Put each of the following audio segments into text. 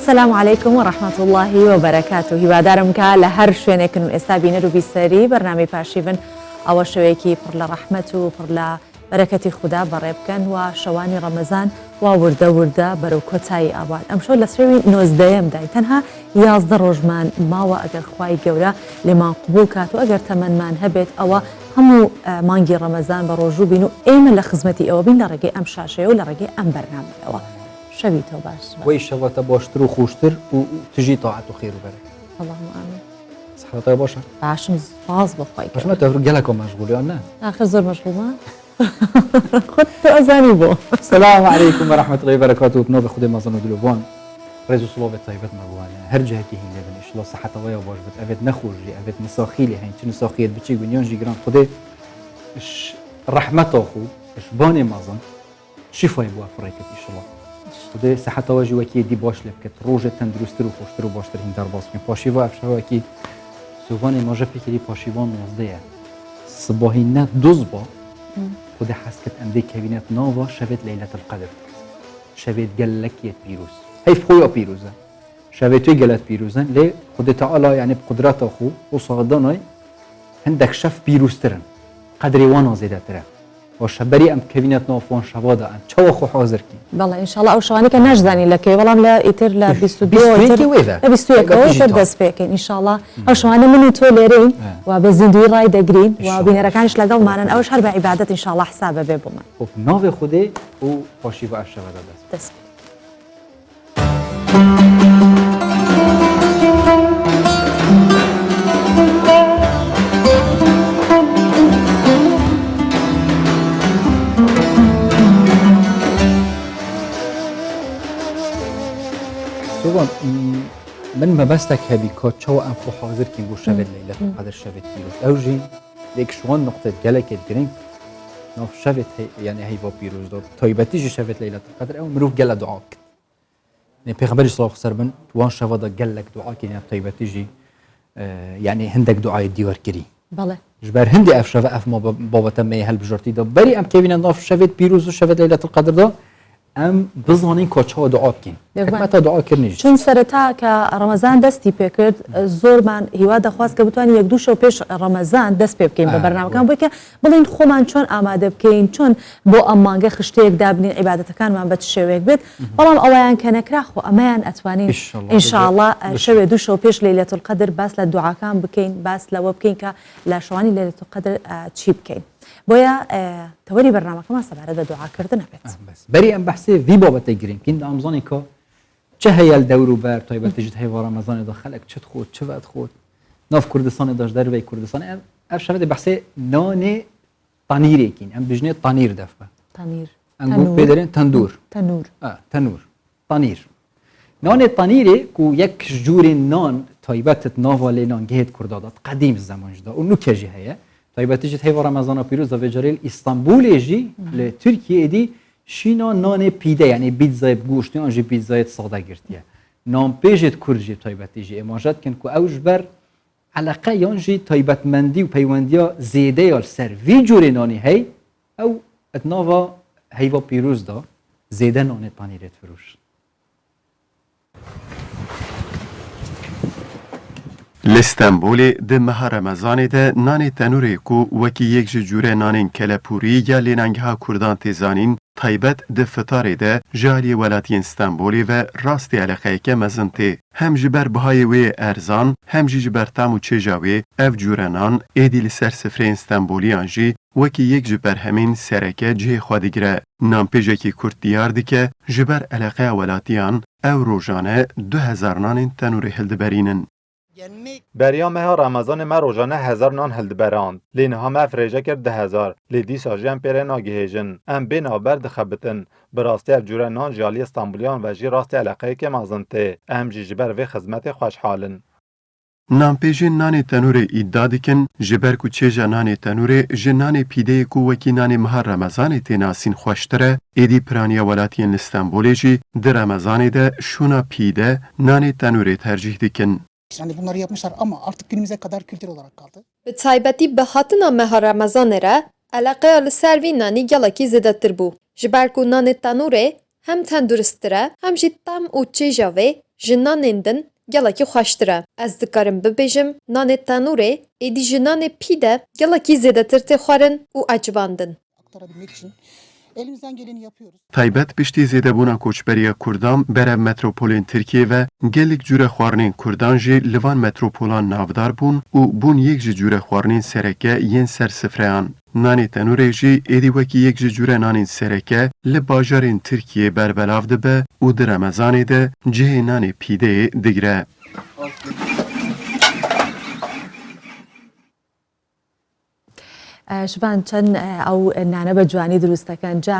السلام عليكم ورحمة الله وبركاته. هیوادارم کە لە هەر شوێنێکن و ئێستا بینەر و بیسەری بەرنامەی پاشیبن ئەوە شەوەیەکی پڕ لە ڕەحمەت و پڕ لە بەرەکەتی خوددا بەڕێ بکەن و شەوانی ڕەمەزان وا وردە وردە بەرەو کۆتایی ئاوات. ئەم شەو لە سێوی 19دای تەنها 11 ڕۆژمان ماوە ئەگەر خوای گەورە لێمان قبول کات و ئەگەر تەمەنمان هەبێت ئەوە هەموو مانگی ڕەمەزان بە ڕۆژوو بین و ئێمە لە خزمەتی ئەوە بین لە ڕێگەی ئەم شاشەیە و لە ڕێگەی ئەم بەرنامەیەوە. شەوی تۆ باش وەی شەوەتە باشتر و خۆشتر و تژی تاعەت و خێر و بەرەکەت. اللهم آمین. سەحەتە باشە؟ باشم سپاس بەخوای گەورە. باشمە تەفر گەلێکۆ مەشغوڵیان نه؟ آخر زۆر مەشغوڵمە؟ خۆت تۆ ئەزانی بۆ. السلام عليكم ورحمة الله وبركاته. بنۆ خودێ مەزن و دلۆڤان ڕێز و سڵاوێت تایبەت مەبوانە هەر جایەکی هینێ بن ئیشڵا سەحەتەوەیە باش بێت ئەبێت نەخۆشی ئەبێت نساخیلی هەین چ نساخیت بچی گونیانژی گران خودێ ڕەحمەتە خو شبانێ مەزن شیفای بووە فڕێکت ئیشڵا خودێ سەحەتەوەژی وەکی دی باش لێ بکەت ڕۆژێت تەندروستتر و خۆشتر و باشتر هین دەرباز بکەین پاشیوە ئەفشەوەکی سوڤانێ ماژە پێکردی پاشیوان 19 سباهی نە دوز با خودێ حەسکت ئەندەی کەوینێت ناوە شەوێت لەیلەت القەدر شەوێت گەلەکێت پیرۆز هەیف خۆیە پیرۆزە شەوێت توی گەلەت پیرۆزن لێ خودێ تەعالا یعنی بقدرەتە خۆ و سادانای هەندێک شەف پیرۆزترن قەدری وانە زێدەترە و شەبەری ئەم کەوینێت ناوفۆن شەوادا ئەم چاوە خۆ حازرکی بەڵێ ئینشاڵڵا ئەو شەوانی کە نەشزانی لەکەی بەڵام لە ئیتر لە 22 دەست پێکەین ئینشاڵڵا ئەو شەوانە من و تۆ لێرەین و بە زیندوی ڕای دەگرین و بینەرەکانش لەگەڵمانن ئەوش هەر بە عیبادەت ئینشاڵڵا حسابە بێ بۆمان ناوێ خودێ و پاشی بە ئەفشەوەدا دەست من مەبەستێک هەبی کۆ چاوە ئەم خۆ حازرکین بۆ شەوێت لەیلەت القەدر شەوێت پیرۆز ئەوژی لێکشوان نقطەت گەلێکێت گرنگ ناو شەوێت یعنی هەیڤا پیرۆزدا تایبەتیژی شەوێت لەیلەت القەدر ئەو مرۆڤ گەلە دوعا کرد پێغەمبەری سڵاو سەر بن توان شەوەدا گەلێک دوعا کردن تایبەتیژی یعنی هەندێک دوعای دیوەرکردی بەڵێ ژبەر هەندی ئەف شەوە ئەف بابەتە مەی هەڵبژۆرتیدا بەری ئەم کەوینە ناو شەوێت پیرۆز و شەوێت لەیلەت القەدردا ئەم بزانین کۆچەوە دوعا بکەین حکمەتە دوعاکردنیش چون سەرەتا کە ڕەمەزان دەستی پێکرد زۆرمان هیوا دەخواست کە بتوانین یەک دوو شەو پێش ڕەمەزان دەست پێ بکەین بە بەرنامەکان بۆی کە بڵین خۆمان چۆن ئامادە بکەین چۆن بۆ ئەم مانگە خشتەیەک دابنین عیبادەتەکانمان بە چ شێوەیەک بێت بەڵام ئەوەیان کە نەکراخۆ ئەمەیان ئەتوانین ئینشاءڵڵا شەوێ دوو شەو پێش لەیلەت القەدر باس لە دوعاکان بکەین باس لەوە بکەین کە لە شەوانی لەیلەت القەدر چی بکەین بۆیە تەوەری بەرنامەکەمان سەبارەت بە دوعاکردن ئەبێت بەری ئەم بەحسێ وی بابەتە گرنگین ئەمزانی کە چه هەیە دەور و بەر تایبەتیژت هەیڤا ڕەمەزانێدا خەڵک چت خۆت چوەت خۆت ناو کوردستانێداش دەروەی کوردستان ئەف شەوێت بەحسێ نانێ تانیرێکین ئەم بژنێ تانیر دەفە تانیر ئەنگۆ پێ دەرێن تەندور تەنور تانیر نانێ تانیرێ و یەک ژوورێ نان تایبەتت ناوا لێ نانگەهێت کوردادات قەدیم زەمانجدا و نوکەژی هەیە تایبەتیژت هەیڤا ڕەمەزانە پیرۆز دەڤێجارێل ئیستانبولێژی لە تورکیەدی شینا نانێ پیدە یعنی بیتزای گوشتی ئەنژی بیتزایت سادا گرتیە نانپێژێت کوردژی تایبەتیژی ئێماژەت کن کو ئەوش بەر عەلەقە یانژی تایبەتمەندی و پەیوەندیە زێدەیە سەر وی جۆرێ نانی هەی ئەو ئەتناڤا هەیڤا پیرۆزدا زێدە نانێ تانیرێت فروش لستانبولê di meha Remezanê de nanê tenûrê ku wekî yek ji cûre nanên kelepûrî ya lênengeha Kurdan tê zanîn taybet di fitarê de ji aliyê welatiyên Stenbolê ve rastî eleqeyeke mezin tê. Hem ji ber bihayê wê erzan, hem jî ji ber tam û çêja wê ev cûre nan êdî li ser sifreyên Stenbolîyan jî wekî yek ji berhemên sereke cihê xwe digire. Nanpêjekî Kurd diyar dike ji ber eleqeya welatiyan ew rojane 2000 nanên tenûrê hildiberînin. بریا مها رمضان ما روزانه 1000 نان هلدبراند لین هم افریجه کرد 10000 لیدی ساجیم پیره ناگهیجن ام بین آبر دخبتن براستی افجور نان جالی استانبولیان و جی راستی علاقه که مازنته ام جیجبر و خدمت خوشحالن Nanpêjên nanê tenûrê îddia dikin ji ber ku çêja nanê tenûrê ji nanê pîdeyê ku wekî nanê meha Remezanê tê nasîn xweştir e êdî piraniya welatiyên li Stenbolê jî di Remezanê de şûna pîde nanê tenûrê tercih dikin. Yani bunları yapmışlar ama artık günümüze kadar kültür olarak kaldı. Bi taybetî bi hatina meha Remezanê علاقەیە لەسەر vî nanî gelekî zêdetir bû. Ji ber ku nanê tenûrê hem tenduristtir e, hem jî tem û çêja wê ji nanên din gelekî xweştir e. Ez dikarim bibêjim nanê tenûrê êdî ji nanê pî de gelekî zêdetir tê xwarin û ecivandin. Aktarabilmek için elimizden geleni yapıyoruz. تایبەت پشتی زێدەبوونا کۆچبەریە کوردان بەرە مەترۆپۆلên Tirkiye ve gelek cure xwarinên Kurdan jî li van metropôlan navdar bûn û bûn yek ji cure xwarinên sereke yên ser sifreyan. Nanê tenûrê jî êdî wekî yek ji cure nanên sereke li bajarên Tirkiye berbelav dibe û di Remezanê de cihê nanê pîdeyê digire. شبان چەند ئەو نانە بە جوانی دروستەکەن جا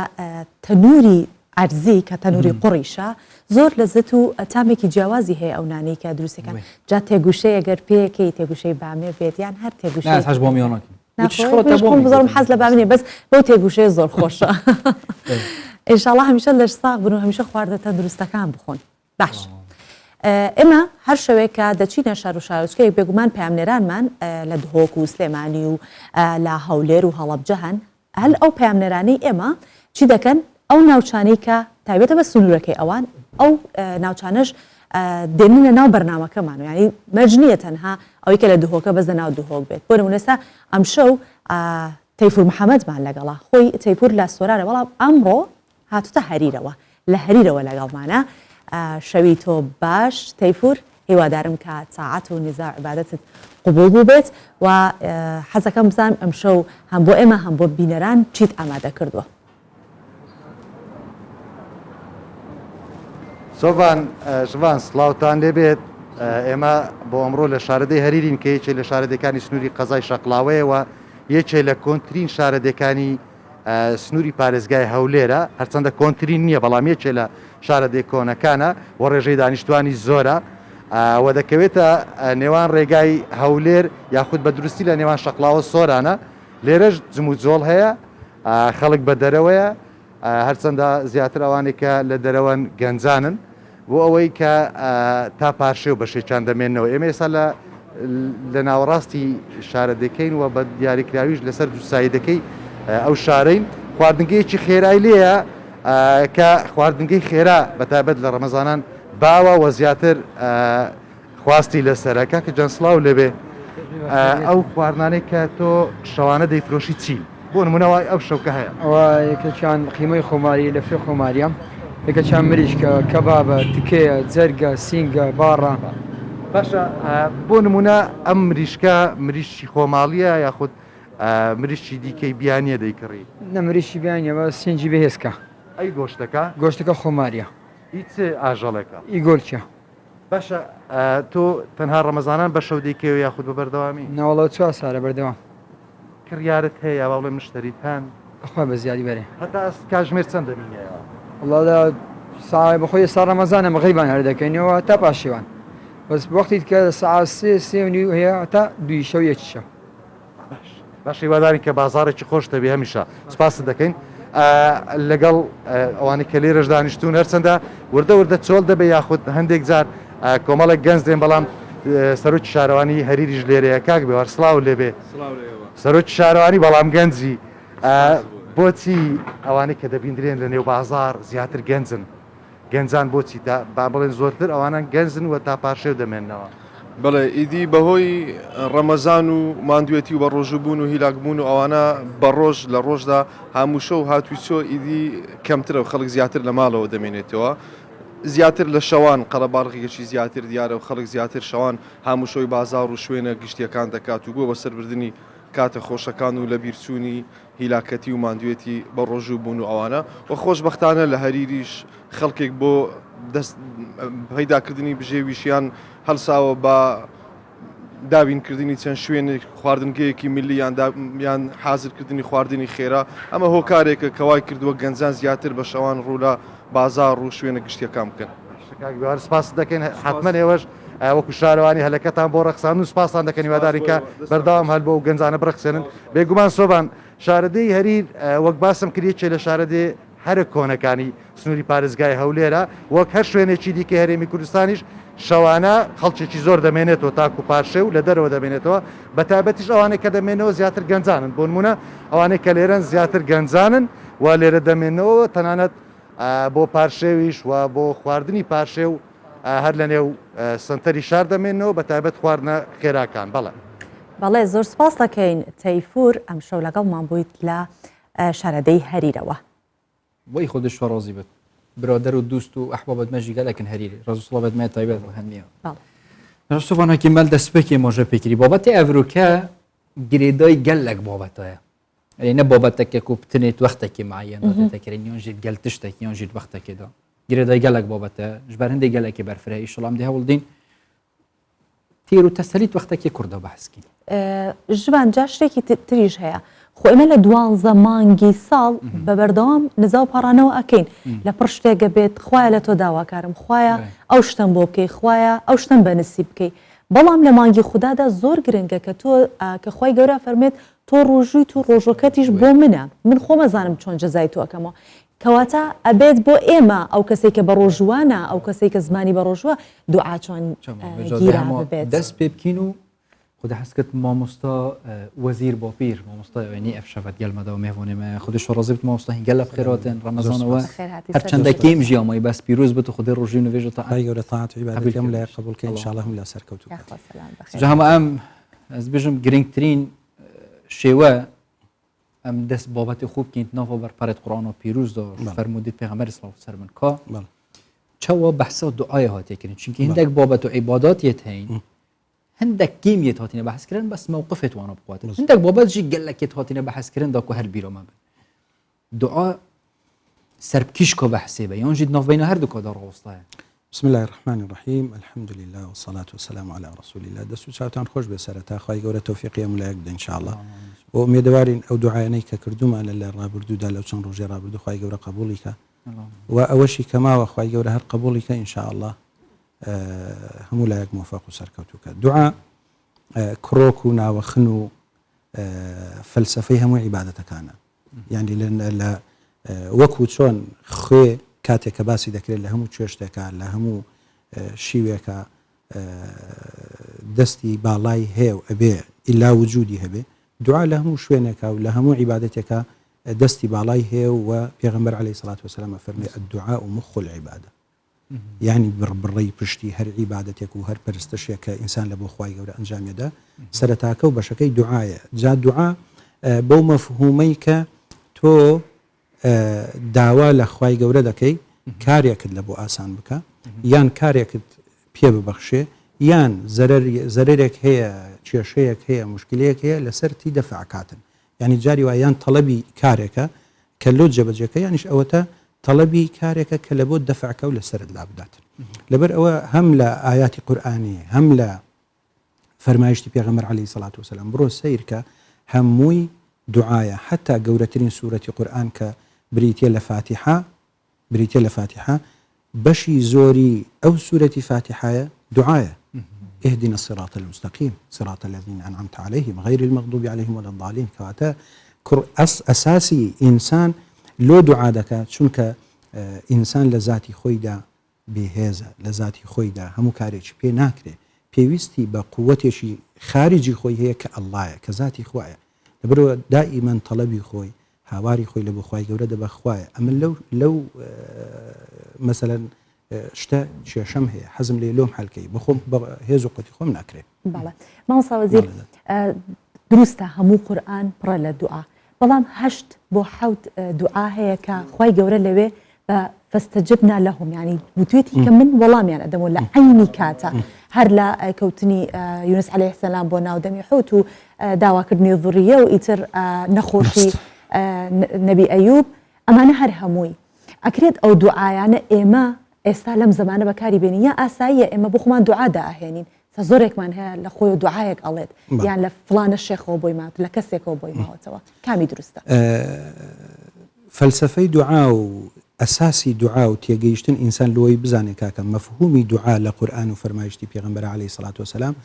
تەنووری ئەرزی کە تەنووری قوڕیشە زۆر لەزت و تامێکی جیاوازی هەیە ئەو نانەی کە دروستەکەن جا تێگوشەی ئەگەر پێیەکەی تێگوشەی بامێ بێت یان هەر تێگوشەی حەش بۆ میۆنەکە خۆم بزۆرم حەز لە بامێنێ بەس بەو تێگوشەیە زۆر خۆشە ئینشاڵڵا هەمیشە لەش ساغ بن و هەمیشە خواردەتە دروستەکان بخۆن باش. ئێمە هەر شەوەیەکە دەچینە شار و شارۆچکەیەک بێگومان پامنێرانمان لە دهۆک و سلێمانی و لە هەولێر و هەڵەبجە هەن هەل ئەو پامنێرانەی ئێمە چی دەکەن ئەو ناوچانەی کە تایبەتە بە سنوورەکەی ئەوان ئەو ناوچانش دێنینە ناو بەرنامەکەمان و ینی مەرجنیە تەنها ئەوەی کە لە دهۆکە بەس لە ناو دهۆک بێت بۆ نمونەسا ئەم شەو تەیفور محەممەدمان لەگەڵا خۆی تەیپور لە سۆرانە بەڵام ئەمڕۆ هاتوتە هەریرەوە لە هەریرەوە لەگەڵمانە شەوی تۆ باش تەیفور هیوادارم کە ساعات و نزاع عبادەتت قبول بوو بێت و حەزەکەم بزانم ئەم شەو هەم بۆ ئێمە هەم بۆ بینەران چیت ئامادە کردووە. سۆڤان ژوان سڵاوتان لێبێت ئێمە بۆ ئەمڕۆ لە شارەدەی هەریرین کە یەکێ لە شارەدەکانی سنووری قەزای شەقلاوەیەوە یەکێ لە کۆنتترین شارەدەکانی سنووری پارێزگای هەولێرە هەرچەندە کۆنتترین نییە بەڵام یەکێ لە شارەدەی کۆنەکانە و ڕێژەی دانیشتوانی زۆرە و دەکەوێتە نێوان ڕێگای هەولێر یاخود بە دروستی لە نێوان شەقلاوە سۆرانە لێرەش جم و جۆڵ هەیە خەڵک بە دەرەوەیە هەرچەندە زیاتر ئەوانێکە لە دەرەوەن گەنجانن بۆ ئەوەی کە تا پارشێ و بەشێکیان دەمێنەوە ئێمە ئێستا لە ناوەڕاستی شارەدەکەین و بە دیاریکراویش لەسەر دووسایدەکەی ئەو شارەین خواردنگەیەکی خێرای لێیە کە خواردنگەی خێرا بەتابەت لە ڕەمەزانان باوە و زیاتر خواستی لەسەرەکە کە جەنسڵاو لەبێ ئەو خواردانەی کە تۆ شەوانە دەیفرۆشی چی بۆ نمونەوەی ئەو شەوکە هەیە ئەوە یەکەچیان قیمەی خۆماری لە فێ خۆماریە یەکەچیان مریشکە کەبابە تکەیە جەرگە سینگە باڕە باشە بۆ نمونە ئەم مریشکە مریشی خۆماڵیە یاخود مریشی دیکەی بیانیە دەیکڕی نەمریشی بیانیەوە سینجی بەهێزکە ئەی گۆشتەکە گۆشتەکە خۆماریە هیچ ئاژەڵێکە ئیگۆلچە باشە تۆ تەنها ڕەمەزانان بە شەو دەیکەوە یاخود بە بەردەوامی ناوەڵە چوار سارە بەردەوام کڕیارت هەیە باڵێ مشتریتان ئەخوا بە زیادی بەرێ هەتا کاژمێر چەند دەمینەوە وڵادا ساعی بەخۆی سا ڕەمەزانە مەغریبان هەر دەکەینەوە تا پاشیوان بەس وەختی کە ساعت سێ و نیو هەیە تا دوی شەو یەکی شەو باش هیوادارین کە بازارێکی خۆش دەبێ هەمیشە سپاس دەکەین لەگەڵ ئەوانەی کە لێرەش دانیشتون هەرچەندە وردە وردە چۆڵ دەبێ یاخود هەندێک جار کۆمەڵێک گەنج دێن بەڵام سەرۆکی شارەوانی هەریریش لێرەیە کاک بێ وەرسڵاو لێبێ سەرۆکی شارەوانی بەڵام گەنجی بۆچی ئەوانەی کە دەبیندرێن لە نێو بازار زیاتر گەنجن گەنجان بۆچی با بڵێن زۆرتر ئەوانان گەنجن و تا پاشێو دەمێننەوە بەڵێ ئیدی بەهۆی ڕەمەزان و ماندوێتی و بە ڕۆژوبوون و هیلاکبوون و ئەوانە بە ڕۆژ لە ڕۆژدا هەموو شەو هاتووی چۆ ئیدی کەمترە و خەڵک زیاتر لە ماڵەوە دەمێنێتەوە زیاتر لە شەوان قەڵەباڵغێکی زیاتر دیارە و خەڵک زیاتر شەوان هەموو شۆی بازار و شوێنە گشتیەکان دەکات و بۆ بەسەربردننی کاتە خۆشەکان و لە بیرچوونی هیلاکەتی و ماندوێتی بە ڕۆژوبوون و ئەوانە و خۆشبەختانە لە هەریریش خەڵکێک بۆ دەست پەیداکردنی بژێویشیان هەڵساوە بە دابینکردنی چەند شوێنێک خواردنگەیەکی ملی یان حازرکردنی خواردنی خێرا ئەمە هۆکارێکە کەوای کردووە گەنجان زیاتر بە شەوان ڕوو لە بازار و شوێنە گشتیەکان بکەن سپاس دەکەین حتمما ئێوەش وەکو شارەوانی هەلەکەتان بۆ ڕەخسان و سپاسان دەکەن هیوادارین کە بەردەوام هەل بۆ و گەنجانە بڕخسێنن بێگومان سۆبان شارەدەی هەریر وەک باسم کردێکێ لە شارەدێ هەرە کۆنەکانی سنووری پارێزگای هەولێرە وەک هەر شوێنێکی دیکە هەرێمی کوردستانیش شەوانە خەڵکێکی زۆر دەمێنێتەوە تاکو پارشێ و لە دەرەوە دەمێنێتەوە بە تایبەتیش ئەوانەی کە دەمێنەوە زیاتر گەنجانن بۆ نمونە ئەوانەی کە لێرەن زیاتر گەنجانن و لێرە دەمێنەوە تەنانەت بۆ پارشێویش و بۆ خواردنی پارشێ و هەر لە نێو سنتەری شار دەمێنەوە بە تایبەت خواردنە خێراکان بەڵێ. بەڵێ زۆر سپاس دەکەین تەیفور ئەم شەو لەگەڵمان بوویت لە شارەدەی هەریرەوە. وەی خۆ دشوە ڕۆزی بێت برادر و دوست و ئەحبابەت مەژی گەلێکن هەریری ڕزوڵەبێت مێ تایبەت هەنیە. سوڤانەکی مەل دەسپێکی مۆژە پێکری بابەتی ئەڤروکە گرێدای گەلێک بابەتەیە. ئەینە بابەتێکێک و بتنێت وەختێکی معەن دەکرێن یۆنژیت گەل تشتێک یۆنژیت وەختێکێدا. گرێدای گەلێک بابەتە ژبەر هەندێک گەلێکی بەرفرایی شڵام دێ هەوڵدین تێر و تەسەلیت وەختێکی کوردە بەحسکین. ژوان جا شتێکی تریش هەیە. خۆ ئێمە لە 12 مانگی ساڵ بە بەردەوام نزا و پاڕانەوە ئەکەین لە پڕ شتێکە بێت خوایە لە تۆ داواکارم خوایە ئەو شتم بۆ بکەی خوایە ئەو شتم بەنسی بکەی بەڵام لە مانگی خوددادا زۆر گرنگە کە تۆ کە خی گەورە فەرمێت تۆ ڕۆژووی و ڕۆژەکەتیش بۆ منە من خۆ مەزانم چۆن جەزای تۆ ئەەکەمەوە کەواتە ئەبێت بۆ ئێمە ئەو کەسێک کە بە ڕۆژوانە ئەو کەسێک کە زمانی بە ڕۆژوە دوعا چۆن بێت دەست پێ بکەین و خود حسكت مامۆستا وەزیر بۆ پیر مامۆستا وێنی ئەفشەفەت گەلمەدەوە مێڤۆنێمە خودی شۆڕۆزیت مامۆستا هینگەل لە بخێراتن ڕەمەزانەوە هەرچەندەکەیم ژیامەی بەس پیرۆز بێت خودی ڕۆژی نوێژە تا گەورە تاعاتی بەکەم لە قبولکە ئینشاءالله هم لە سەرکەوتو هەمە ئەم ئەس بژم گرنگترین شێوە ئەم دەست بابەتی خوب بکەین ناوە بەرپەرێت قورآن و پیرۆزدا فەرمودیت پێغەمبەری سڵاو سەر من کا چاوە بەحسە و دوعای هاتێکردن چونکە هەندێک بابەت و عیباداتیت هەین هەندێک گیمیت هاتینە بەحسکردن بەس مووقفێت وانە بخواتن هەندێک بابەتژی گەلێکێت هاتینە بەحسکردن داکو هەر بیرۆمە بن دوعا سەربکیش کۆ بەحسێ بە یانژیت ناوبینە هەردووکۆدا ڕۆستایە. بسم الله الرحمن الرحيم الحمد لله والصلاة والسلام على رسول الله دەست و چاوتان خۆش بێ سەرەتا خوای گەورە تەوفیقی ئەملایەک بدەین انشاءالله بۆ ئومێدەوارین ئەو دوعایانەی کە کردومان لە ڕابردوودا لەو چەند ڕۆژێ ڕابردوو خوای گەورە قبوڵی کە و ئەوەشی کەماوە خوای گەورە هەر قبوڵی کە انشاءالله هەموو لایەک موفق و سەرکەوتوکە دوعا کڕۆک و ناوەخن و فەلسەفەی هەموو عیبادەتەکانە یعنی لە وەکو چۆن خوێ کاتێک کە باسی دەکرێت لە هەموو کوێشتێکە لە هەموو شیوێکە دەستی باڵای هەیە و ئەبێ ئیلا وجودی هەبێ دوعا لە هەموو شوێنێکە و لە هەموو عیبادەتێکە دەستی باڵای هەیە و پێغەمبەر عەلەیهی سەڵات وسەلام فەرمێ الدعاء مخ العبادة یعنی بڕی پشتی هەر عیبادەتێک و هەر پەرستشێک کە ئینسان لە بۆ خوای گەورە ئەنجامێدا سەرەتاکە و بەشەکەی دوعایە جا دوعا بەو مەفهومەی کە تۆ داوا لە خوای گەورە دەکەی کارێکت لە بۆ ئاسان بکە یان کارێکت پێ ببەخشێ یان زەرێک هەیە کێشەیەک هەیە مشکلەیەک هەیە لەسەرتی دەفعکاتن یعنی جاری وایان تەڵەبی کارێکە کە لۆ جێبەجێکە یانیش ئەوەتە تەڵەبی کارێکە کە لە بۆ دەفعکە و لەسەرت لابداتن لەبەر ئەوە هەم لە ئاياتی قورئانی هەم لە فەرمایشتی پێغەمبەر عەلەیهی سەڵات وسەلام بڕۆ سەیر کە هەمووی دوعایە حتا گەورەترین سوورەتی قورئان کە بریتە لە فاتحە بەشی زۆری ئەو سوورەتی فاتحایە دوعایە اهدنا الصراط المستقيم صراط الذين أنعمت عليهم غير المغضوب عليهم ولا الضالين کەواتە ئەساسی ئینسان لۆ دوعا دەکات چونکە ئینسان لە ذاتی خۆیدا بێهێزە لە ذاتی خۆیدا هەموو کارێکی پێ ناکرێ پێویستی بە قووەتێکی خارجی خۆی هەیە کە ئەڵڵایە کە ذاتی خۆیە لەبەرەوە دائیمەن تەڵەبی خۆی هاواری خۆی لە بۆ خوای گەورە دەبەخوایە ئەمە لەو مەسەلەن شتە کێشەم هەیە حەزم لێ لۆم حەلکەی بەخۆم هێز و قوتی خۆم ناکرێت مامۆستا وەزیر دروستە هەموو قورئان پڕە لە دوعا بەڵام 8 بۆ 7 دوعا هەیە کە خوای گەورە لەوێ بە فاستجبنا لهم يعني وتوێتی کە من وەڵامیان ئەدەمەوە لە عینی کاتە هەر لە کەوتنی یونس عەلەیهی سەلام بۆ ناودەمی حوت و داواکردنی ذوریە و ئیتر نەخۆشی نەبی ئەیوب ئەمانە هەر هەمووی ئەکرێت ئەو دوعایانە ئێمە ئێستا لەم زمانە بەکاری بێنین یا ئاساییە ئێمە بۆ خۆمان دوعادا ئاهێنین زۆرێکمان هەیە لە خۆی و دوعایەک ئەڵێت یان لە فڵانە شێخەوە بۆی مات لە کەسێکەوە بۆی ماوەتەوە کامی دروستە فەلسەفەی دوعا و ئەساسی دوعا و تێگەیشتن ئینسان لۆی بزانێت کاکە مەفهومی دوعا لە قورئان و فەرمایشتی پێغەمبەر عەلەیهی سەڵات وسەلام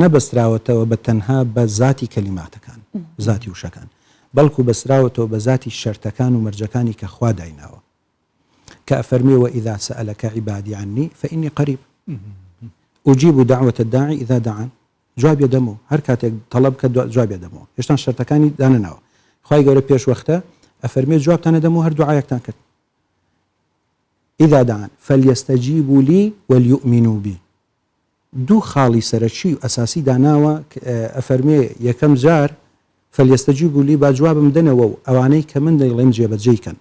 نەبەستراوەتەوە بە تەنها بە ذاتی کەلیماتەکان ذاتی وشەکان بەڵکو بەستراوەتەوە بە ذاتی شەرتەکان و مەرجەکانی کە خوا دایناوە کە ئەفەرمێ وإذا سألك عبادي عني فإني قريب أجيب دعوة الداعي إذا دعان جواب يدمو هر كاتێک طلب کە جواب يدمو هێشتا شەرتەکانی دانەناوە خوای گەورە پێش وەختە ئەفەرمێ جوابتان دەدەمەوە هەر دوعایەکتان کرد إذا دعان فليستجيبوا لي وليؤمنوا بي. دوو خاڵی سەرەکی و ئەساسی داناوە ئەفەرمێ یەکەم جار فەلیەستەجیبوا لی با جوابم دەنەوە و ئەوانەی کە من دەیڵێم جێبەجێیکەن،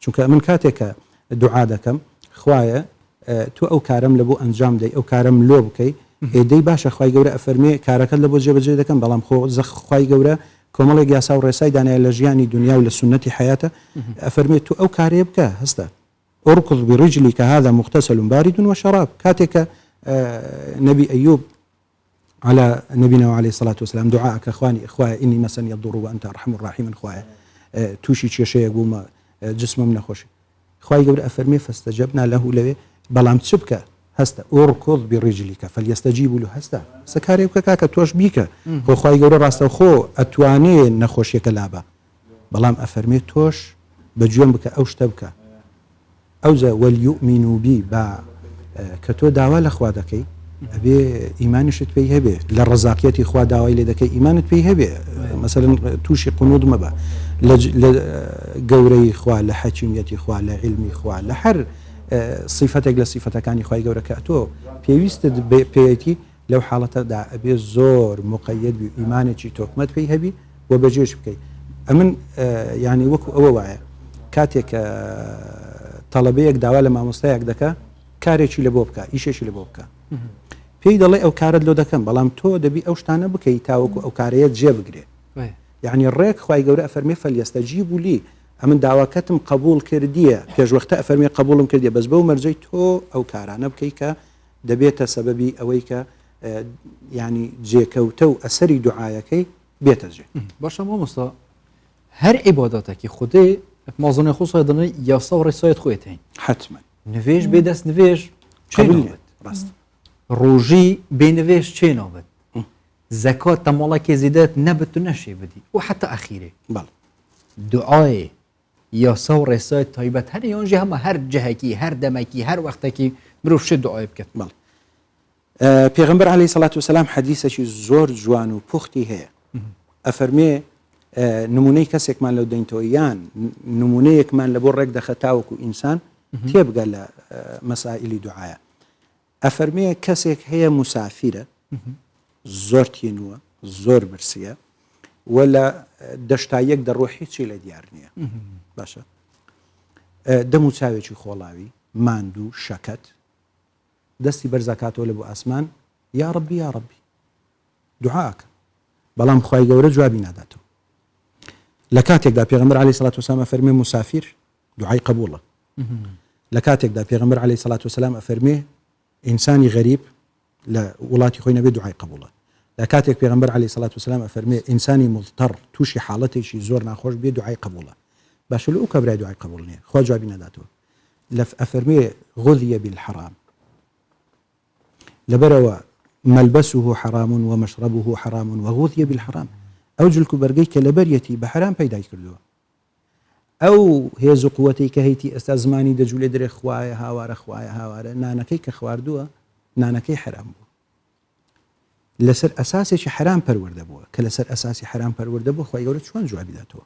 چونکە من کاتێکە دوعا دەکەم خوایە تو ئەو کارم لە بۆ ئەنجام دەی، ئەو کارم لۆ بکەی، ئێدەی باشە خوای گەورە ئەفەرمێ کارەکەت لە بۆ جێبەجێ دەکەم، بەڵام خۆ خوای گەورە کۆمەڵێک یاسا و ڕێسای دانایە لە ژیانی دنیا و لە سنەتی حیاتە، ئەفەرمێ تو ئەو کارێ بکە هەستە ئورکض برجلك هذا مغتسل بارد وشراب. کاتێکە نبي أيوب على نبينا وعليه الصلاة والسلام دعاءك أخواني إخوائي إني مسني الضر وأنت أرحم الراحمين إخوائي توشي تشيشي بوما جسمه من أخوشي إخوائي قبل أفرمي فاستجبنا له لوي بلام تشبك هستا أركض برجلك فليستجيبوا له هستا سكاري وكاكا توش بيك إخوائي قبل راستا خو أتواني نخوشي كلابا بلام أفرمي توش بجيوم بك أوش تبكى أوزا وليؤمنوا بي با کە تۆ داوا لە خوا دەکەی ئەبێ ئیمانشت پێی هەبێ لە ڕزاقیەتی خوا داوای لێ دەکەی ئیمانت پێی هەبێ مەسەلەن تووشی قونوود مەبە لە گەورەی خوا لە حەکیمیەتی خوا لە علمی خوا لە هەر صیفەتێک لە صیفەتەکانی خوای گەورە کە تۆ پێویستت پێیەتی لەو حاڵەتەدا ئەبێ زۆر مقەیەد بی ئیمانێکی تۆکمەت پێی هەبی بۆ بەجێش بکەیت. ئەمن یعنی وەکو ئەوە وایە کاتێک تەڵەبەیەک داوا لە مامۆستایەک دەکە کارێکی لە بۆ بکە ئیشێکی لە بۆ بکە پێی دەڵێ ئەو کارت لۆ دەکەم، بەڵام تۆ دەبی ئەو شتانە بکەی تاوەکو ئەو کارەیە جێ بگرێ. یعنی ڕێک خوای گەورە ئەفەرمێ فەلیەستەجیبوا لی ئەمن داواکەتم قبول کردیە پێشوەختە ئەفەرمێ قبولم کردیە بەس بەو مەرجەی تۆ ئەو کارانە بکەی کە دەبێتە سەبەبی ئەوەی کە ینی جێکەوتە و ئەسەری دوعایەکەی بێتە جێ. باشە مامۆستا هەر عیبادەتێکی خودێ مازنە خۆسای دەڵێ یاسا و ڕێسایەت خۆیت هەین حتما نوێژ بێدەست نوێژ ڕاست ڕۆژی بێنوێژ چێ نابێت زەکات تەماڵەکێ زیدەت نەبێت و نەشێ بدی و حتا ئەخیرێ بەڵێ دوعاێ یاسا و ڕێسایەت تایبەت هەر یۆنجی هەمە هەر جەهەکی هەر دەمەکی هەر وەختێکی مرۆڤ شێ دوعای بکەت. بەڵێ پێغەمبەر عەلەیهی سەڵات وسەلام حەدیثێکی زۆر جوان و پوختی هەیە ئەفەرمێ نمونەی کەسێکمان لەو دەینتەوە یان نمونەیەکمان لە بۆ ڕێک دەخەتاوەکو ئینسان تێبگە لە مەسائلی دوعایە. ئەفەرمێ کەسێک هەیە مسافرە زۆر تینووە زۆر برسیە و لە دەشتایەک دەڕۆ هیچی لە دیار نییە باشە دەم و چاوێکی خۆڵاوی ماندوو شەکەت دەستی بەرزەکاتەوە لە بۆ ئاسمان یا ڕەبی یا ڕەبی دوعاکە، بەڵام خوای گەورە جوابی ناداتەوە. لە کاتێکدا پێغەمبەر عەلەیهی سەڵات وسەلام ئەفەرمێ مسافر دوعای قبوڵە. لە کاتێکدا پێغەمبەر عەلەیهی سەڵات وسەلام ئەفەرمێ ئینسانی غەریب لە وڵاتی خۆی نەبێ دوعای قبوڵە. لە کاتێک پێغەمبەر عەلەیهی سەڵات وسەلام ئەفەرمێ ئینسانی مضطر تووشی حاڵەتێکی زۆر ناخۆش بێ دوعای قبوڵە. باشە لە ئەو کەبرای دوعای قبوڵ نییە خوا جوابی نەداتەوە. ئەفەرمێ غوذیە بالحرام لەبەرەوە مەلبەسه حرام ومەشربه حرام وغوذیە بالحرام ئەو جلک و بەرگەی کە لەبەریەتی بە حرام پەیدای کردووە ئەو هێز و قووەتەی کە هەیتی ئێستا زمانی دەجولێ دەرێ خوایە هاوارە خوایە هاوارە نانەکەی کە خواردووە نانەکەی حرام بوو لەسەر ئەساسێکی حرام پەروەردە بووە کە لەسەر ئەساسی حرام پەروەردە بووە خوای گەورە چۆن جوابی داتەوە.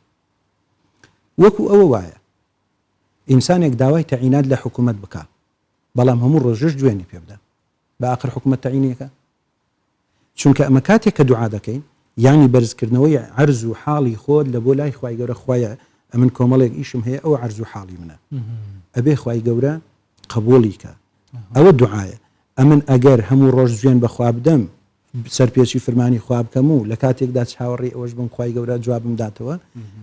وەکو ئەوە وایە ئینسانێک داوای تەعینات لە حکوومەت بکە بەڵام هەموو ڕۆژش دوێنی پێ بدە بە ئاخر حکوومەت تەعینیەکە، چونکە ئەمە کاتێک کە دوعا دەکەین یانی بەرزکردنەوەی عەرز و حاڵی خۆت لە بۆ لای خوای گەورە خوایە ئەمن کۆمەڵێک ئیشم هەیە ئەو عەرز و حاڵی منە ئەبێ خوای گەورە قبوڵی کە ئەوە دوعایە. ئەمن ئەگەر هەموو ڕۆژ دوێن بەخوا بدەم سەرپێچی فرمانی خوا بکەم و لە کاتێکدا چاوەڕێی ئەوەش بم خوای گەورە جوابم داتەوە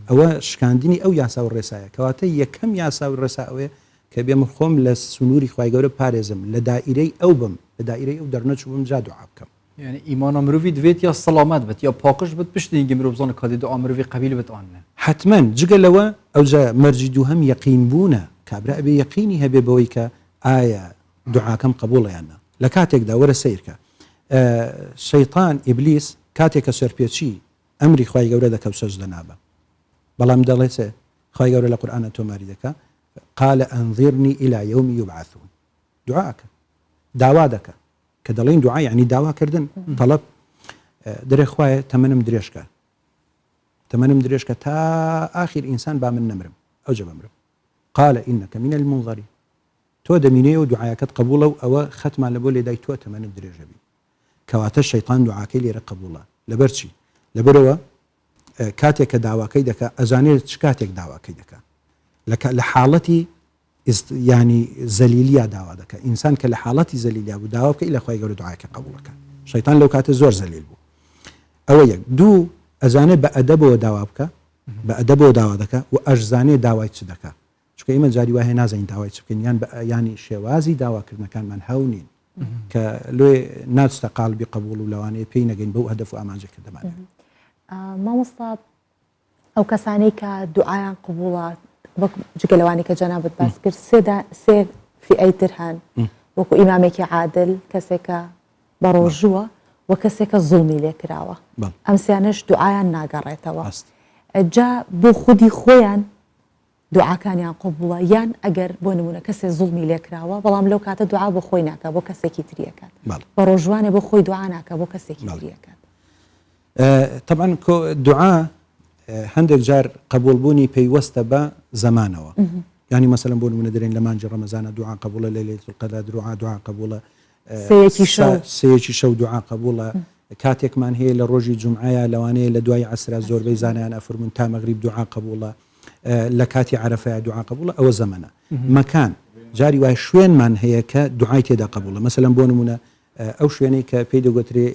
ئەوە شکاندنی ئەو یاسا و ڕێسایە کەواتە یەکەم یاسا و ڕێسا ئەوەیە کە بێم خۆم لە سنووری خوای گەورە پارێزم لە دائیرەی ئەو بم لە دائیرەی ئەو دەرنەچوو بم جا دوعا بکەم. یعنی ئیمانە مرۆڤی دەوێت یا سەڵامەت بێت یا پاکش بێت پشتینگی مرۆڤ بزانێت کاتی دوعا مرۆڤی قەبیل بێت ئانە حتمما جگە لەوە ئەوجا مەرجی دووهەم یەقین بوونە کابرا ئەبێ یەقینی هەبێ بەوەی کە ئایا دوعاکەم قبوڵە یاننا. لە کاتێکدا وەرە سیرکە شەیطان ئیبلیس کاتێکە سەرپێچی ئەمری خوای گەورە دەکە و سەجدە نابە بەڵام دەڵێت خوای گەورە لە قورئانە تۆماری دەکە قال أنظرني إلى يوم يبعثون دعاءك داوا دەکە کە دەڵێن دوعا یعنی داواکردن تەڵەب دەرێ خوایە تەمەنم درێژکە تا ئاخر ئینسان با من نەمرم ئەوجە بمرم قال إنك من المنظرين تۆ دەمینێ و دوعاەکەت قبولە و ئەوە خەتمان لە بۆ لێدای تۆ تەمەنت درێژەبی کەواتە شەیطان دوعاکەی لێرە قبولە لەبەرچی لەبەرەوە کاتێک کە داواکەی دەکات ئەزانێت چ کاتێک داواکەی دەکات لە حاڵەتی ینی زەلیلیا داوا دەکە ئینسان کە لە حاڵەتی زەلیلیا بوو داوا بکەی لە خۆی گەورە دوعاکە قبولەکە شەیطان لەو کاتە زۆر زەلیل بوو ئەوە یەک دوو ئەزانێت بە ئەدەبەوە داوا بکە بە ئەدەبەوە داوا دەکە و ئەشزانێ داوای چ دەکە چکە ئێمە جاری وایە نازانین داوای چ بکەین یان ینی شێوازی داواکردنەکانمان هەونین کە لێ ناچتە قالبی قبول و لەوانەیە پێی نەگەین بەو هەدەف و ئامانجەکە دەمانێت مامۆستا ئەو کەسانەی کە دوعایان قبوڵات جگە لەوانی کە جەنابەت باس کرد سێ فئەیتر هەن وەکو ئیمامێکی عادل کەسێکە بەڕۆژووە و کەسێکە زوڵمی لێ کراوە ئەم سیانش دوعایان ناگەڕێتەوە جا بۆ خودی خۆیان دوعاکانیان قبوڵە یان ئەگەر بۆ نمونە کەسێ زوڵمی لێ کراوە بەڵام لەو کاتە دوعا بۆ خۆی ناکە بۆ کەسێکی تریەکات بە ڕۆژوانێ بۆ خۆی دوعا ناکە بۆ کەسێکی تریەکات طبعا دوعا هەندێک جار قبولبوونی پەیوەستە بە زمانەوە ینی مەسەلەن بۆ نمونە دەرێن لە مانجی ڕەمەزانە دوعا قبولە لە لەیلەتول القەدر دوعا قبولە سەیەکی شەو دوعا قبولە کاتێکمان هەیە لە ڕۆژی جومعەیە لەوانەیە لە دوای عەسرا زۆربەی زانایان ئەفەرمون تا مەغریب دوعا قبولە لە کاتی عەرەفەیە دوعا قبولە ئەوە زەمەنە مەکان جاری وای شوێنمان هەیە کە دوعای تێدا قبولە مەسەلەن بۆ نمونە ئەو شوێنەی کە پێی دەگوترێ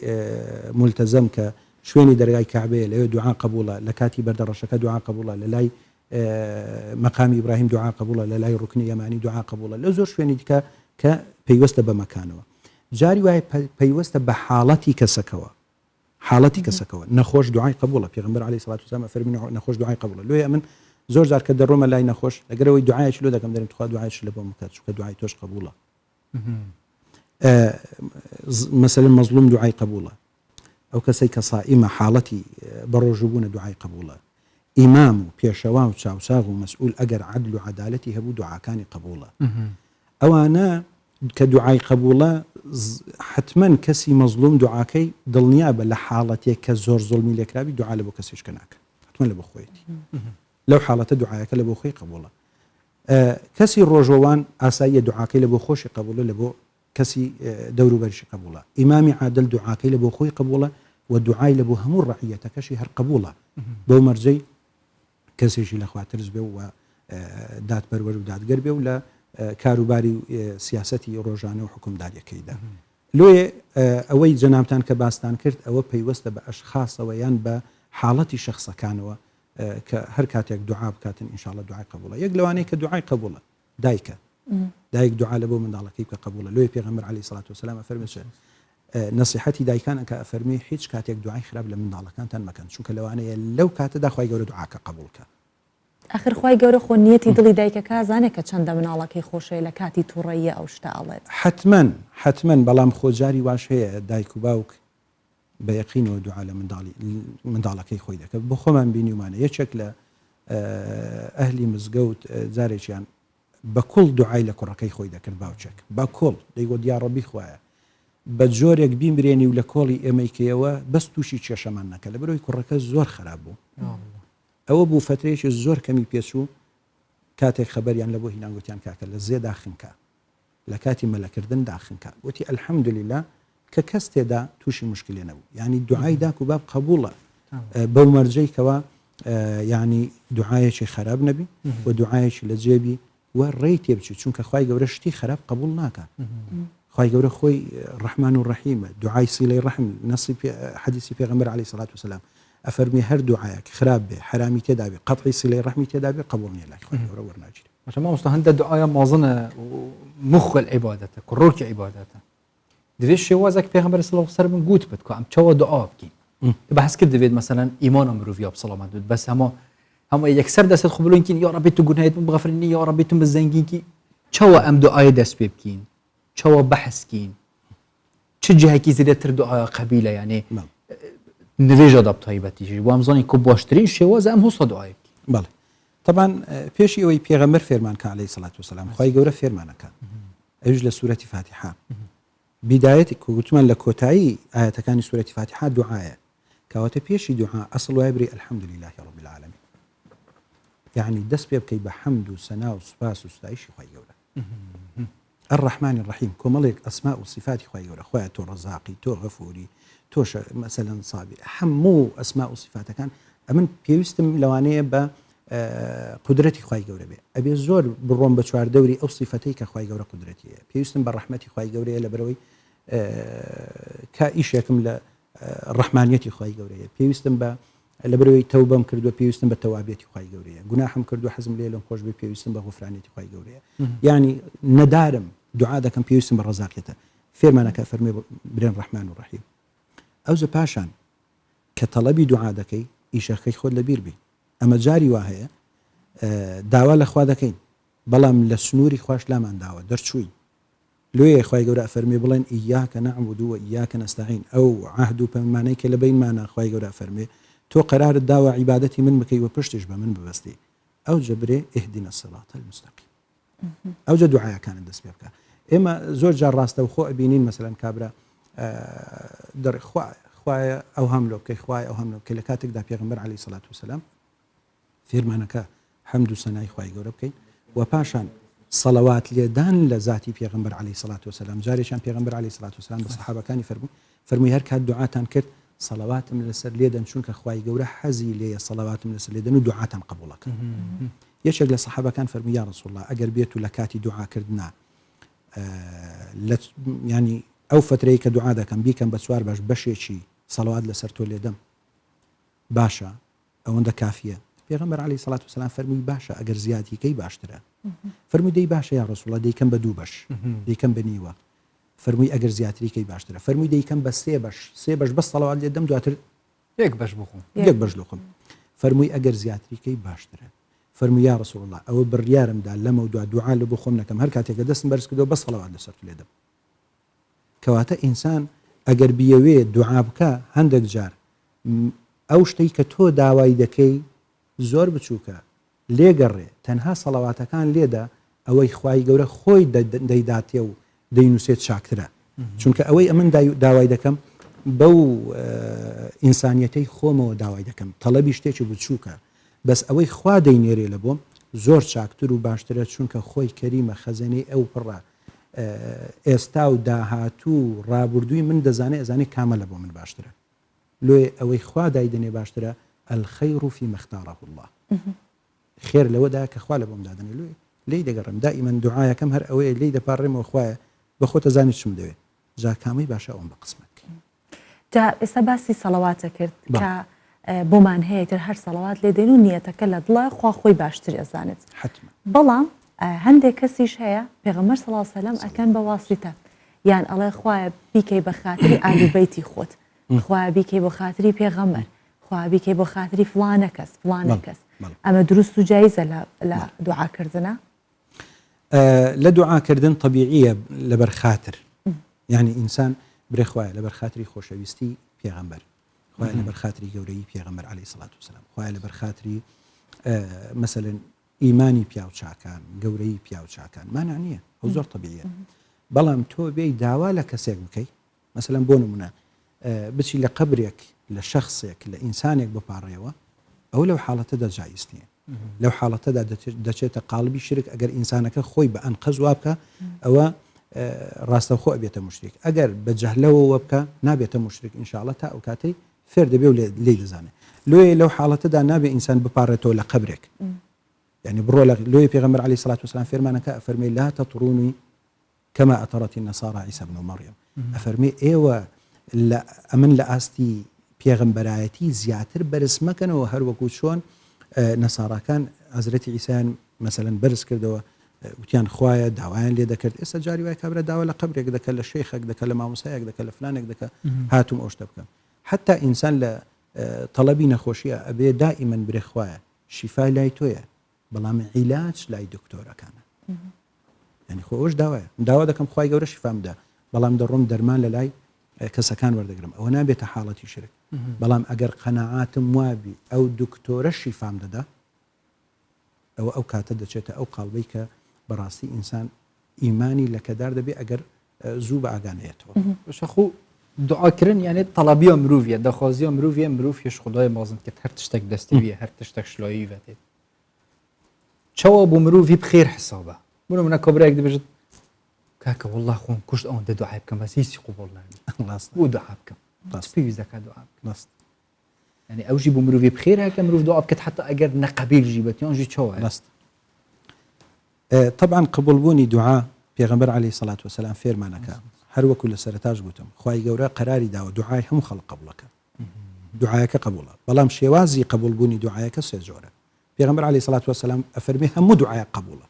مولتەزەم کە شوێنی دەرگای کعبەیە لەوێ دوعا قبولە لە کاتی بەردەڕەشەکە دوعا قبولە لە لای مەقامی ئیبراهیم دوعا قبولە لە لای ڕوکنی یەمانی دوعا قبولە لە زۆر شوێنی دیکە کە پەیوەستە بە مەکانەوە جاری وایە پەیوەستە بە حاڵەتی کەسەکەەوە نەخۆش دوعای قبولە پێغەمبەر عەلەیهی سەڵات وسەلام فەرمی نەخۆش دوعای قبولە لێ من زۆر جار کە دەڕۆمە لای نەخۆش لەگەرەوەی دوعایەکی لۆ دەکەم دەرم تخوا دوعایش لە بۆ مکات چونکە دوعای تۆش قبولە مەسەلەن مەزلوم دوعای قبولە ئەو کەسەی کە سائیمە حاڵەتی بەڕۆژبوونە دوعای قبولە ئیمام و پێشەوا و چاوساغ و مەسئول ئەگەر عەدل و عەدالەتی هەبوو دوعاکانی قبولە ئەوانە کە دوعای قبولە حتمەن کەسی مەزلوم دوعاکەی دڵنیا بە لە حاڵەتێک کە زۆر زوڵمی لێکراوی دوعا لە بۆ کەسیشکە ناکە حتمەن لە بۆ خۆیەتی لەو حاڵەتە دوعایەکە لە بۆ خۆی قبولە کەسی ڕۆژەوان ئاساییە دوعاکەی لە بۆ خۆشی قبولە لە بۆ کەسی دەوروبەرشی قبولە ئیمامی عادل دوعاکەی لە بۆ خۆی قبولە و دوعای لە بۆ هەموو ڕەعیەتەکەشی هەر قبولە بەو مەرجەی کەسێکی لە خوا ترس بێ و دادپەروەر و دادگەر بێ و لە کاروباری سیاسەتی ڕۆژانە و حکومداریەکەیدا لێ ئەوەی جەنابتان کە باستان کرد ئەوە پەیوەستە بە ئەشخاصەوە یان بە حاڵەتی شەخصەکانەوە کە هەر کاتێک دوعا بکاتن ئینشاءڵڵا دوعای قبولە یەک لەوانەیە کە دوعای قبولە دایک دوعا لە بۆ منداڵەکەی کە قبولە لێ پێغەمبەر عەلەیهی سەڵات وسەلام ئەفەرمێ نەسیحەتی دایکانە کە ئەفەرمێ هیچ کاتێک دوعای خراپ لە منداڵەکانتان مەکەن چونکە لەوانەیە لەو کاتەدا خوای گەورە دوعاکە قبولکە ئاخر خوای گەورە خۆ نیەتی دڵی دایکەکە زانێت کە چەندە مناڵەکەی خۆشەیە لە کاتی تووڕەیە ئەو شتە ئەڵێت حتمەن بەڵام خۆجاری واش هەیە دایک و باوک بە یەقینەوە دوعا لە منداڵەکەی خۆی دەکەت بۆ خۆمان بینیومانە یەکێک لە ئەهلی مزگەوت جارێکیان بە کوڵ دوعای لە کوڕەکەی خۆی دەکرد باوچێک بە کوڵ دەیگوت یا ڕەبی خوایە بە جۆرێک بیمرێنی و لە کۆڵی ئێمەیکەوە بەس تووشی کێشەمان نەکە لە بەرەوەی کوڕەکە زۆر خراپ بوو ئەوە بوو فترێکی زۆر کەمی پێچوو کاتێک خەبەریان لە بۆ هینانگوتیان کاکە لە زێ داخنکە لە کاتی مەلەکردن داخنکە وتی ئەلحەمدولیلا کە کەس تێدا تووشی مشکلێ نەبوو یعنی دوعای داک و باب قبولە بەو مەرجەی کەوە یعنی دوعایەکی خراپ نەبی و دوعایەکی لە جێبی و ڕێی تێبچێت چونکە خوای گەورە شتی خراپ قبول ناکە خوای گەورە خۆی ڕەحمان و ڕەحیمە دوعای سیلەی ڕەحم نەسی حەدیسی پێغەمبەر عەلەیهی سەڵات وسەلام ئەفەرمی هەر دوعایەک خراپ بێ حرامی تێدا بێ قەتعی سیلەی ڕەحمی تێدا بێ قبول نییە لای خوای گەورە وەرناگیرێت ماشا مامۆستا هەندە دوعاە مازنە مخ العیبادەتە کوڕۆکی عیبادەتە دەوێت شێوازێک پێغەمبەر صلی الله علیه و سلم گوت بێت کە ئەم چاوە دوعا بکەین بەحث کرد دەوێت مەسەلەن ئیمانە مرۆڤیا بسەڵامەت بێت بەس هەموو یەکسەر دەستت خبلۆنکین یا ڕەبی تو گوناهیت من بغفرنی یا ڕەبی تو بزەنگینکی چاوە ئەم دوعایە دەست پێ بکەین چاوە بەحثکین چ جهەکی زیاتر دوعا قەبیلە یعنی نوێژە دەب تایبەتیش وام زانی کە باشترین شێوازە ئەم هەوسە دوعای بکەین بەڵێ طبعا پێشی ئەوەی پێغەمبەر فێرمانکە عەلەیهی سەڵات وسەلام خوای گەورە فێرمانەکە ئەوش لە سوورەتی فاتحە بدایەتی کوتمان لە کۆتایی ئاەتەکانی سوورەتی فاتحە دوعایە کەواتە پێشی دوعا ئەسڵ وای بری الحەمدولله رب العالمین یعنی دەست پێ بکەی بە حەمد و سەنا و سوپاس و ستایشی خوای گەورە الرحمن الرحيم كۆمەڵێک ئەسما و صفاتی خوای گەورە خۆیان تۆ ڕەزاقی تۆ غەفوری تۆش مەسەلەن سابر هەموو ئەسما و صفاتەکان ئەمن پێویستم لەوانەیە بە قدرەتی خوای گەورە بێ ئەبێ زۆر بڕۆم بە چواردەوری ئەو صفەتەی کە خوای گەورە قدرەتیە پێویستم بە ڕەحمەتی خوای گەورەیە لە بەرەوەی کا ئیشێکم لە ڕەحمانیەتی خوای گەورەیە پێویستم بە لە بەرەوەی تەوبەم کردووە پێویستم بە تەوابێتی خوای گەورەیە گوناحم کردو حەزم لێ لەم خۆش بێ پێویستم بە غوفرانێتی خوای گەورەیە یعنی نەدارم دوعا دەکەم پێویستم بە ڕەزاقێتە فێرمانەکە فەرمێ برێن ڕەحمان و ڕەحیم ئەوزە پاشان کە تەڵەبی دوعا دەکەی ئیشەکەی خۆت لەبیر بی ئەمە جاری وا هەیە داوا لە خوا دەکەین بەڵام لە سنووری خوش لامان داوە دەرچووی لێ خوای گەورە فەرمی بڵێن ئیاکە نەعبود و ئیاکە نەستەعین ئەو عهد و پەیمانەی کە لە بینمانە خوای گەورە فەرمێ تۆ قەرارت داوە عیبادەتی من بکەی و پشتش بە من ببەستی ئەو جەبرێ اهدنا الصراط المستقیم ئەو جە دوعایەکانت دەست پێ بکە ئێمە زۆر جار ڕاستە و خۆ ئەبینین مەسەلەن کابرا خوایە ئەو هەم لۆ بکەی خوای ئەو هەم لۆ بکەی لە کاتێکدا پێغەمبەر عەلەیهی سەڵات وسەلام فێرمانەکە حەمد و سەنای خوای گەورە بکەین و پاشان سەڵەوات لێدان لە ذاتی پێغەمبەر عەلەیهی سەڵات وسەلام جارێکیان پێغەمبەر عەلەیهی سەڵات وسەلام بە سەحابەکانی فەرمووی هەر کات دوعاتان کرد سەڵەواتم لەسەر لێدەن چونکە خوای گەورە حەزی لێیە سەڵەواتم لەسەر لێدەن و دوعاتان قبوڵەکەن یەکێک لە سەحابەکان فەرمووی یا ڕەسوڵ الله ئەگەر بێت و لە کاتی دوعاکردنا ینی ئەو فترەی کە دوعا دەکەم بیکەم بە 4 باش بەشێکی سەڵەوات لەسەر تۆ لێدەم باشە ئەوەندە کافیە پێغەمبەر عەلەیهی سەڵات وسەلام فەرمووی باشە ئەگەر زیاتیکەی باشترە فەرمووی دەی باشە یا ڕەسوڵ الله دەیکەم بە 2 بەش دەیکەم بە نیوە فەرمووی ئەگەر زیاتریکەی باشترە فەرمووی دەیکەم بە 3 بەش بەس سەڵەوات لێدەم دواتر 1 بەش بخۆم 1 بەش لۆخم فەرمووی ئەگەر زیاتریکەی باشترە فەرمووی یا ڕەسوڵ الله ئەوە بڕیارمدا لەمە دوعا لە بۆ خۆم نەکەم هەر کاتێکە دەستم بەرز کردەوە بە سەڵەوات لەسەر لێدەم کەواتە ئینسان ئەگەر بیەوێ دوعا بکە هەندێک جار ئەو شتەی کە تۆ داوای دەکەی زۆر بچووکە لێگەڕێ تەنها سەڵەواتەکان لێدا ئەوەی خوای گەورە خۆی دەیداتێ و دەینووسێت چاکترە چونکە ئەوەی ئەمن داوای دەکەم بەو ئینسانیەتەی خۆمەوە داوای دەکەم تەڵەبی شتێکی بچووکە بەس ئەوەی خوا دەینێرێ لە بۆم زۆر چاکتر و باشترە چونکە خۆی کەریمە خەزەنەی ئەو پڕە ئێستا و داهاتوو ڕابردووی من دەزانێ ئەزانێ کامەلە بۆ من باشترە لێ ئەوەی خوا دایدنێ باشترە الخەیر فیما اختاره الله خێر لەوەدا کە خوا لە بۆم دادنێ لێی دەگەڕم دائیمەن دوعایەکەم هەر ئەوەیە لێی دەپاڕێمەوە خوایە بە خۆ تەزانیت چم دەوێت جا کامەی باشە ئەوم بە قسمەت جا ئێستا باسی سەڵەواتە کرد کە بۆمان هەیە هەر سەڵەوات لێ دێن و نیەتەکە لە دڵە خوا خۆی باشتر ئەزانێت بەڵام هەندێک کەسیش هەیە پێغەمبەر صلی الله علیه و سلم ئەکەن بە واسطە یان ئەڵێ خوایە بیکەی بە خاتری ئالی بەیتی خۆت خوایە بیکەی بۆ خاتری پێغەمبەر خوایە بیکەی بۆ خاتری فلانە کەس ئەمە دروست و جایزە لە دوعاکردنە لە دوعاکردن طبیعیە لەبەر خاتر یعنی ئینسان برێ خوایە لەبەر خاتری خۆشەویستی پێغەمبەر خوایە لەبەر خاتری گەورەی پێغەمبەر عەلەیهی سەڵات وسەلام خوایە لەبەر خاتری مەسەلەن ئیمانی پیاو چاکان گەورەی پیاو چاکان مانع نییە ئەو زۆر طبیعیە بەڵام تۆ بێی داوا لە کەسێک بکەی مەسەلەن بۆ نمونە بچی لە قەبرێک لە شەخصێک لە ئینسانێک بپاڕێەوە ئەو لەو حاڵەتەدا جایز نییە لەو حاڵەتەدا دەچێتە قاڵبی شرک ئەگەر ئینسانەکە خۆی بە ئەنقەز وا بکە ئەوە ڕاستەوخۆ ئەبێتە مشرک ئەگەر بە جەهلەوە بکە نابێتە مشرک ئینشاءڵڵا تا ئەو کاتەی فێر دەبێ و لێ دەزانێت لێ لەو حاڵەتەدا نابێ ئینسان بپارێتەوە لە قەبرێک يعني برو لوي پیغمبر عليه الصلاة والسلام فرمانك أفرمي لا تطروني كما أطرت النصارى عيسى بن مريم أفرمي إيوة لا أمن لأستي پیغمبرایەتی زیاتر بەرز مەکەنەوە هەر وەکو چۆن نەساڕاکان حەزرەتی عیسایان مەسەلەن بەرز کردەوە وتیان خوایە داوایان لێ دەکرد ئێستا جاری وای کابرا داوا لە قەبرێک دەکە لە شەیخێک دەکە لە مامۆسایەک دەکە لە فلانێک دەکە هاتووم ئەو شتە بکەم حتا ئینسان لە تەڵەبی نەخۆشیە ئەبێ دائیمەن برێ خوایە شیفای لای تۆیە بەڵام عیلاج لای دکتۆرەکانە یعنی خۆ ئەوش داوا دەکەم خوای گەورە شیفام بدە بەڵام دەڕۆم دەرمان لە لای کەسەکان وەردەگرم ئەوە نابێتە حاڵەتی شرک بەڵام ئەگەر قەناعاتم وابی ئەو دکتۆرە شیفام دەدا ئەوە ئەو کاتە دەچێتە ئەو قاڵبەی کە بەڕاستی ئینسان ئیمانی لە کەدار دەبێ ئەگەر زوو بە ئاگانەیەتەوە شەخو دوعاکردن یعنی تەڵەبیە مرۆڤیە دەخوازیە مرۆڤیە مرۆڤ هێش خودای مازن کرد هەر تشتێک دەستەویە هەر تشتێک شلایی وێتێت چاوە بۆ مرۆڤی بخێر حسابە بۆ منە کۆبرایەک دەبێژێت کاکە والله خۆم کوشت ئەوەندە دوعای بکەم بەس هیچی قوبڵ نابێت ڕاست بۆ دوعا بکەم ڕاست پێویست دەکات دوعا بکەم ڕاست يعني ئەوژی بۆ مرۆڤ بخێرە کە مرۆڤ دوعا بکات حتا ئەگەر نەقەبیل بێت یانژی چاوە ڕاست طبعا قبولبوونی دوعا پێغەمبەر عەلەیهی سەڵات وسەلام فێرمانەکە هەر وەکو لە سەرەتاش گوتم خوای گەورە قەراری داوە دوعای هەموو خەڵق قبوڵەکە دوعایەکە قبوڵە بەڵام شێوازی قبولبوونی دوعایەکە سێ جۆرە پێغەمبەر عەلەیهی سەڵات وسەلام ئەفەرمێ هەموو دوعایە قبوڵە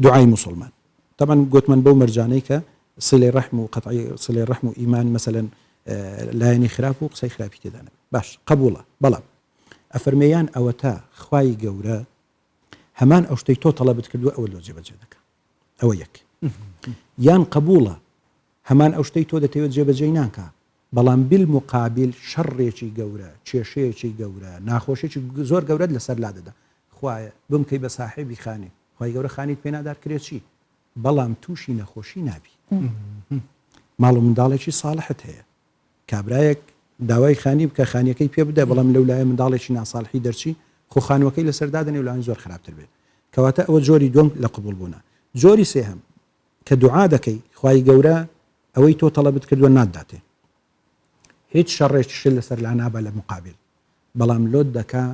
دوعای مسلمان طبعا گوتمان بەو مەرجانەی کە صلەی ڕەحم و قەتعی صلەی ڕەحم و ئیمان مثلا لایەنی خراپ و قسەی خراپی تێدا نەبێت باش قبوڵە بەڵام ئەفەرمێیان ئەوە تا خوای گەورە هەمان ئەو شتەی تۆ تەڵەبت کردووە ئەوە لۆ جێبەجێ دەکات ئەوە یەک یان قبوڵە هەمان ئەو شتەی تۆ دەتەوێت جێبەجێ ناکە بەڵام بالمقابل شەڕێکی گەورە کێشەیەکی گەورە ناخۆشێکی زۆر گەورەت لەسەر لا دەدا خوایە بمکەی بە ساحێبی خانی خوای گەورە خانیت پێ نادار کرێت چی بەڵام تووشی نەخۆشی نابی ماڵ و منداڵێکی ساڵحت هەیە کابرایەک داوای خانی بکە خانیەکەی پێ بدە بەڵام لەولایە منداڵێکی ناساڵحی دەرچی خۆ خانوەکەی لەسەردادنێ ولاوان زۆر خراپتر بێت کەواتە ئەوە جۆری دوم لە قبول بوونە جۆری سێهەم کە دوعا دەکەی خوای گەورە ئەوەی تۆ تەڵەبت کردووە ناداتێ هیچ شەڕێکی لەسەر لا نابە لە مقابل بەڵام لۆت دەکا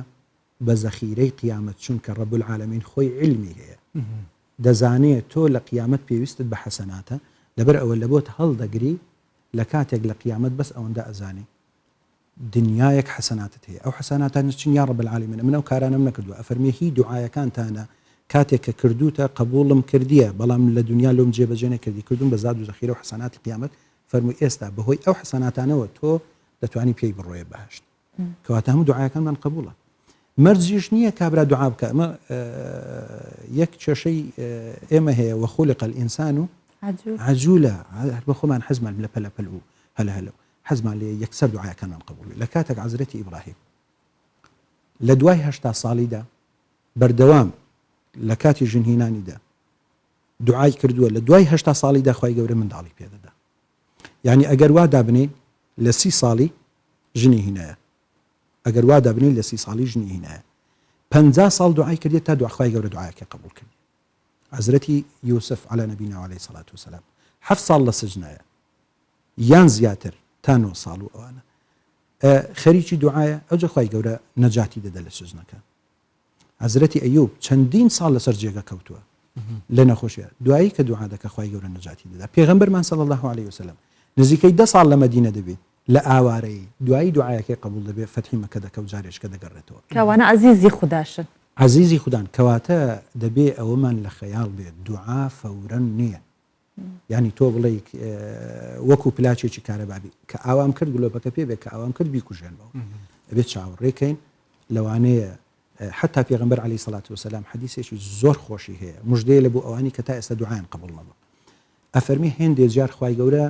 بە زەخیرەی قیامەت چونکە ڕەب العالەمین خۆی علمی هەیە دەزانێت تۆ لە قیامەت پێویستت بە حەسەناتە لەبەر ئەوە لە بۆت هەڵدەگری لە کاتێک لە قیامەت بەس ئەوەندە ئەزانی دنیایەک حەسەناتت هەیە ئەو حەسەناتان چین یا ڕەب العالەمین من ئەو کارانم نەکردووە ئەفەرمێ هی دوعایەکانتانە کاتێک کە کردوتە قبوڵم کردیە بەڵام لە دنیا لۆم جێبەجێ نەکردی کردوم بە زاد و زەخیرە و حەسەناتی قیامەت فەرمووی ئێستا بەهۆی ئەو حەسەناتانەوە تۆ دەتوانی پێی بڕۆیە بەهشت کەواتە هەموو دوعایەکانمان قبوڵە مەرجیش نییە کابرا دوعا بکە ئەمە یەک کێشەی ئێمە هەیە وەخولق الئینسان و عەجوولە بە خۆمان حەزمان لە پەلەپەل و هەلە حەزمان لێ یەکسەر دوعایەکانمان قبوڵ لە کاتێک عەزرەتی ئیبراهیم لە دوای 80 ساڵیدا بەردەوام لە کاتی ژنهینانیدا دوعای کردووە لە دوای 80 ساڵیدا خوای گەورە منداڵی پێدەدا یعنی ئەگەر وا دابنێ لە 30 ساڵی ژنی هینایە ئەگەر وا دابنێ لە 30 ساڵی ژنی هینایە 50 ساڵ دوعای کردێت تا خوای گەورە دوعایەکە قبول کرد عەزرەتی یوسف علی نەبینا و عەلەیهی سەڵات وسەلام 7 ساڵ لە سجنایە یان زیاتر تا 9 ساڵ و ئەوانە خەریکی دوعایە ئەوجا خوای گەورە نەجاتی دەدە لە سجنەکە عەزرەتی ئەیوب چەندین ساڵ لەسەر جێگە کەوتووە لە نەخۆشیە دوایی کە دوعا دەکە خوای گەورە نەجاتی دەدا پێغەمبەرمان صلی الله علیه وسلم نزیکەی 10 ساڵ لە مەدینە دەبێت لە ئاوارەی دوایی دوعایەکەی قبول دەبێت فەتحی مەکە دەکە و جارێشکە دەگەڕێتەوە کەوانە عەزیزی خودداشن عەزیزی خوددان کەواتە دەبێ ئەوەمان لە خەیاڵ بێت دوعا فەورەن نییە یعنی تۆ بڵێ وەکو پلاچێکی کارەبابی کە ئاوام کرد گلۆپەکە پێ بێت کە ئاوام کرد بیکوژێنەوە ئەبێت چاوەڕێکەین لەوانەیە حتا پێغەمبەر عەلەیهی سەڵات وسەلام حەدیثێکی زۆر خۆشی هەیە موژدەیە لە بۆ ئەوانی کە تا ئێستا دوعایان قبول نەبوو ئەفەرمی هێندێک جار خوای گەورە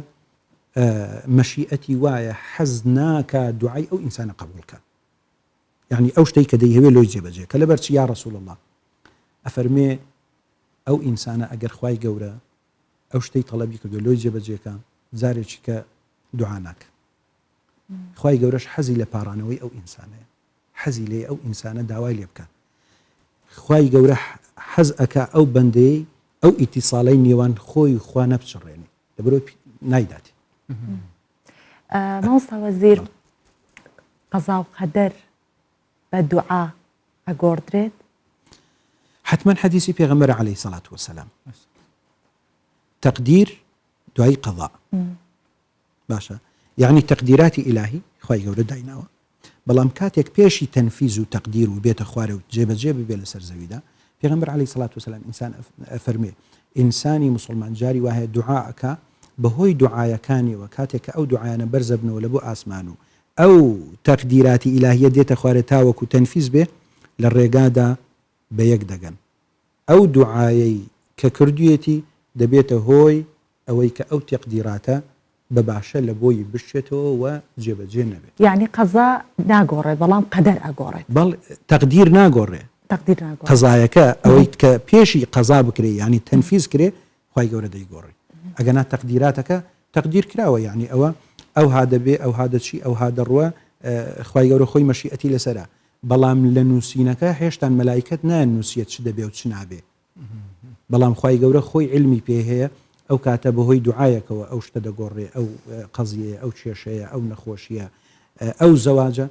مەشیئەتی وایە حەز ناکە دوعای ئەو ئینسانە قبولکە یعنی ئەو شتەی کە دەیهەوێ لۆی جێبەجێ کە لەبەر چی یا ڕەسوول الله ئەفەرمێ ئەو ئینسانە ئەگەر خوای گەورە ئەو شتەی تەڵەبی کردو لۆی جێبەجێکە جارێکی کە دوعا ناکە خوای گەورەش حەزی لە پاڕانەوەی ئەو ئینسانەیە حەزی لێ ئەو ئینسانە داوای لێ بکە خوای گەورە حەز ئەکا ئەو بەندەی ئەو ئیتیساڵەی نێوان خۆی خوا نەبچڕێنێ لەبەرەوەی نایداتی مامۆستا وەزیر قەزا و قەدەر بە دوعا ئەگۆڕدرێت حتما حەدیثی پێغەمبەر عەلەیهی سەڵات وسەلام تەقدیر دوای قەضا باشە یعنی تەقدیراتی ئیلاهی خوای گەورە دایناوە بەڵام کاتێک پێشی تەنفیز و تەقدیر و بێتە خوارە و جێبەجێ ببێ لەسەر زەویدا پێغەمبەر عەلەیهی سەڵات وسەلام ئینسان ئەفەرمێ ئینسانی موسڵمان جاری وایە دوعا ئەکا بەهۆی دوعایەکانیەوە کاتێک کە ئەو دوعایانە بەرزە بنەوە لە بۆ ئاسمان و ئەو تەقدیراتی ئیلاهیە دێتە خوارە تاوەکو تەنفیز بێ لە ڕێگادا بە یەک دەگەن ئەو دوعایەی کە کردوێتی دەبێتە هۆی ئەوەی کە ئەو تەقدیراتە بە باشە لە بۆی بشێتەوە و جێبەجێ نەبێت یعنی قەزا ناگۆڕێت بەڵام قەدەر ئەگۆڕێت بەڵ تەقدیر ناگۆڕێ قەزایەکە ئەوەی کە پێشی قەزا بکرێ ینی تەنفیز کرێ خوای گەورە دەیگۆڕی ئەگەنا تەقدیراتەکە تەقدیر کراوە یعنی ئەو هادەبێ ئەو هادەچی ئەو هادەڕوە خوای گەورە خۆی مەشیئەتی لەسەرە بەڵام لە نووسینەکە هێشتان مەلایکەت نان نووسیت چ دەبێ و چ نابێ بەڵام خوای گەورە خۆی علمی پێ هەیە ئەو کاتە بەهۆی دوعایەکەوە ئەو شتە دەگۆڕێ ئەو قەزیە ئەو کێشەیە ئەو نەخۆشیە ئەو زەواجە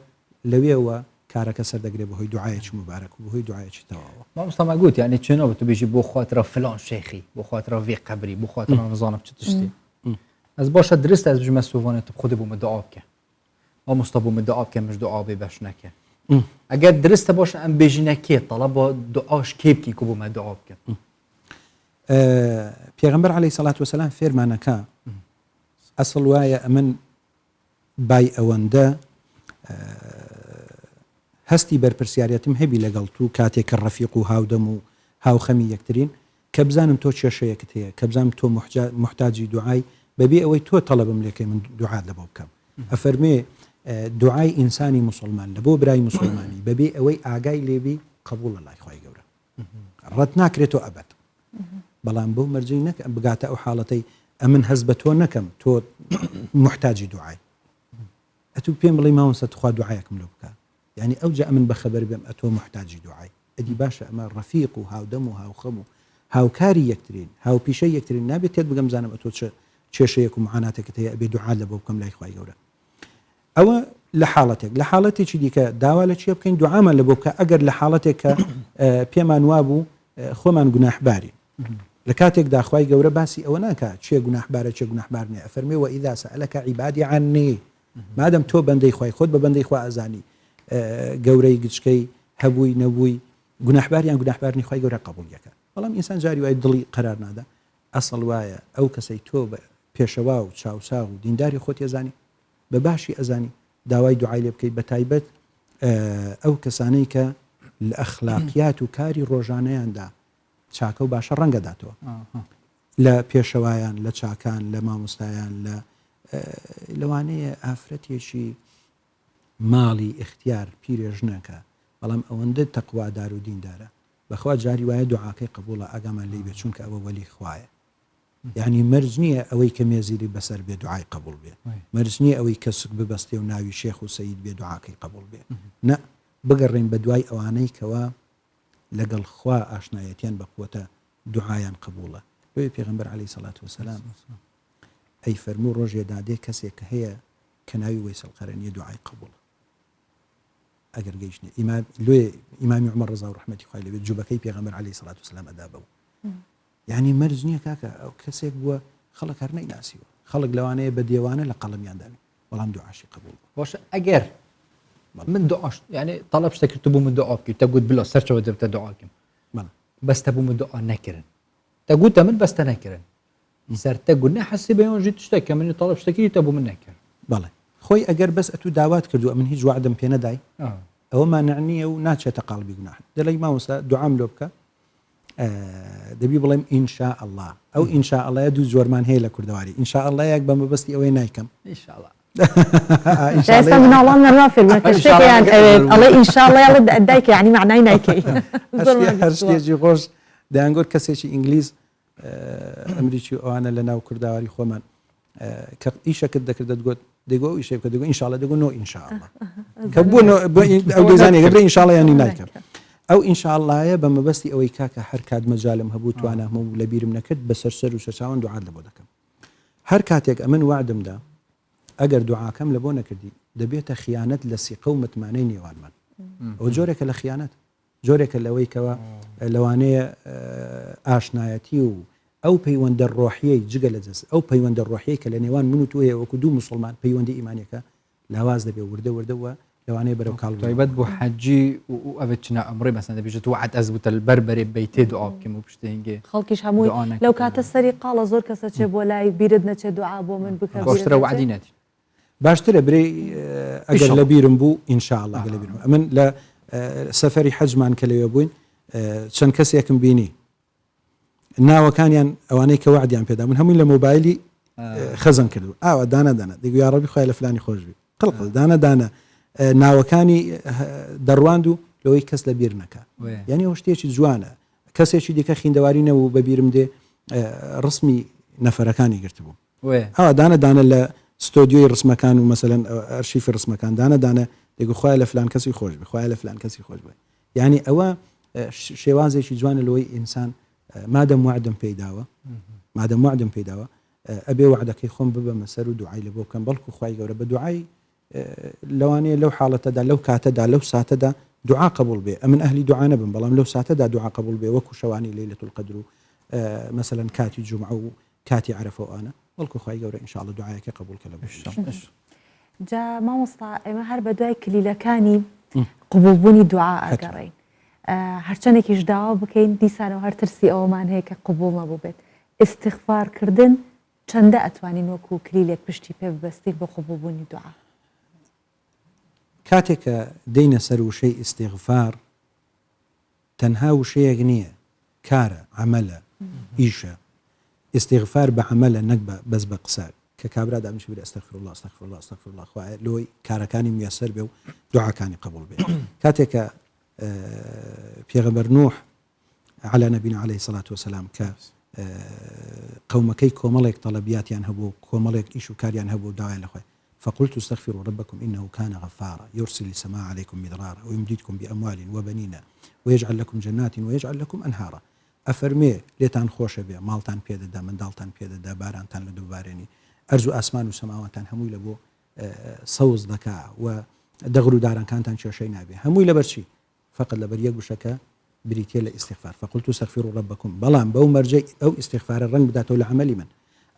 لەوێەوە کارەکە سەردەگرێت بەهۆی دوعایەکی مبارەک و بەهۆی دوعایەکی تەواوە. مامۆستا گوت یعنی چێنەوە تو بێژی بۆ خاطرە فلان شێخی بۆ خاطرە وێ قەبری بۆ خاطرە نەزانم چ تشتی ئەس باشە درست ئەس بژمە سوڤانێت خودت بۆمە دعا بکە مامۆستا بۆمە دعا بکە مش دعا بێ بەش نەکە ئەگەر درستە باشە ئەم بێژینەکێ تەڵە بۆ دعاش کێ بکی کو بۆمە دعا بکە. پێغەمبەر عەلەیهی سەڵات وەسەلام فێرمانەکە ئەسڵ وایە ئەمن بای ئەوەندە هەستی بەرپرسیارەتم هەبی لەگەڵ تو کاتێککە ڕەفیق و هاودەم و هاوخەمی یەکترین کە بزانم تۆ کێشەیەکت هەیە کە بزانم تۆ محتاجی دوعای بەبێ ئەوەی تۆ تەڵەبم لێکەی من دوعات لە بۆ بکەم. ئەفەرمێ دوعای ئینسانی مسلمان لە بۆ برای مسلمانی بەبێ ئەوەی ئاگای لێبی قبول لە لای خوای گەورە ڕەت ناکرێتەوە ئەبەت بەڵام بۆ مەرجەی نەکە بگاتە ئەو حاڵەتەی ئەمن هەست بە تۆ نەکەم تۆ محتاجی دوعای ئەتو پێم بڵێ ماوەسە تخوا دوعایەکم لێ بکە یعنی ئەو جا ئەمن بەخەبەر بێم ئەتۆ محتاجی دوعای ئەدی باشە ئەمە ڕەفیق و هاودەم و هاوخەم و هاوکاری یەکترین هاوپیشە یەکترین نابێت تێت بگەم زانم ئەتۆ کێشەیەک و معاناتێکت هەیە ئەبێ دوعا لە بۆ بکەم لای خوای گەورە. ئەوە لە حاڵەتێکی دیکە داوا لە چیە بکەین دوعامان لە بۆ بکە ئەگەر لە حاڵەتێک کە پێمان وابوو خۆمان گوناحباری لە کاتێکدا خوای گەورە باسی ئەوە ناکات چێ گوناحبارە چێ گوناحبار نیە ئەفەرمێ وئیذا سەئەلەکە عیبادی عنی مادەم تۆ بەندەی خوای خۆت بە بەندەی خوا ئازانی گەورەی گچکەی هەبووی نەبووی گوناحباریان گوناحبارنی خوای گەورە قبولیەکە بەڵام ئینسان جاری وای دڵی قەرار نادا ئەسڵ وایە ئەو کەسەی تۆ بە پێشەوا و چاوساغ و دینداری خۆت ئەزانی بە باشی ئەزانی داوای دوعای لێ بکەیت بە تایبەت ئەو کەسانەی کە لە ئەخلاقیات و کاری ڕۆژانەیاندا چاکە و باشە ڕەنگەداتەوە لە پێشەوایان لە چاکان لە مامۆستایان لەوانەیە ئافرەتێکی ماڵی اختیار پیرێژنەکە بەڵام ئەوەندە تەقوادار و دیندارە بەخوا جاری وایە دوعاکەی قبوڵە ئاگامان لێ بێت چونکە ئەوە وەلی خوایە یعنی مەرج نییە ئەوەی کە مێزیری بەسەر بێ دوعای قبول بێ مەرج نییە ئەوەی کەسک ببەستێ و ناوی شێخ و سەید بێ دوعاکەی قبول بێ نە بگەڕێن بە دوای ئەوانەی کەوا لەگەڵ خوا ئاشنایەتیان بە قوتە دوعایان قبوڵە لۆی پێغەمبەر عەلەیهی سەڵات وسەلام ئەی فەرموو ڕۆژێ دادێ کەسێک کە هەیە کە ناوی وەیسەڵ قەرەنیە دوعای قبوڵە ئەگەر گەیشتێ لێ ئیمامی عومەر ڕەزا و ڕەحمەتی خوای لێبێت جوبەکەی پێغەمبەر عەلەیهی سەڵات وسەلام ئەدا بەو یعنی مەرج نییە کاکە ئەو کەسێک بووە خەڵک هەر نەیناسیوە خەڵک لەوانەیە بە دێوانە لە قەڵەمیان داوی بەڵام دوعاشی قبول باشە ئەگەر من دعاش يعني طلب شتك تبو من دعاء كي تقول بالله سرچ ودبت دعاء بس تبو من دعاء نكرن تقول تمن بس تنكرن سر تقول نحسب يوم جيت تشتكي من طلب شتكي تبو من نكر بله خوي اگر بس اتو دعوات كردو من هیچ وعدم پێ نەدای ئەوە مانعنیە و ناچێتە قاڵبی گوناح دەڵێ ماوەستا دوعام لۆ بکە دەبی بڵێم ئینشاء الله ئەو ئینشاء الله دوو زۆرمان هەیە لە کوردەواری ئینشاء الله یەک بە مەبەستی ئەوەی نایکەم ئینشاء الله ئێستا مناڵان نەڕوا فێرمەکە شتێکیان ئەوێت ئەڵێ ئینشاءالله یاڵێ دایکە یعنی معنای نایکەی هەر شتێکی خۆش دەیانگۆت کەسێکی ئینگلیز ئەمریکی ئەوانە لە ناو کورداواری خۆمان کە ئیشەکەت دەکرد دەتگوت دەیگۆ ئەو ئیشەی بکە دەگوت ئینشاءالله دەگوت نۆ ئینشاءالله کە بوو ئەو دەزانێ گەبرێ ئینشاءالله یانی نایکەم ئەو ئینشاءاللهە بە مەبەستی ئەوەی کاکە هەر کات مەجالم هەبوو توانە هەموو لە بیرم نەکرد بەسەر سەر و سەرچاوان دوعات لە بۆ دەکەم هەر کاتێک ئەمن وعدمدا ئەگەر دوعاکەم لە بۆ نەکردی دەبێتە خیانەت لە سیقە و متمانەی نێوانمان ئەو جۆرێکە لە خیانەت جۆرێکە لەوەی کەوە لەوانەیە ئاشنایەتی و ئەو پەیوەندە ڕۆحیەی جگە لە جەست ئەو پەیوەندە ڕۆحیەی کە لە نێوان من و تۆ هەیە وەکو دوو موسڵمان پەیوەندی ئیمانیەکە لاواز دەبێ وردەوە لەوانەیە بەرەو کاڵ تایبەت بۆ حەجی و ئەوێت چنا ئەمڕۆی مەسەن دەبێت وعد ئەزبوتە البەربەرێ بەیتێ دوعا بکەم و پشتێنگێ خەڵکیش هەمووی لەو کاتە سەری قاڵە زۆر کەسە چێ بۆ لای بیرت نەچێ دوعا بۆ من بکە باشترە وعدی نەدی باشترە برێ ئەگەر لە بیرم بوو ئینشاءالله لە بیرم ئەمن لە سەفەری حەجمان کە لەوێ بووین چەند کەسێکم بینی ناوەکانیان ئەوانەی کە وعدیان پێدا من هەمووی لە مۆبایلی خەزم کردو ئاوە دانە دەگو یا ڕەبی خوای لە فلانی خۆشبی قڵقڵ دانە ناوەکانی دەڕواند و لەوەی کەس لە بیر نەکات یعنی ئەو شتێکی جوانە کەسێکی دیکە خیندەواری نەبوو بە بیرم دێ ڕسمی نەفەرەکانی گرتبوو ئەوە دانە لە ستۆدیۆی ڕسمەکان و مەسەلەن ئەرشیفی ڕسمەکان دانە دەگو خوای لە فلان کەسی خۆش بێ خوای لە فلان کەسی خۆش بێ یعنی ئەوە شێوازێکی جوانە لەوەی ئینسان مادەم وعدم پێداوە مادەم وعدم پێداوە ئەبێ وعدەکەی خۆم ببەمە سەر و دوعای لە بۆ بکەم بەڵکو خوای گەورە بە دوعای لەوانەیە لەو حاڵەتەدا لەو کاتەدا لەو ساتەدا دوعا قبول بێ ئەمن ئەهلی دوعا نەبم بەڵام لەو ساتەدا دوعا قبول بێ وەکو شەوانی لەیلەتول قەدر و مثلا کاتی جومعە و کاتی عەرەفە و ئانە بەڵکو خوای گەورە ئینشاءالله دوعایەکە قبول کە لە بەش جا مامۆستا ئێمە هەر بە دوای کلیلەکانی قبولبوونی دوعا ئەگەڕین هەرچەندێکیش داوا بکەین دیسانەوە هەر ترسی ئەوەمان هەیە کە قبول نەبوو بێت استیغفارکردن چەندە ئەتوانین وەکو کلیلێک پشتی پێ ببەستین بۆ قبولبوونی دوعا کاتێککە دەینە سەر وشەی ئیستیغفار تەنها وشەیەک نییە کارە عەمەلە ئیشە ئیستیغفار بە عەمەلە نەک بەس بە قسە کە کابرا دامنیش بێت ئەستەغفر الله ئەستەغفر الله ئەستەغفر الله خوایە لۆی کارەکانی میەسەر بێ و دوعاکانی قبول بێ کاتێککە پێغەمبەر نوح على نبينا عليه الصلاة والسلام کە قومەکەی کۆمەڵێک تەڵەبیاتیان هەبوو کۆمەڵێک ئیش و کاریان هەبوو داوای لەخوای فقلت استغفروا ربكم إنه كان غفارا يرسل السماء عليكم مدرارا ويمددكم بأموال وبنين ويجعل لكم جنات ويجعل لكم أنهارا أفرمي لێتان خۆشە بێ ماڵتان پێدەدا منداڵتان پێدەدا بارانتان لە دووبارێنی ئەرز و ئاسمان و سەماوەتان هەمووی لە بۆ سەوز دەکا و دەغر و دارانکانتان کێشەی نابێ هەمووی لەبەرچی فقط لەبەر یەک وشەکە بریتە لە ئیستیغفار فقلت استغفروا ربكم بەڵام بەو مەرجەی ئەو ئیستیغفارە ڕەنگ بداتەوە لە عەمەلی من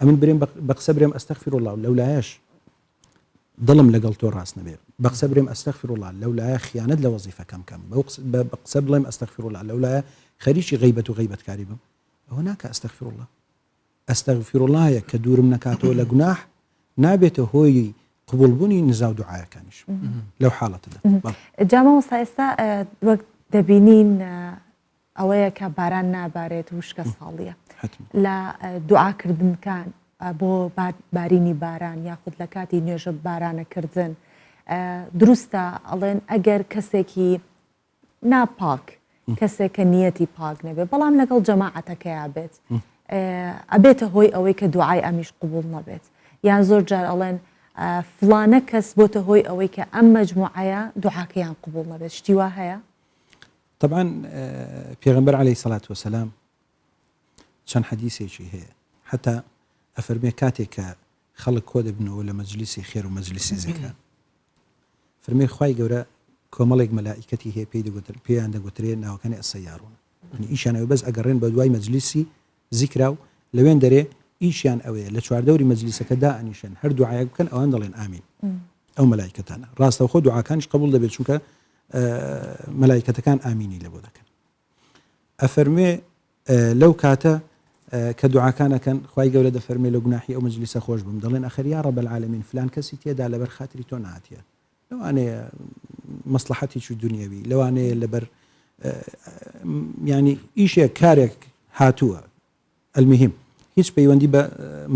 ئەمن برێم بە قسە برێم ئەستەغفر الله لەولایەش دڵم لەگەڵ تۆ ڕاست نەبێ بە قسە برێم ئەستەغفر الله لەولایە خیانەت لە وەزیفەکەم کەم بە قسە بڵێم ئەستەغفر الله لەولایە خەریکی غیبەت و غیبەتکاری بم ئەوە ناکە ئەستەغفر الله ئەستەغفر اللهە کە دوورم نەکاتەوە لە گوناح نابێتە هۆی قبولبوونی نزا و دوعایەکانیش لەو حاڵەتەدا جا مامۆستا ئێستا وەک دەبینین ئەوەیە کە باران نابارێت وشکە ساڵیە لە دوعاکردنکان بۆ بارینی باران یاخود لە کاتی نوێژە بارانەکردن دروستە ئەڵێن ئەگەر کەسێکی ناپاک کەسێک کە نیەتی پاک نەبێت بەڵام لەگەڵ جەماعەتەکەیا بێت ئەبێتە هۆی ئەوەی کە دوعای ئەمیش قبول نەبێت یان زۆر جار ئەڵێن فلانە کەس بۆتە هۆی ئەوەی کە ئەم مەجموعەیە دوعاکەیان قبول نەبێت شتی وا هەیە طبعا پێغەمبەر عليه الصلاة والسلام چەند حەدیثێکی هەیە حتا ئەفەرمێ کاتێک کە خەڵک کۆ دەبنەوە لە مەجلیسی خێر و مەجلیسی زیکر فەرمێ خوای گەورە کۆمەڵێک مەلائیکەتی هەیە پێیان دەگوترێ ناوەکانی ئەسەیارون ئیشانەوە بەس ئەگەڕێن بە دوای مەجلیسی زیکرا و لەوێن دەرێ ئیشیان ئەوەیە لە چواردەوری مەجلیسەکە دائنیشن هەر دوعایەک بکەن ئەوان دەڵێن ئامین ئەو مەلائیکەتانە ڕاستەوخۆ دوعاکانش قبول دەبێت چونکە مەلائیکەتەکان ئامینی لە بۆ دەکەن ئەفەرمێ لەو کاتە کە دوعاکانەکەن خوای گەورە دەفەرمێ لە گوناحی ئەو مەجلیسە خۆش بم دەڵێن ئەخەر یا ڕەب العالەمین فلان کەسی تێدا لەبەر خاتری تۆ نهاتیە لەوانەیە مەسلحەتێکی دونیەوی لەوانەیە لەبەر ینی ئیشێک کارێک هاتووە المهم هیچ پەیوەندی بە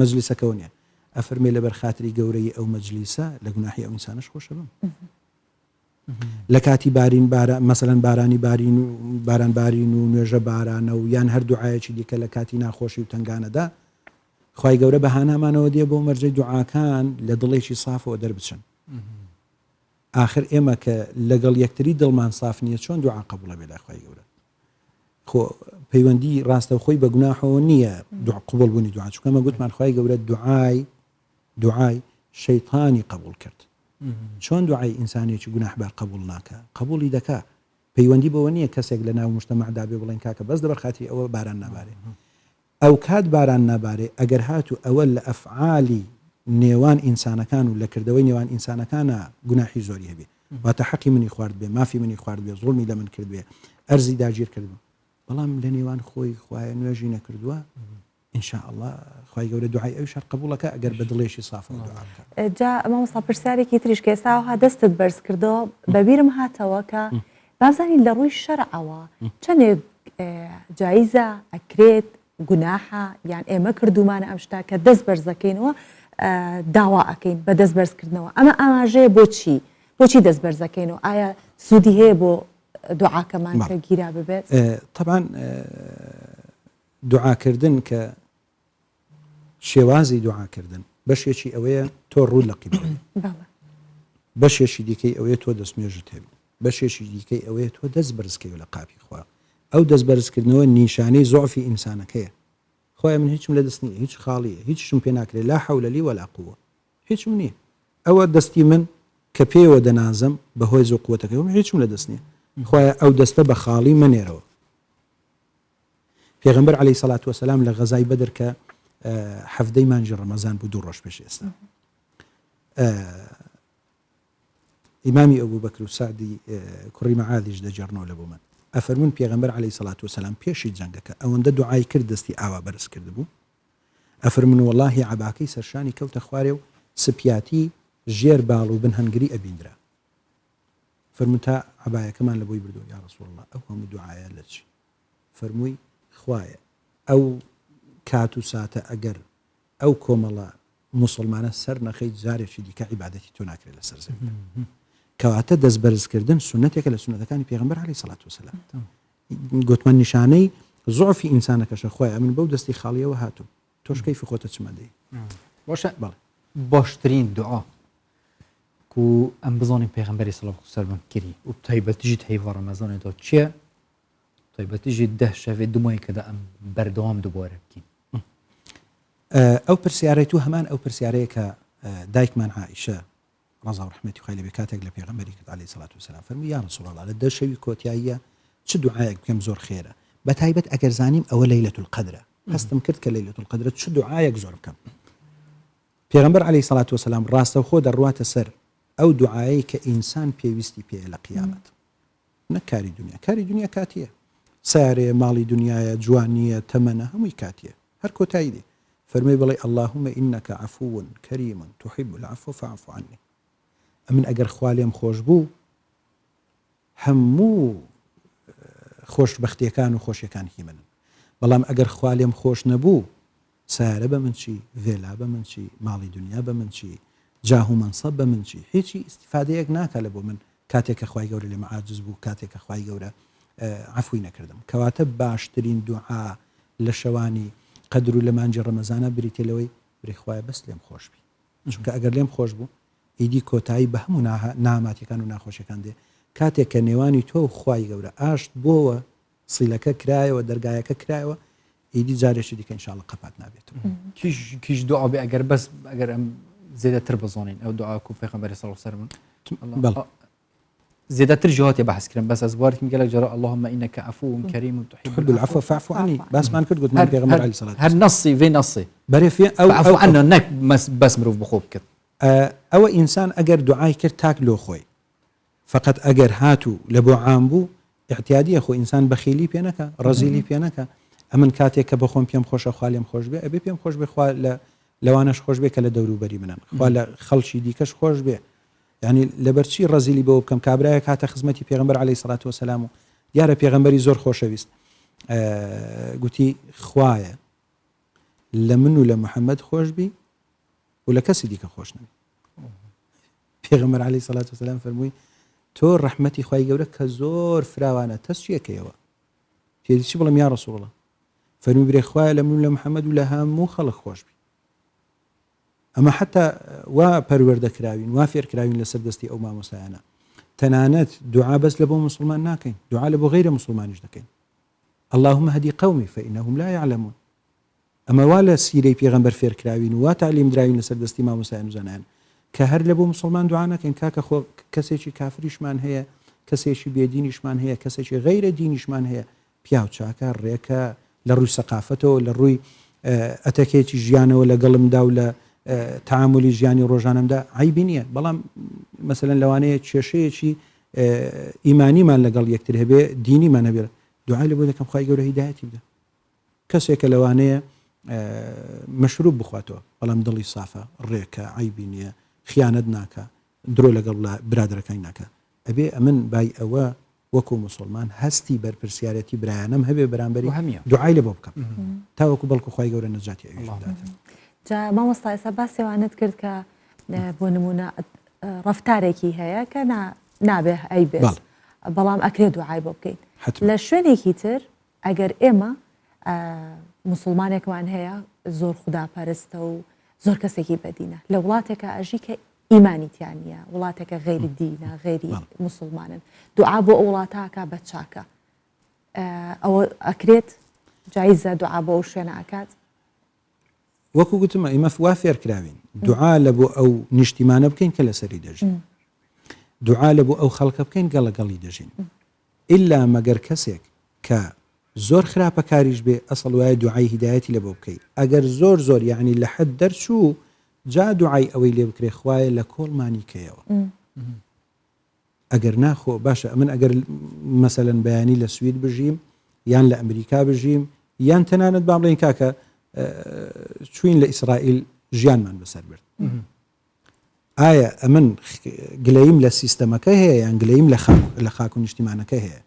مەجلیسەکەەوە نیە ئەفەرمێ لەبەر خاتری گەورەی ئەو مەجلیسە لە گوناحی ئەو ئینسانش خۆشە بم لە کاتی بارین مەسەلەن بارانی باران بارین و نوێژە بارانە و یان هەر دوعایەکی دیکە لە کاتی ناخۆشی و تنگانەدا خوای گەورە بەهانامانەوە دێ بۆ مەرجەی دوعاکان لە دڵێکی سافەوە دەربچن آخر ئێمە کە لەگەڵ یەکتری دڵمان ساف نییە چۆن دوعا قبوڵە بێ لای خوای گەورە خۆ پەیوەندی ڕاستەوخۆی بە گوناحەوە نییە قبول بوونی دوعا چونکە ئەمە گوتمان خوای گەورە دوعای شەیطانی قبول کرد چۆن دوعای ئینسانێکی گوناحبار قبول ناکە قبولی دەکا پەیوەندی بەوە نییە کەسێک لە ناو مجتەمەعدا بێ بڵێن کاکە بەس دەبەر خاتی ئەوە باران نابارێ ئەو کات باران نابارێ ئەگەر هاتو ئەوە لە ئەفعالی نێوان ئینسانەکان و لە کردەوەی نێوان ئینسانەکانە گوناحی زۆری هەبێ واتە حەقی منی خوارد بێ مافی منی خوارد بێ زوڵمی لە من کرد بێ ئەرزی داگیر کرد بەڵام لە نێوان خۆی خوایە نوێژی نەکردووە ئینشاء الله خوای گەورە دوعای ئەویش قبولەکە ئەگەر بە دڵێشی سافە دوعا بکات جا مامۆستا پرسیارێکی تریش کە ئێستا ئەوها دەستت بەرز کردەوە بەبیرم هاتەوە کە بازانین لە ڕووی شەرعەوە چەندێک جایزە ئەکرێت گوناحە یان ئێمە کردومانە ئەم شتا کە دەست بەرزەکەینەوە داوا ئەەکەین بە دەست بەرزکردنەوە ئەمە ئاماژەیە بۆچی دەست بەرزەکەینەوە ئایا سوودی هەیە بۆ دوعاکەمان کە گیرا ببێت طبعا دوعاکردن کە شێوازی دوعاکردن بەشێکی ئەوەیە تۆ ڕوو لە قیبڵێ بەشێکی دیکەی ئەوەیە تۆ دەستنوێژت هەبی بەشێکی دیکەی ئەوەیە تۆ دەست بەرزکەی لە قاپی خوا ئەو دەست بەرزکردنەوە نیشانەی زۆعفی ئینسانەکەیە خۆی من هیچم لە دەست نییە، هیچ خاڵیە، هیچشم پێ ناکرێت لا حەولە لی وەلا قووە، هیچم نییە. ئەوە دەستی من کە پێوە دەنازم بەهۆی زۆر قووەتەکەی هیچم لە دەست نییە. خۆی ئەو دەستە بە خاڵی منێرەوە. پێغەمبەر عەلەیهی سەڵات وەسەلام لە غەزای بەدر کە هەفتەی مانجی ڕەمەزان بوو 2 ڕۆژ پێش ئێستا، ئیمامی ئەبوو بەکر و سعدی کوڕی مەعادیش دەجێڕنەوە لە بۆ من ئەفەرمون پێغەمبەر عەلەیهی سەڵات وەسەلام پێشی جەنگەکە ئەوەندە دوعای کرد دەستی ئاوا بەرز کرد بوو، ئەفەرمون وەڵڵاهی عەباکەی سەرشانی کەوتە خوارێ و سپیاتی ژێر باڵ و بن هەنگری ئەبیندرا. فەرموون تا عەبایەکەمان لە بۆی بردو، یا ڕەسوڵ الله ئەو هەموو دوعایە لە چی؟ فەرمووی خوایە ئەو کات و ساتە ئەگەر ئەو کۆمەڵە مسلمانە سەر نەخەیت جارێکی دیکە عیبادەتی تۆ ناکرێت لەسەر زەوی. کەواتە دەست بەرزکردن سنەتێکە لە سنەتەکانی پێغەمبەر عەلەیهی سەڵات وەسەلام. گوتمان نیشانەی زوعفی ئینسانەکەشە خۆی من بەو دەستی خاڵیەوە هاتوو، تۆش کەیفی خۆتە چمەدەی. باشە باشترین دوعا و ئەم بزانین پێغەمبەری سەڵام سەرمان کردی و تایبەتیژی هەیڤە ڕەمەزانێتەوە چییە؟ تایبەتیژی 10 شەوێ دومای کە ئەم بەردەوام دووبارە بکەین. ئەو پرسیارەی تو هەمان ئەو پرسیارەیە کە دایکمان عائیشە ڕەزا و ڕەحمەتی خوای لێ بێ کاتێک لە پێغەمبەری کرد عەلەیهی سەڵات وەسەلام فەرمووی یا ڕەسوڵ الله لە 10 شەوی کۆتاییە چ دوعایەک بکەم زۆر خێرە، بە تایبەت ئەگەر زانیم ئەوە لەیلەتول قەدرە، هەستم کرد کە لەیلەتول قەدرە چ دوعایەک زۆر بکەم. پێغەمبەر عەلەیهی سەڵات وەسەلام ڕاستەوخۆ دەڕواتە سەر ئەو دوعایەی کە ئینسان پێویستی پێ لە قیامەت، نەک کاری دنیا. کاری دنیا کاتیە، سارێ ماڵی دنیاە، جوانیە، تەمەنە، هەمووی کاتیە، هەر کۆتایی دێ. فەرمووی بڵێ اللهم إنك عفو كريم تحب العفو فاعف عني. من ئەگەر خوا لێم خۆش بوو هەموو خۆشبەختیەکان و خۆشیەکانی منن، بەڵام ئەگەر خوا لێم خۆش نەبوو سارە بە من چی، vێلا بە من چی، ماڵی دنیا بە من چی، جاه و منصب بە من چی، هیچی ئیسیفادەیەک ناکە لە بۆ من کاتێک کە خوای گەورە لێمە عاجز بوو، کاتێک کە خوای گەورە عفوی نەکردم. کەواتە باشترین دوعا لە شەوانی قەدر و لە مانجی ڕەمەزانە بریتێ لەوەی بری خوایە بەس لێم خۆش بی، چونکە ئەگەر لێم خۆش بوو ئیدی کۆتایی بە هەموو ناماتیەکان و ناخۆشیەکان دێ. کاتێک کە نێوانی تۆ و خوای گەورە ئاشت بۆوە، سیلەکە کرایەوە، دەرگایەکە کرایەوە، ئیدی جارێکی دیکە ئینشاءڵڵا قەپات نابێتەوە. کیش دوعا بێ ئەگەر بەس ئەگەر ئەم زێدەتر بزانین ئەو دوعا و پێغەمبەری سەڵام سەرمون زێدەتر جوهاتی بەحثکردن بەس ئەزوارتیم گەلێک جارە اللهم إنك عفو كريم تحب العفو فاعف عني باسمان کرد گوتمان پێغەمبەر عەلەیهی سەڵات هەر نەسی vê نەسی بەرێ ئەو عفو عنا نەک بەس مرۆڤ بخۆ بکرد. ئەوە ئینسان ئەگەر دوعای کرد تاک لۆ خۆی، فقط ئەگەر هاتوو لە بۆ عام بوو احتیادیە خۆ ئینسان بەخیلی پێ نەکە، ڕەزیلی پێ نەکە. ئەمن کاتێک کە بەخۆم پێم خۆشە خوا لێم خۆش بێ، ئەبێ پێم خۆش بێ خوا لەوانەش خۆش بێ کە لە دەوروبەری منن، خوا لە خەڵکی دیکەش خۆش بێ. یعنی لەبەرچی ڕەزیلی بەوە بکەم کابرایەک هاتە خزمەتی پێغەمبەر عەلەیهی سەڵات وەسەلام و دیارە پێغەمبەری زۆر خۆشەویست، گوتی خوایە لە من و لە محەممەد خۆش بی و لە کەسی دیکە خۆش نبی. پێغەمبەر عەلەیهی سەڵات وەسەلام فەرمووی تۆ ڕەحمەتی خوای گەورە کە زۆر فراوانە تەسچیەکەیەوە تێدی چی بڵێم یا ڕەسوڵ الله؟ فەرمووی برێ خوایە لە من و لە محەممەد و لە هەموو خەڵک خۆش بی. ئەمە حتا وا پەروەردەکراوین، وا فێرکراوین لەسەر دەستی ئەو مامۆستایانە. تەنانەت دوعا بەس لە بۆ مسلمان ناکەین، دوعا لە بۆ غەیرە مسلمانیش دەکەین. اللهم هدی قومی فإنهم لا يعلمون. ئەمە وا لە سیرەی پێغەمبەر فێرکراوین و وا تعلیم دراوین لەسەر دەستی مامۆستایان و زانایان کە هەر لە بۆ مسلمان دوعا ناکەین. کاکە خۆ کەسێکی کافریشمان هەیە، کەسێکی بێدینیشمان هەیە، کەسێکی غەیرە دینیشمان هەیە، پیا و چاکە ڕێکە لە ڕووی سەقافەتەوە، لە ڕووی ئەتەکێکی ژیانەوە لەگەڵمدا و لە تعاملی ژیانی ڕۆژانەمدا عیبی نییە. بەڵام مەسەلەن لەوانەیە کێشەیەکی ئیمانیمان لەگەڵ یەکتر هەبێ، دینیمان هەبێت، دوعای لە بۆ دەکەم خوای گەورە هیدایەتی بدە. کەسێکە لەوانەیە مەشروب بخواتەوە بەڵام دڵی سافە، ڕێکە، عیبی نییە، خیانەت ناکە، درۆ لەگەڵ برادەکانی ناکە. ئەبێ ئەمن بای ئەوە وەکو مسلمان هەستی بەرپرسیارەتی برایانم هەبێ بەرامبەری دوعای لە بۆ بکەم تاوەکو بەڵکو خوای گەورە نەجاتی ئەویش. جا مامۆستا ئێستا باسێوانت کرد کە بۆ نمونە ڕەفتارێکی هەیە کە نابێ ئەیبێت، بەڵام ئەکرێت دوعای بۆ بکەیت. لە شوێنێکی تر ئەگەر ئێمە مسلمانێکمان هەیە زۆر خوداپەرستە و زۆر کەسێکی بەدینە لە وڵاتێکە ئەژی کە ئیمانیتیان نیە، وڵاتێکە غەیری دینە، غەیری مسلمانن، دوعا بۆ ئەو وڵاتاکە بە چاکە ئەوە ئەکرێت جایزە دوعا بۆ ئەو شوێنە ئەکات. وەکو گوتم ئێمە وا فێرکراوین دوعا لە بۆ ئەو نیشتیمانە بکەین کە لەسەری دەژین دوعا لە بۆ ئەو خەڵکە بکەین کە لەگەڵی دەژین ئللا مەگەر کەسێک کە زۆر خراپە کاریش بێ ئەسڵ وایە دوعای هیدایەتی لە بۆ بکەیت ئەگەر زۆر یعنی لە حد دەرچوو جا دوعای ئەوەی لێ بکرێ خوایە لە کۆڵمانی کەیەوە ئەگەر ناخۆ باشە من ئەگەر مەسەلەن بەیانی لە سوید بژیم یان لە ئەمریکا بژیم یان تەنانەت با بڵێن کاکە چوین لە ئیسرائیل ژیانمان بەسەر برد ئایا ئەمن گلەیم لە سیستەمەکە هەیە یان گلەیم لە خاک و نیشتیمانەکە هەیە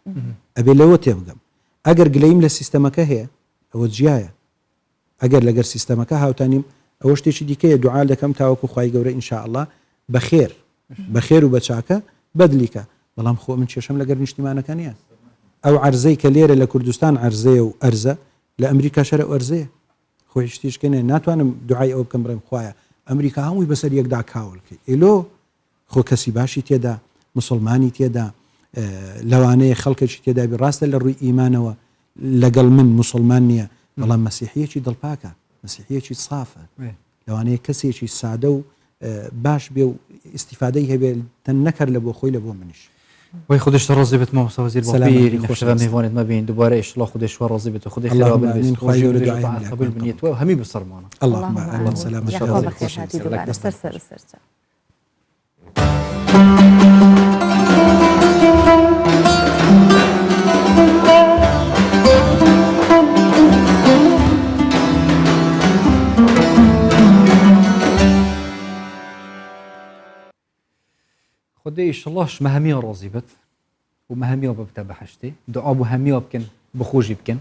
ئەبێ لەوە تێبگەم ئەگەر گلەیم لە سیستەمەکە هەیە ئەوە جیایە ئەگەر لەگەر سیستەمەکە هاوتانیم ئەوە شتێکی دیکەیە دوعا دەکەم تاوەکو خوای گەورە ئینشاءالله بەخێر و بەچاکە بەدلیکە بەڵام خۆ من کێشەم لەگەر نیشتیمانەکە نییە ئەو عەرزەی کە لێرە لە کوردستان عەرزەیە و ئەرزە لە ئەمریکا شەرە ئەرزەیە خۆی شتیشکەنێ ناتوانم دوعای ئەوە بکەم بڕێم خوایە ئەمریکا هەمووی بەسەر یەکدا کاولکەی ئێلۆ خۆ کەسی باشی تێدا مسلمانی تێدا لەوانەیە خەڵکێکی تێدا بی ڕاستە لە ڕووی ئیمانەوە لەگەڵ من مسلمان نییە بەڵام مەسیحیەکی دڵپاکە مەسیحیەکی سافە لەوانەیە کەسێکی سادە و باش بێ و استیفادەی هەبێ تەن نەکرد لە بۆ خۆی لە بۆ منیش وای خودش ڕازی بێت مامۆستا وەزیر باپیر نەخۆشەوە میوانێت مەبین دووبارە ئیشڵا خودش وا ڕازی بێت و خودی خێرا بێت خوای گەورە دوعای قبول بنیت و هەمی بسەرمانە اللهم سلامت سەر خدای ایشالله مهمی راضی بد و مهمی ها ببته بحشته دعا بو همی ها بکن بخوشی بکن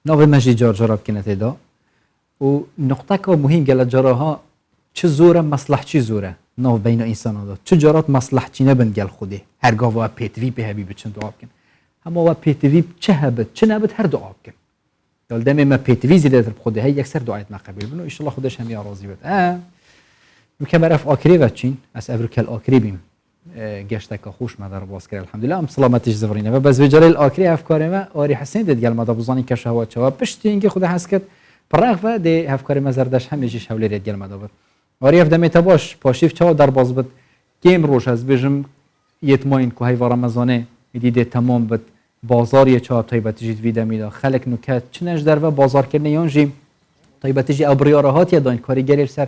ناوی مجی جار بکن اتدا و نقطه که مهم گل جارها چه زوره مصلح چی زوره ناو بین انسان ها چه جارات مصلح چی نبند گل خوده هرگاه و پیتوی به هبی بچن دعا بکن اما و پیتوی چه هبد چه نبد هر دعا بکن دل دم ما پیتوی زیاده تر بخوده هی یکسر دعایت مقبول بنو ایشالله خودش همی راضی بد مكمل اف آخری بچین از افریقا آخری بیم گشتک خوش مدار باز کرد الحمدلله ام سلامتش زورینه و بس وجرال آخری افکار ما آری حسین دید گل مدا بزانی که شهوات شوا پشتی اینکه خود حس کرد پرخ و ده افکار ما زردش همیشه حولی رید گل مدا بود آری اف دمیتا باش پاشیف چوا در باز بود گیم روش از بجم یتماین که هی رمضانه میدیده تمام بود بازار یه چهار طیبت جید ویده میدا خلق نکات چنش در و بازار کردن یانجی طیبت جی ابریارهات یا داین کارگری سر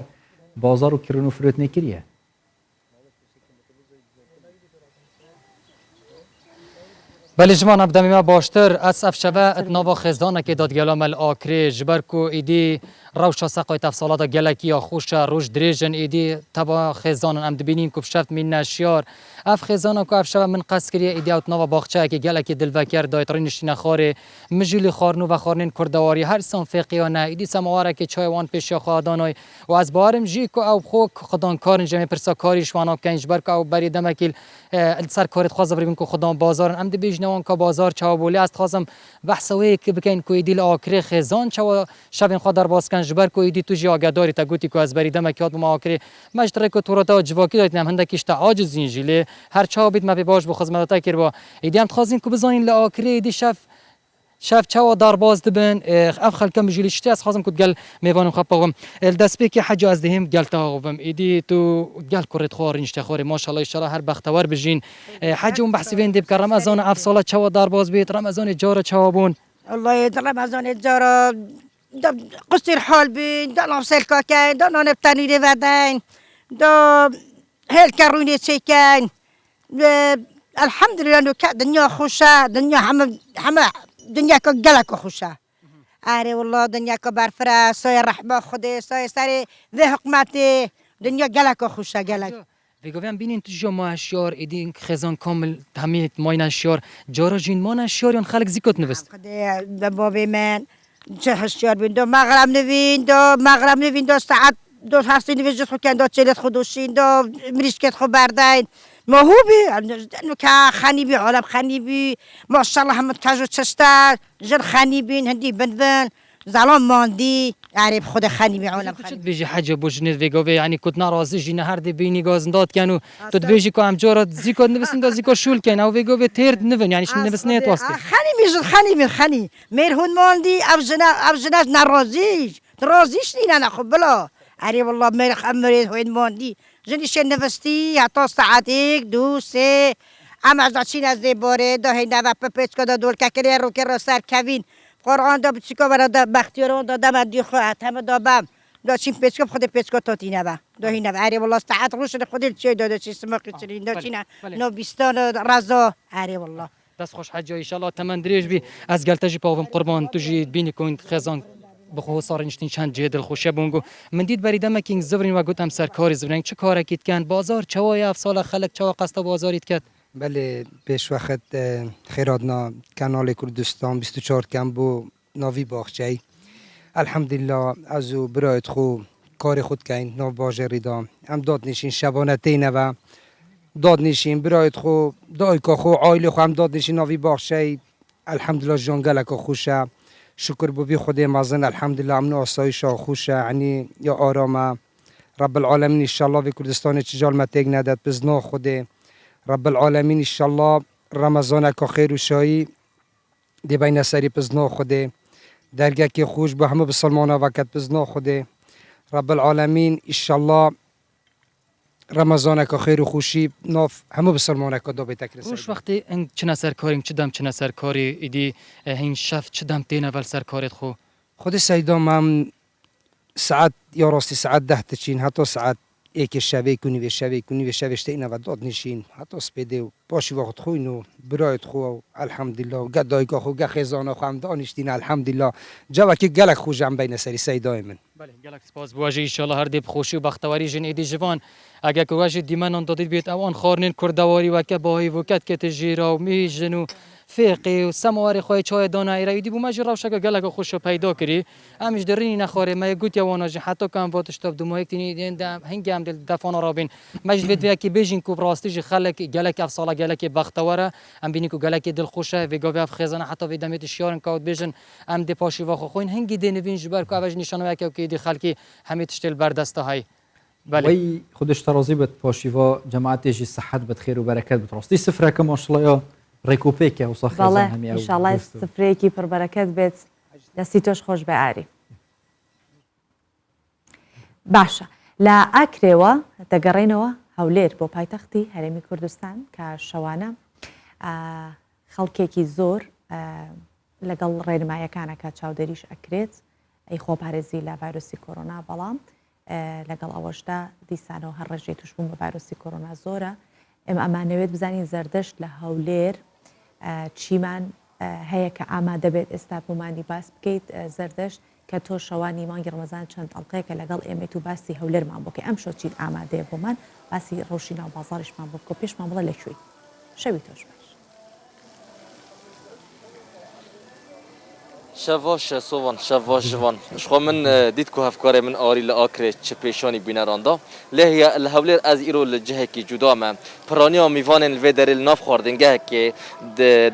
بازار و کرونو فروت نکریه بله جمان ابدامی ما باشتر از افشوه اتناوا خزدانه که دادگلام الاکری جبر کو ایدی روشا سقای تفصالات گلکی یا خوش روش دریجن ایدی تبا خزدان ام دبینیم که شفت من نشیار اف خزدان کو افشوه من قصد کریه ایدی اتناوا باغچه که گلکی دلوکر دایترینش نخاره مجلی خارنو و خارنین کردواری هر سان فقیانه ایدی سماواره که چایوان پیش خدانای و از بارم جی کو او خو خدان کارن جمع پرسا کاریش وانا کنج بر کو بری دمکل سر کارت خواز بریم کو خدان بازار ام دبیج نوان که بازار چاوبولی است خواستم بحثوی که بکن کو ایدی الاکری خزان چاو شبین خود در باز کن جبر کو ایدی تو جی آگداری تا گوتی کو از بری دمکیات بما آکری مجترک کو تورتا جواکی دایتنم هندکیش تا عاجز زینجیله هر چاو بید ما به باش بو خدمت کر با ایدی هم خواستین کو بزانین لاکری ایدی شف چاو دار باز دبن اف خلکم بجلی شتی از خواستم کو گل میوانم خپاغم دست به کی حج از دهم گل تاغوم ایدی تو گل کرت خور نشته خور ماشاءالله ان شاء الله هر بختور بجین حج اون بحث وین دب رمضان اف سال چاو دار باز بیت رمضان جار چاوبون الله رمضان جار قصير حال بين دا نفسل كاكاين دا نبتاني ريفادين دا هل كاروني سيكاين الحمد لله انه دنيا خوشة دنيا حما دنيا كجلك خوشة اري والله دنيا كبرفرا ساي رحمة خدي ساي ساري ذي حكمتي دنيا جلك خوشة جلك بگویم بینین تو جا ما اشیار ایدین خزان کامل همین ماین اشیار جارا جین مان اشیار یان خلق زیکات نوست خدي بابي من چه هشیار بین دو مغرب نوین دو ساعت دو هفته نویج خود کن دو چلت خودوشین دو مریشکت خود بردین ما هو بی انو که خانی بی عالم خانی بی ماشاءالله هم تاجو چشتر جن خانی بین هندی بندن زلام ماندی عرب خود خانی بی عالم خانی بیجی حاجه بوجنید ویگوی یعنی کت ناراضی جی نهر دی بینی گازنداد کنو تو بیجی که هم جارت زیکات نوستن دا زیکا شول کن او ویگوی ترد نون یعنی شن نوست نیت واسطه خانی میجن خانی میر هون ماندی اب جناز ناراضی رازیش نینا خب بلا علی والله مرخ امرید هوید ماندی جنیش نفستی حتی ساعت 1 2 3 اما از چین از باره دا هی نو پپیچ کدا دول ککری رو که را سر کوین قرآن دا بچیکا برا دا بختیاران دا دم دی خواهد همه دا بم دا چین پیچکا خود پیچکا تاتی نبا دا هی نو علی والله ساعت روش خود چی داده چی سماقی چرین دا چینا نو بیستان رضا علی والله دست خوش حجا ان شاء الله تمن دریج بی از گلتجی پاوم قربان تو جی بینی کن خزان بخو صار نشتین چند جدل خوشه بونگو من دید بریدم کینگ زبرین و گفتم سرکاری زبرین چه کار کیت کن بازار چوای افسال خلق چوا قصد بازاریت کرد بله پیش وقت خیراتنا کانال کردستان 24 کم بو ناوی باغچه‌ای الحمدلله از او برایت خو کار خود کین ناو باجری دام هم داد نشین شبانه تینه و داد نشین برایت خو دایکا خو عائله خو هم داد نشین ناوی باغچه‌ای الحمدلله جنگل که خوشه شکر بو خدای مازن الحمدلله امن آسایش خوشه یعنی یا آرامه رب العالمین ان شاء الله في کردستان چجال متگ نداد بزنا خدای رب العالمین ان شاء الله رمضان که خیر و شایی دی بین سری بزنا خدای درگه که خوش به همه بسلمان وقت بزنا خدای رب العالمین ان شاء الله رمضان که خیر و خوشی ناف همه بسلمان که دو بیتکر روش وقتی این چنا سرکاری چدم چنا سرکاری ایدی این شف چدم تین اول سرکاریت خو خود سیدام هم ساعت یا راستی ساعت 10 تچین حتی ساعت یک شبه کنی و شبه کنی و شبشته اینا و داد نشین حتی سپیده و باشی وقت خوینو برایت خو الحمدلله و گدای که خو گخزانه خو هم دانشتین الحمدلله جوا که گلک خو جمع بین سری سیدای من بله گلک سپاس بواجی ان شاء الله هر دیب خوشی و بختواری جن ایدی جوان اگر که واجی دیمن دادید بیت اوان خارنین کردواری و که باهی وکت که تجیرا و میجنو فقه و سمواری خواه چای دانه ایرایدی بو ماجی روشا که گلک خوش پیدا کری امیش درینی نخوره ما گوت یوانا جی حتی کم واتش تاب دو مایک تینی دم هنگی هم دل دفانا رابین مجد بیت وکی بیجین کو براستی جی خلک گلک افسالا گلک بختواره ام بینی کو گلک دل خوشه و گاوی اف خزانه حتی وی دمیت شیارن کاود بیجن ام دی پاشی واخو خوین هنگی دی نوین جبر کو اوج نشانه وکی که دی خلکی همه تشتل بردسته های بله وی خودش ترازی بد پاشیوا جماعتش صحت بد خیر و برکت بد راستی سفره که ماشاءالله ریکوپیک او صح بله ان شاء الله سفره کی پر برکت بد دستی توش خوش به عاری باشا لا اکروا دگرینوا هولیر بو پایتختی هرمی کردستان که شوانه خلکی زور لەگەڵ ڕێنمایەکانە کە چاودێریش ئەکرێت ئەی خۆپارێزی لە ڤایرۆسی کۆرۆنا بەڵام لەگەڵ ئەوەشدا دیسانەوە هەر ڕێژەی توشبوون بە ڤایرۆسی کۆرۆنا زۆرە ئێمە ئەمانەوێت بزانین زەردەشت لە هەولێر چیمان هەیە کە ئامادە بێت ئێستا بۆمانی باس بکەیت زەردەشت کە تۆ شەوانی مانگی ڕەمەزان چەند ئەڵقەیەکە لەگەڵ ئێمەیت و باسی هەولێرمان بۆکە ئەم شۆ چیت ئامادەیە بۆمان باسی ڕۆژی ناو بازاڕیشمان بۆ بکە پێشمان بڵێ لەکوێی شەوی تۆش شواش سوان شواش جوان شخو من دید که هفکار من آری لآکر چه پیشانی بینراندا لحیا الهولر از ایرو لجهه کی جدا من پرانیا میوان الودر الناف خوردنگه که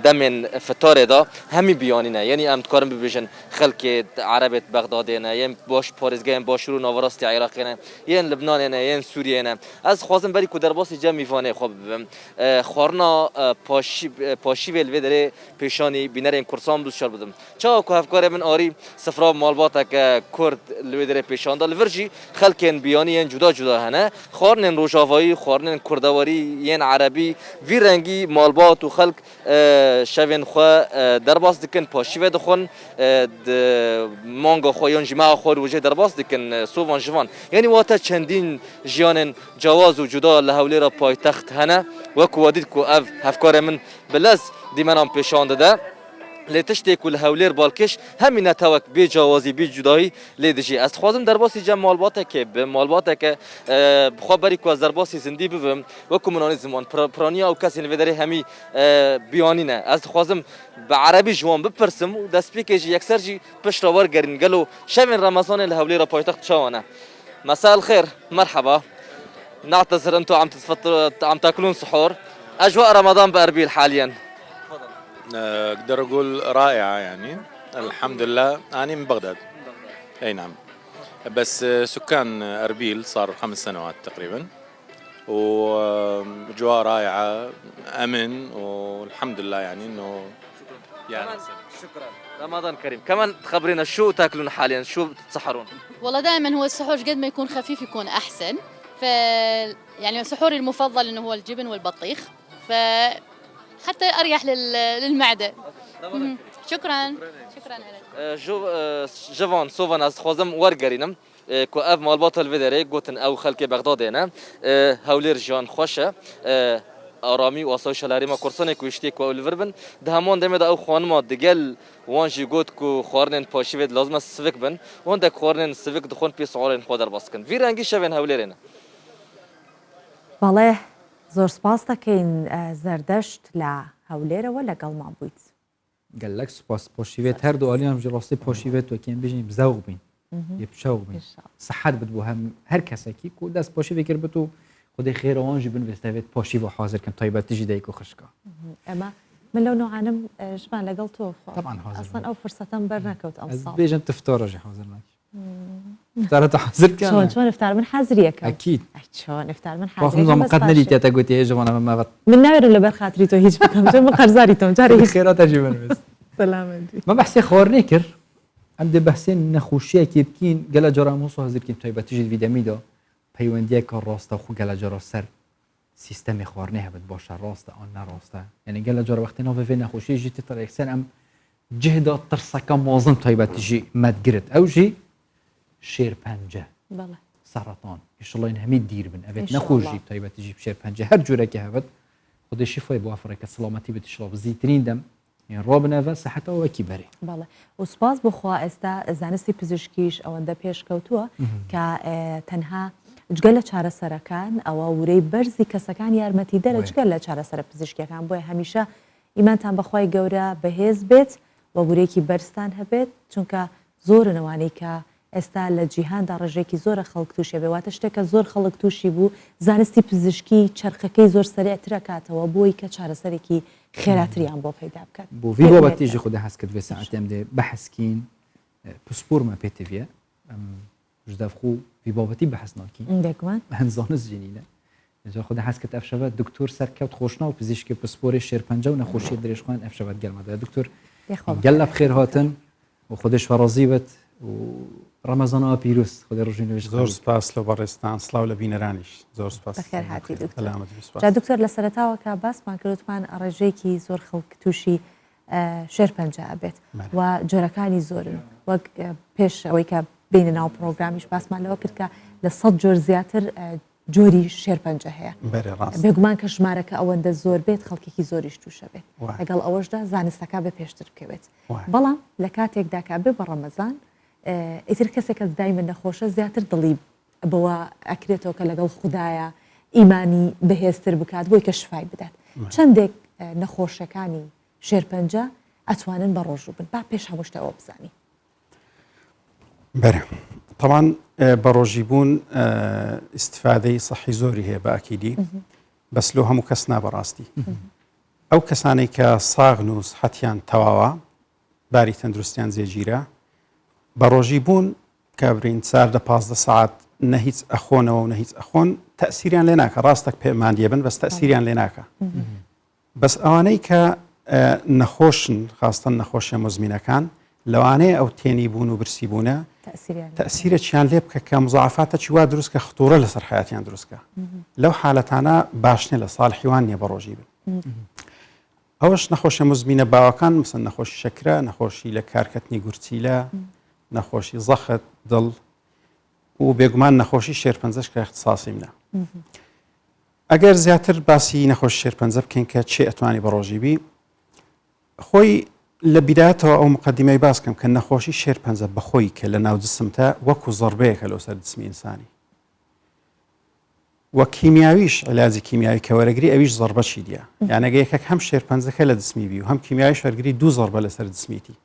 دمن فتاره دا همی بیانی نه یعنی ام کارم ببیشن خلک عربت بغداد نه یعنی باش پارزگاه باش رو نوراست عراق نه یعنی لبنان نه یعنی سوریه نه از خوازم بری که در باس جمع میوانه خب خورنا پاشی الودر پیشانی بینر کورسام دوست شار بودم چا هفکار من آری سفرا مالباتا که کرد لودر پیشاندا لورجی خلکن بیانی جدا جدا هنه خارنن روجاوایی خارنن کردواری ین عربی وی رنگی مالبات و خلک شوین خو درباس دکن پاشی و دخون مانگا خویان جماع خور وجه درباس دکن سووان جوان یعنی واتا چندین جیان جواز و جدا لهولی را پایتخت هنه و کوادید کو اف هفکار من بلز دیمنام پیشانده ده لتشتی کل هولیر بالکش همین نتوک بی جوازی بی جدایی لیدجی است خوازم در باسی جمع مالباته که به مالباته که خبری که از در باسی زندی ببم و کمونانی زمان پرانیا او کسی نویداری همی بیانی نه از خوازم به عربی جوان بپرسم و دست پیکیجی یکسر جی پشت راور گرین گلو شبین رمضان الهولیر پایتخت شوانه مساء الخير مرحبا نعتذر انتم عم تاكلون سحور اجواء رمضان باربيل حاليا اقدر اقول رائعه يعني الحمد لله انا من بغداد اي نعم بس سكان اربيل صار 5 سنوات تقريبا واجواء رائعه امن والحمد لله يعني انه شكرا رمضان كريم. كمان تخبرينا شو تاكلون حاليا، شو تتسحرون؟ والله دائما هو السحور قد ما يكون خفيف يكون احسن. يعني سحوري المفضل انه هو الجبن والبطيخ، حتى اريح للمعده. شكرا لك. جوان سوفان از خوازم ورگرینم کو اف مالبات الودره گوتن او خلک بغداد نه هولیر جان خوشه آرامی و آسایش لاری ما کورسان کوشتی کو اولوربن ده همان دمه ده او خانم دگل وانجی گوت کو خوارنن پاشیود لازم سویک بن وان ده خوارنن سویک دخون پی سوارن خودر باسکن وی رنگی شون هولرینه. بەڵێ زۆر سپاس دەکەین زەردەشت لە هەولێرەوە لەگەڵ ما بوویت. گەلەک سپاس پۆشیوێت هەردوو ئالیان ڕاستی پۆشیوێت وەکێن بژین بزەوق بین یە پشەوق بین سەحەت بت بۆ هەر کەسێکی کو دەست پۆشیوێ کرد بت و خودی خێرەوانژی بنوێستەوێت پۆشیوە حاضرکەن تایبەتیژی دایک و خشکە. ئەمە من لەو نوعانم ژمان لەگەڵ تۆ ئەسڵەن ئەو فرسەتەم بەرنەکەوت ئەم ساڵ. بێژم تفتۆڕەژی حاضر ناکی. فتارة حاضر كان شلون افطار من حاضريك اكيد شلون افطار من حاضريك واخذ قد نلي تاتا قلت يا جماعه ما بط من ناير ولا برخاطري تو هيج بكم جو مقرزاريتهم جاري خيرات اجيبن بس سلام ما بحسي خورنيكر عندي بحسين نخوشيه كيبكين قال جرا موسو هزر كيم تايبه تجي فيداميدو بيونديه كار راستا خو قال جرا سر سيستم خورنيها بد باش راستا اون راستا يعني قال جرا وقت نوف في نخوشيه جيت طريق سن ام جهد ترسك موظم تايبه تجي ما تقرت او جي شير بانجا بله سرطان ان شاء الله انها دير بن ابد نخوجي طيبه تجيب شير بانجا هر جورك هبت خدي شفاي بو افريقيا سلامتي بتشرب زيترين دم يعني روبنا فاس حتى هو كبري بله وسپاس بخوا استا زانستی پزیشکیش ئەوەندە پێش کەوتووە کە تەنها جگەل لە چارەسەرەکان ئەوە ورەی بەرزی کەسەکان یارمەتیدەرە جگەل لە چارەسەرە پزیشکیەکان بۆیە هەمیشە ئیمانتان بەخوای گەورە بەهێز بێت و ورەیەکی بەرزتان هەبێت چونکە زۆرن ئەوانەی کە ئێستا لە جیهاندا ڕێژێکی زۆرە خەڵک تووشێ بێ واتە شتێکە زۆر خەڵک تووشی بوو زانستی پزیشکی چرخەکەی زۆر سەریعترە کاتەوە بۆی کە چارەسەرێکی خێراتریان بۆ پەیدا بکات بۆ وی بابەتیژی خوددا هەست کرد بێ ساعتێم دێ بەحەسکین پسپۆرمە پێتەڤە ژدەفخو وی بابەتی بەحەس ناکین دەگومان هەنزانست جنینە جا خوددا هەست کرد ئەفشەوە دکتۆر سەرکەوت خۆشنا و پزیشکی پسپۆری شێرپەنجە و نەخۆشیە درێژخوان ئەفشەوەت گەرمەدا دکتۆر گەلە بخێر هاتن و خودش فەڕازی بێت ڕەمەزانەوە پیرۆست خودی ڕژینەوەش زۆر سپاس لە بەڕێستان سلااو لە بینەرانیش زۆر سپاس بەخێر هاتی دکتۆر دکتۆر لە سەرەتاوە کە باسمان کردوتمان ڕێژەیەکی زۆر خەڵک تووشی شێرپەنجە ئەبێت و جۆرەکانی زۆرن وەک پێش ئەوەی کە بینە ناو پرۆگرامیش باسمان لەوە کرد کە لە 100 جۆر زیاتر جۆری شێرپەنجە هەیە بێگومان کە ژمارەکە ئەوەندە زۆر بێت خەڵکێکی زۆریش تووشە بێت لەگەڵ ئەوەشدا زانستەکە بە پێشتر بکەوێت بەڵام لە کاتێکدا کە بێ بە ڕەمەزان ئیتر کەسێکە دای من نەخۆشە زیاتر دڵی بەوە ئەکرێتەوە کە لەگەڵ خوددایە ئیمانی بەهێزتر بکات بۆی کە شفای بدات چەندێک نەخۆشەکانی شێرپەنجە ئەتوانن بە ڕۆژوو بن با پێش هەموو شتەوە بزانی بەرە طبعا بەڕۆژی بوون استفادەی سەحی زۆری هەیە بە ئەکیدی بەس لۆ هەموو کەس نابەڕاستی ئەو کەسانەی کە ساغن و سحەتیان تەواوە باری تەندروستیان جێگیرە بەڕۆژی بوون کە برین 4-15 ساعت نە هیچ ئەخۆنەوە و نە هیچ ئەخۆن تەسیریان لێ ناکە ڕاستەک پێمان دیێبن بەس تەسیریان لێ ناکە بەس ئەوانەی کە نەخۆشن خاستن نەخۆشیە مزمینەکان لەوانەیە ئەو تێنی بوون و برسی بوونە تەسیرێکیان لێ بکە کە مزعفاتەکی وا دروستکە خطورە لەسەر حیاتیان دروستکە لەو حالەتانە باشنێ لە ساڵ حیوان نیە بەڕۆژی بن ئەوەش نەخۆشە مزمینە باوەکان مثل نەخۆشی شەکرە نەخۆشی لە کارکەتنی گورچیلە نەخۆشی زەخت دڵ و بێگومان نەخۆشی شێرپەنجەش کە اختصاصی منە ئەگەر زیاتر باسی نەخۆشی شێرپەنجە بکەین کە چێ ئەتوانی بەڕۆژی بی خۆی لە بیداتەوە ئەو مقدمەی باس بکەم کە نەخۆشی شێرپەنجە بەخۆی کە لە ناو جسمتە وەکو زەڕبەیەکە لەو سەر جسمی ئینسانی وە کیمیاویش علاجی کیمیاوی کە وەرەگری ئەویش زەڕبەشی دیە یانەگە یەکێک هەم شێرپەنجەکە لە جسمی بی و هەم کیمیاویش وەرگری 2 زەڕبە لەسەر جسمیتی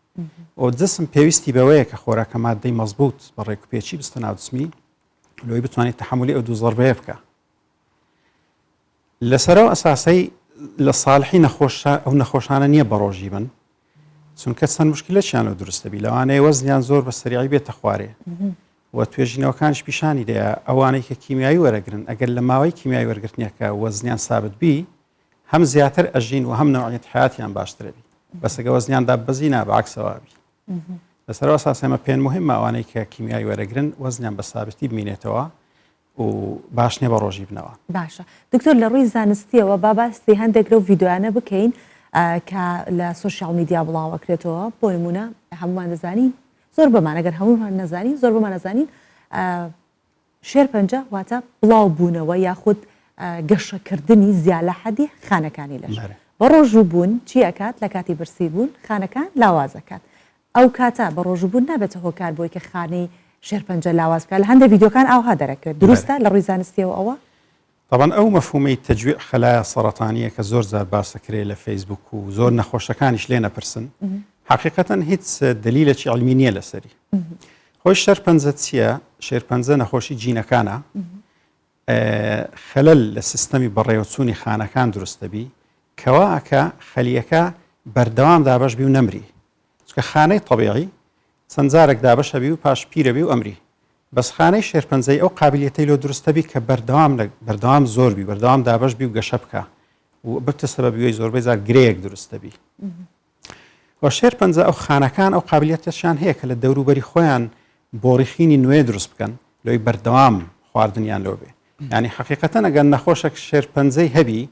و جسم پێویستی بەوەیە کە خۆراکە مادەی مەزبوط بە ڕێکوپێکی بستە ناو جسمی لەوەی بتوانێت تەحملی ئەو 2 زەڕبەیە بکە لەسەرەوە ئەساسەی لە ساڵحی ئەو نەخۆشانە نییە بەڕۆژی بن چونکە چەند مشکلەتیان لەو دروستەبی لەوانەیە وەزنیان زۆر بە سەریعی بێتە خوارێ و توێژینەوەکانش پیشانی دەیە ئەوانەی کە کیمیایی وەرەگرن ئەگەر لە ماوەی کیمیایی وەرگرتنیەکە وەزنیان سابت بی هەم زیاتر ئەژین و هەم نەوعیەت حیاتیان باشترە بی بەسەگە وەزنیان دابەزی نابە عەکسەوە بی لەسەر ئەساس ئێمە پێن مهمە ئەوانەی کە کیمیایی وەرەگرن وەزنیان بە سابتی بمینێتەوە و باش نییە بە ڕۆژی بنەوە. باشە دکتۆر لە ڕووی زانستیەوە باباستی هەندێک لەو ڤیددیوانە بکەین کە لە سوۆسیال میدیا بڵاوەکرێتەوە بۆ نمونە هەمومان دەزانین زۆر بەمان ئەگەر هەمومان نەزانین زۆر بەمان نەزانین شێرپەنجە واتە بڵاو بوونەوە یاخود گەشەکردنی زیاد لە حەدی خانەکانی لەش بە ڕۆژوو بوون چی ئەکات لە کاتی برسی بوون خانەکان لاوازەکات ئەو کاتە بە ڕۆژوو بوون نابێتە هۆکار بۆی کە خانەی شێرپەنجە لاواز بکات لە هەندێک ڤیددیۆکان ئەوها دەرەکرێت دروستە لە ڕووی زانستیەوە ئەوە طبعا ئەو مەفهومەی تەجویع خەلایە سەرەتانیە کە زۆر زار باسەکرێت لە فەیسبوک و زۆر نەخۆشەکانیش لێ نەپرسن حقیقەتەن هیچ دلیلێکی علمی نییە لەسەری خۆی شێرپەنجە چییە شێرپەنجە نەخۆشی جینەکانە خەلەل لە سیستەمی بەڕێوەچوونی خانەکان دروستەبی کەوا ئەکە خەلیەکە بەردەوام دابەش بی و نەمری چکە خانەی طبیعی چەند جارێک دابەشە بی و پاش پیرەبی و ئەمری بەس خانەی شێرپەنجەی ئەو قابلیەتەی لۆ دروستەبی کە بەردەوام زۆر بی بەردەوام دابەش بی و گەشە بکە و بتە سەبەبیەوەی زۆربەی جار گرەیەک دروستەبی وە شێرپەنجە ئەو خانەکان ئەو قابلیەتەشیان هەیە کە لە دەوروبەری خۆیان بۆڕیخینی نوێ دروست بکەن لۆی بەردەوام خواردنیان لۆ بێ ینی حقیقەتەن ئەگەر نەخۆشە شێرپەنجەی هەبی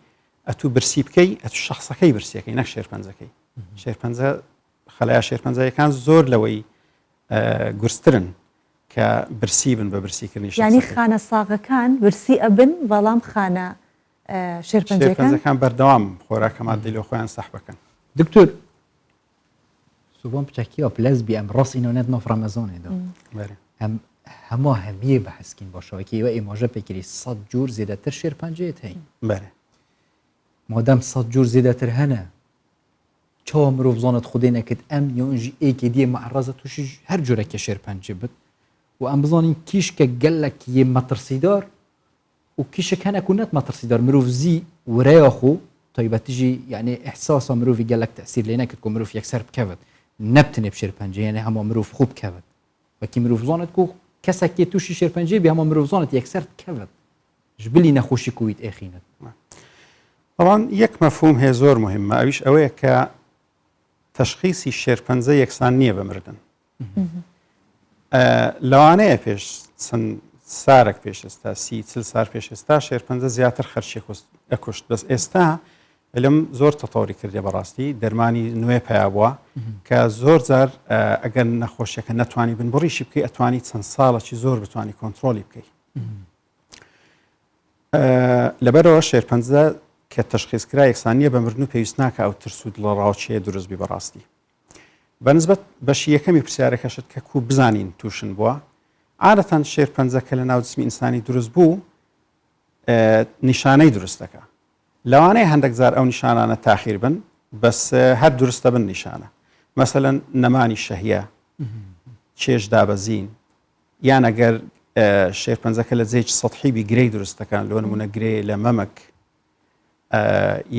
ئەتوو برسی بکەی ئەتو شخصەکەی برسیەکەی نەک شێرپەنجەکەی شێرپەنجە خەلایە شێرپەنجەکان زۆر لەوەی گورسترن کە برسی بن بە برسیکردنی ینی خانە ساغەکان برسی ئەبن بەڵام خانە شێرپەنجەکان بەردەوام خۆراکە مادەی لە خۆیان سەح بکەن دکتۆر souvent بچەکیە پلەس بی ئەم ڕاست ئینۆنێت نۆ ڕەمەزۆنێدا هەموو هەمیە بەحسکین باشەوەکی وە ئێمەژە پێکری 100 جور زیاتر شێرپەنجەیەت هەین مادەم 100 جور زیاتر هەنە چاوە مرۆڤ زۆنت خودێ نەکرد ئەم یۆنژی ئێکێ دیێ مەعڕەزە تووشی هەر جۆرەکە شێرپەنجە بت و ئەم بزانین کیشکە گەلێکی یە مەترسیدار و کیشک هەنێک و نەت مەترسیدار مرۆڤ زی ورەیە خۆ تایبەتیژی یعنی ئەحساسە مرۆڤی گەلێک تەسیر لێ نەکرد و مرۆڤ یەکسەر بکەوت نەبتنێ شێرپەنجە یعنی هەموو مرۆڤ خوب بکەوت وەکی مرۆڤ زۆنت و کەسێکی تووشی شێرپەنجەی بێ هەموو مرۆڤ زۆنت یەکسەر بکەوت ژبلی نەخۆشی کوویت ئێخینت طبعا یەک مەفهوم هەیە زۆر مهمە ئەویش ئەوەیە کە تەشخیصی شێرپەنجە یەکسان نییە بە مردن لەوانەیە پێش چەند سارێک پێش ئێستا 30 سار پێش ئێستا شێرپەنجە زیاتر خەرچی ئەکوشت بەس ئێستا لەم زۆر تەتەوری کردێ بەڕاستی دەرمانی نوێ پیا بووە کە زۆر جار ئەگەر نەخۆشیەکە نەتوانی بن بڕیشی بکەی ئەتوانی چەند ساڵێکی زۆر بتوانی کۆنتترۆلی بکەیت لەبەرەوە شێرپەنجە کە تەشخیصکرا یەکسانیە بە مردن و پێویست ناکە ئەو ترس و دڵڕاوچەیە دروستبی بەڕاستی بەنسبەت بەشی یەکەمی پرسیارەکەشت کە کو بزانین تووشن بووە عادەتەن شێرپەنجە کە لە ناو جسمی ئینسانی دروست بوو نیشانەی دروستەکە لەوانەیە هەندێک جار ئەو نیشانانە تاخیر بن بەس هەر دروستە بن نیشانە مەسەلەن نەمانی شەهیە چێژ دابەزین یان ئەگەر شێرپەنجەکە لە جێکی سەطحیبی گرەی دروستەکان لۆ نمونە گرێ لە مەمەک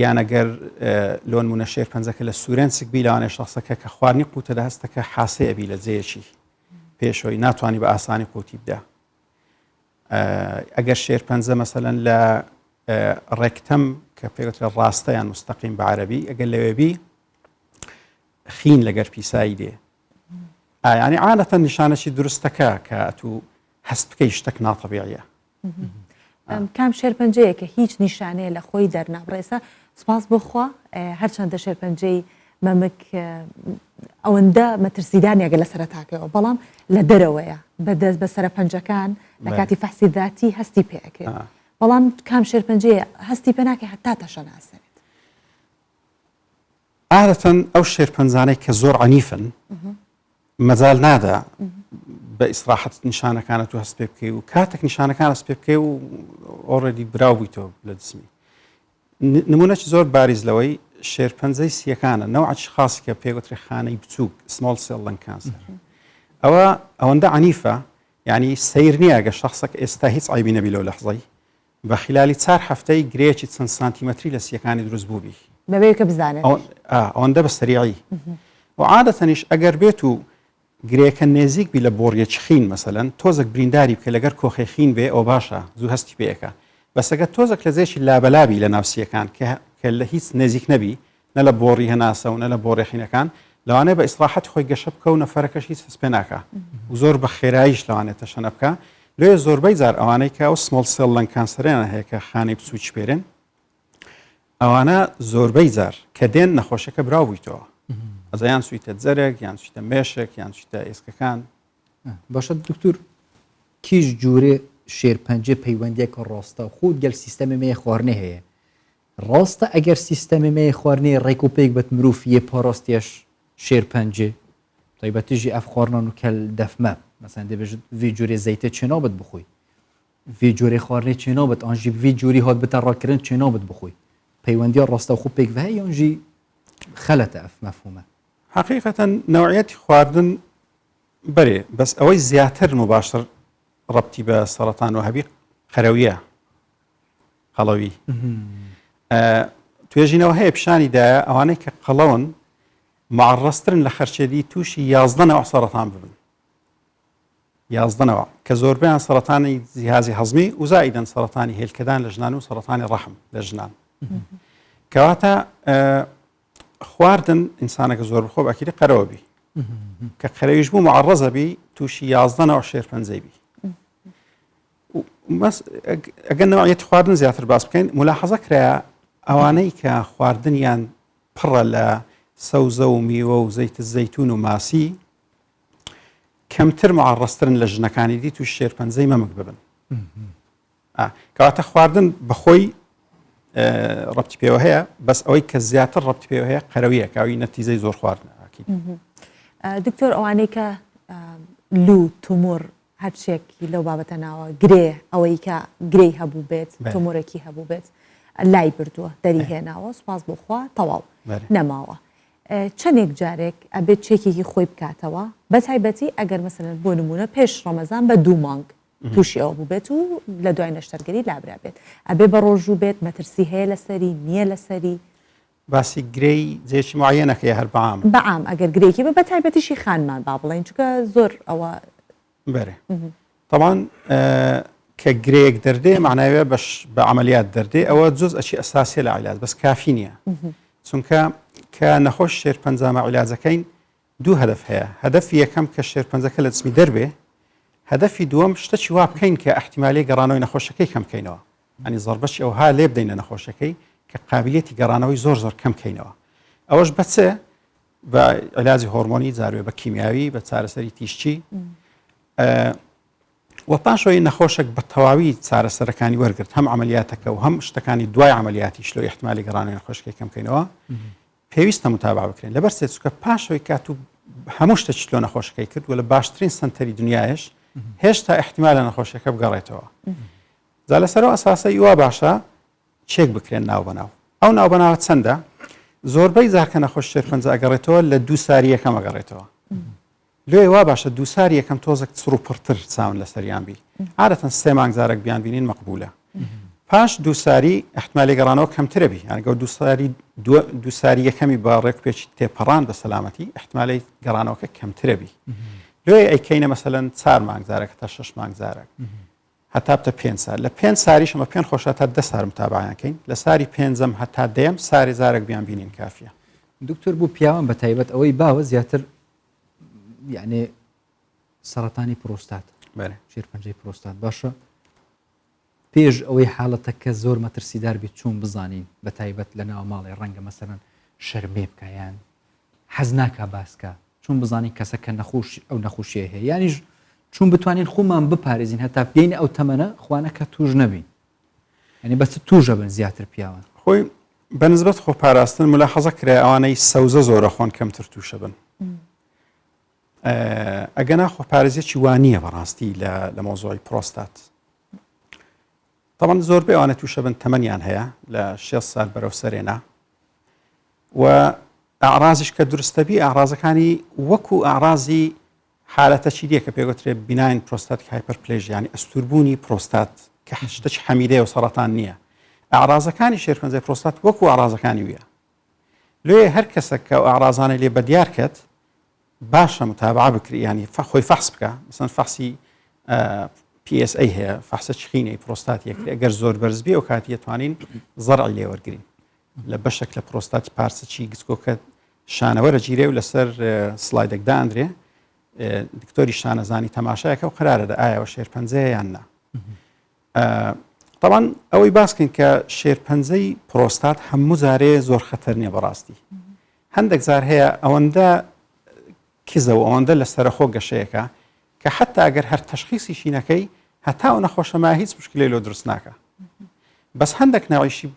یان ئەگەر لۆ نمونە شێرپەنجەکە لە سوورێنسک بی لەوانەیە شخصەکە کە خواردنی قوتە لە هەستەکە حاسێ ئەبی لە جێیەکی پێشەوەی ناتوانانی بە ئاسانی قوتی بدە ئەگەر شێرپەنجە مەسەلەن لە ڕێکتەم کە پێوترە ڕاستەیان مستەقیم بە عەرەبی ئەگەر لەوێبی خین لەگەر پیسایی دێ ینی عادەتەن نیشانەی دروستەکە کە تو هەست بکەی شتێک ناتەبیعیە کام شێرپەنجەیە کە هیچ نیشانەیە لە خۆی دەرنابڕێسە سپاس بخوا هەرچەندە شێرپەنجەی مەمک ئەوەندە مەترسیدانیەگە لە سەرەتاکەوە بەڵام لە دەرەوەیە بەدەست بە سەرە پەنجەکان لە کاتی فەحسی ذاتی هەستی پێەکرێت بەڵام کام شێرپەنجەیە هەستی پێ ناکە هەتا تەشە ناسێت عادەتەن ئەو شێرپەنجانەی کە زۆر عنیفن مەجال نادا بە ئیسراحەت نیشانەکانت و هەست پێ بکەی و کاتێک نیشانەکان هەست پێ بکەی و ئۆڕێدی براو بوویتەوە لە جسمی نمونەی زۆر باریز لەوەی شێرپەنجەی سیەکانە نەوعی خاصی کە پێوترێ خانەی بچووک سمۆڵ سێڵ لەنگ کانسەر ئەوەندە عنیفە یعنی سیر نییە گە شخصێک ئێستا هیچ عیبی نەبی لەو لەحظەی بە خلالی 4 هەفتەی گرەیەکی چەند سانتیمەتری لە سیەکانی دروست بووبی بەبێ کە بزانێت ئەوەندە بە سەریعی و عادەتەنیش ئەگەر بێت و گرەیەکە نێزیک بی لە بۆڕیەکی خین مەسەلەن تۆزێک برینداری بکە لەگەر کۆخی خین بێ ئەو باشە زوو هەستی پێیەکە بەسەگە تۆزێک لە جێشی لابەلابی لە ناوسیەکان کە لە هیچ نێزیک نەبی نە لە بۆڕی هەناسە و نە لە بۆڕێخینەکان لەوانەیە بە ئیسلاحەتی خۆی گەشە بکە و نەفەرەکەش هیچ هەست پێ ناکە و زۆر بە خێراییش لەوانێت تەشەنە بکە لێ زۆربەی جار ئەوانەی کە ئەو سمۆڵ سێڵ لەنگ کانسەرێنە هەیە کە خانەی بچوو چپێرن ئەوانە زۆربەی جار کە دێن نەخۆشەکە براو بوویتەوە ئەزایان سویتە جەرێک یان سویتە مێشک یان سویتە ئێسکەکان باشە دکتور کیش جوورێ شێرپەنجە پەیوەندێکە ڕاستە خود گەل سیستەمی مێ خواردنێ هەیە ڕاستە ئەگەر سیستەمی مێ خواردنێ ڕێک و پێک بەت مرۆڤیە پاڕاستیش شێرپەنجێ تایبەتیژی ئەف خواردنان و کەل دەفمە مەسەن دەبێژت وی جوورێ زەیتە چێنابەت بخۆی وی جوورێ خواردنێ چێنابەت ئانژی وی جووری هات بتە ڕاکردن چێنابەت بخۆی پەیوەندی ڕاستە خو پێک بە یانژی خەلەتە ئەف مەفهومە حقیقەتەن نەوعیەتی خواردن بەرێ بەس ئەوەی زیاتر مباشر ڕەبتی بە سەرەتان و هەبی قەرەویە قەڵەوی توێژینەوە هەیە پیشانیدایە ئەوانەی کە قەڵەون معڕەسترن لە خەرچێدی تووشی 11 سەرەتان ببن 11 کە زۆربیان سەرەتانی جیهازی هەزمی و زائیدەن سەرەتانی هێلکەدان لە ژنان و سەرەتانی ڕەحم لە ژنان کەواتە خواردن ئینسانەکە زۆر بخۆ باکیری قەرەوە بی کە قەرەویش بوو معڕەزە بی تووشی 11 شێرپەنجەی بی ئەگەر نەوعیەتی خواردن زیاتر باس بکەین ملاحەزە کرایە ئەوانەی کە خواردنیان پڕە لە سەوزە و میوە و زەیت زەیتون و ماسی کەمتر معڕەسترن لە ژنەکانی دی تووش شێرپەنجەی مەمک ببن کەواتە خواردن بەخۆی ڕەبتی پێوە هەیە بەس ئەوەی کە زیاتر ڕەبتی پێوە هەیە قەرەویە کاوی نەتیجەی زۆر خواردنە دکتۆر ئەوانەی کە لو تومور هەرچێکی لەو بابەتە ناوە گرێ ئەوەی کە گرەی هەبوو بێت تومورێکی هەبوو بێت لای بردووە دەری هێناوە سوپاس بۆخوا تەواو نەماوە چەندێک جارێک ئەبێت چێکێکی خۆی بکاتەوە بە تایبەتی ئەگەر مەسەلەن بۆ نمونە پێش ڕەمەزان بە 2 مانگ تووشی ئەوە بوو بێت و لە دوای نەشتەرگەری لابرا بێت ئەبێ بە ڕۆژوو بێت مەترسی هەیە لەسەری نییە لەسەری باسی گرەی جێکی معەنەکەی هەر بەعام بەعام ئەگەر گرێکی بە تایبەتیشی خانمان با بڵێن چونکە زۆر ئەوە بەرێ طبعاً کە گرێک دەردێ معناوێ بە عملیات دەردێ ئەوە جز ئەچی ئەساسی لە عیلاج بەس کافی نییە چونکە کە نەخۆش شێرپەنجامە عیلاجەکەین 2 هەدف هەیە هەدەفی یەکەم کە شێرپەنجەکە لە جسمی دەربێ هەدەفی دووەم شتێکی وا بکەین کە احتیمالی گەڕانەوەی نەخۆشەکەی کەم بکەینەوە ئەنی زەربەشی ئەوها لێ بدەینە نەخۆشەکەی کە قابلیەتی گەڕانەوەی زۆر کەم بکەینەوە ئەوەش بەچێ بە عیلاجی هۆرمۆنی جاروێ بە کیمیاوی بە چارەسەری تیشتی و پاشەوەی نەخۆشێک بە تەواوی چارەسەرەکانی وەرگرت هەم عملیاتەکە و هەم شتەکانی دوای عملیاتی شلۆی احتیمالی گەڕانەوەی نەخۆشەکەی کەم بکەینەوە پێویستە متابع بکرێن لەبەر سێ چونکە پاشەوەی کات و هەموو شتێکی شلۆ نەخۆشەکەی کرد و لە باشترین سنتەری دنیایش هێشتا احتیمالە نەخۆشەکە بگەڕێتەوە جا لەسەرەوە ئەساسەی وا باشە چێک بکرێن ناو بەناو ئەو ناو بەناوە چەندە زۆربەی جارکە نەخۆش شێرپەنجە ئەگەڕێتەوە لە 2 ساری یەکەم ئەگەڕێتەوە لێ وا باشە 2 ساری یەکەم تۆزێک چڕ و پڕتر چاون لەسەریان بی عادەتەن 3 مانگ جارێک بیان بینین مەقبولە پاش 2 ساری احتیمالی گەڕانەوە کەمترە بی یانگە 2 ساری یەکەمی بە ڕێکپێکی تێپەڕان بە سەلامەتی احتیمالی گەڕانەوەکە کەمترە بی لێ ئەیکەینە مەسەلەن 4 مانگ جارێک تا 6 مانگ جارێک هەتا بتە 5 سار لە 5 ساریش ئەمە پێ خۆشە تا 10 سار متابعیانکەین لە ساری 5ەم هەتا 10ەم ساری زارێک بیان بینین کافیە دکتۆر بۆ پیاوان بە تایبەت ئەوەی باوە زیاتر یعنی سەرەتانی پرۆستات شێرپەنجەی پرۆستات باشە پێش ئەوەی حاڵەتەکە زۆر مەترسیدار بیت چوون بزانین بە تایبەت لە ناو ماڵی ڕەنگە مەسەرەن شەرمێ بکایان حەز ناکا باسکە چون بزانین کەسەکە نەخۆش ئەو نەخۆشیە هەیە یانیش چون بتوانین خۆمان بپارێزین هەتا بگەینە ئەو تەمەنە خوانەکە توش نەبین ینی بەچ توژە بن زیاتر پیاوان خۆی بەنسبەت خۆپاراستن ملاحەزە کرا ئەوانەی سەوزە زۆرە خۆن کەمتر تووشە بن ئەگەنا خۆپارێزیەکی وانییە بەڕاستی لە مۆزۆی پرۆستات طبعا زۆربەی ئەوانە تووشە بن تەمەنیان هەیە لە 6 سال بەرەو سەرێنا و ئاڕازیش کە درستەبی ئاڕازەکانی وەکو ئاڕازی حالەتە چی دیە کە پێگوترێ بیناین پرۆستاتیک هایپەرپلێژ ینی ئەستوربوونی پرۆستات کە شتێکی حەمیدەیە و سەرەتان نییە ئاڕازەکانی شێرپەنجەی پرۆستات وەکو ئاڕازەکانی ویە لێ هەر کەسێک کە ئاڕازانەی لێ بەدیار کەت باشە متابعە بکری ینی خۆی فەحس بکە مثلا فەحسی PSA هەیە فەحسە چخینەی پرۆستاتیەکری ئەگەر زۆر بەرزبی ئەو کاتی دەتوانین زەرعی لێوەرگرین لە بەشێک لە پرۆستاتی پارسەچی گچکۆکە شانەوەرە گیرێ و لەسەر سلایدێکدا ئەندرێ دکتۆری شانەزانی تەماشایەکە و قرارە ئایاوە شێرپەنجەیە یان نا. طبعاً ئەوەی باسکەین کە شێرپەنجەی پرۆستات هەموو جارێ زۆر خەتەر نییە بەڕاستی. هەندێک جار هەیە ئەوەندە کیزە و ئەوەندە لە سەرخۆ گەشەیەەکە کە حتا ئەگەر هەر تەشخیصی شینەکەی هەتا و نەخۆشەما هیچ مشکلەی لۆ دروست ناکە. بەس هەندێک ناویشی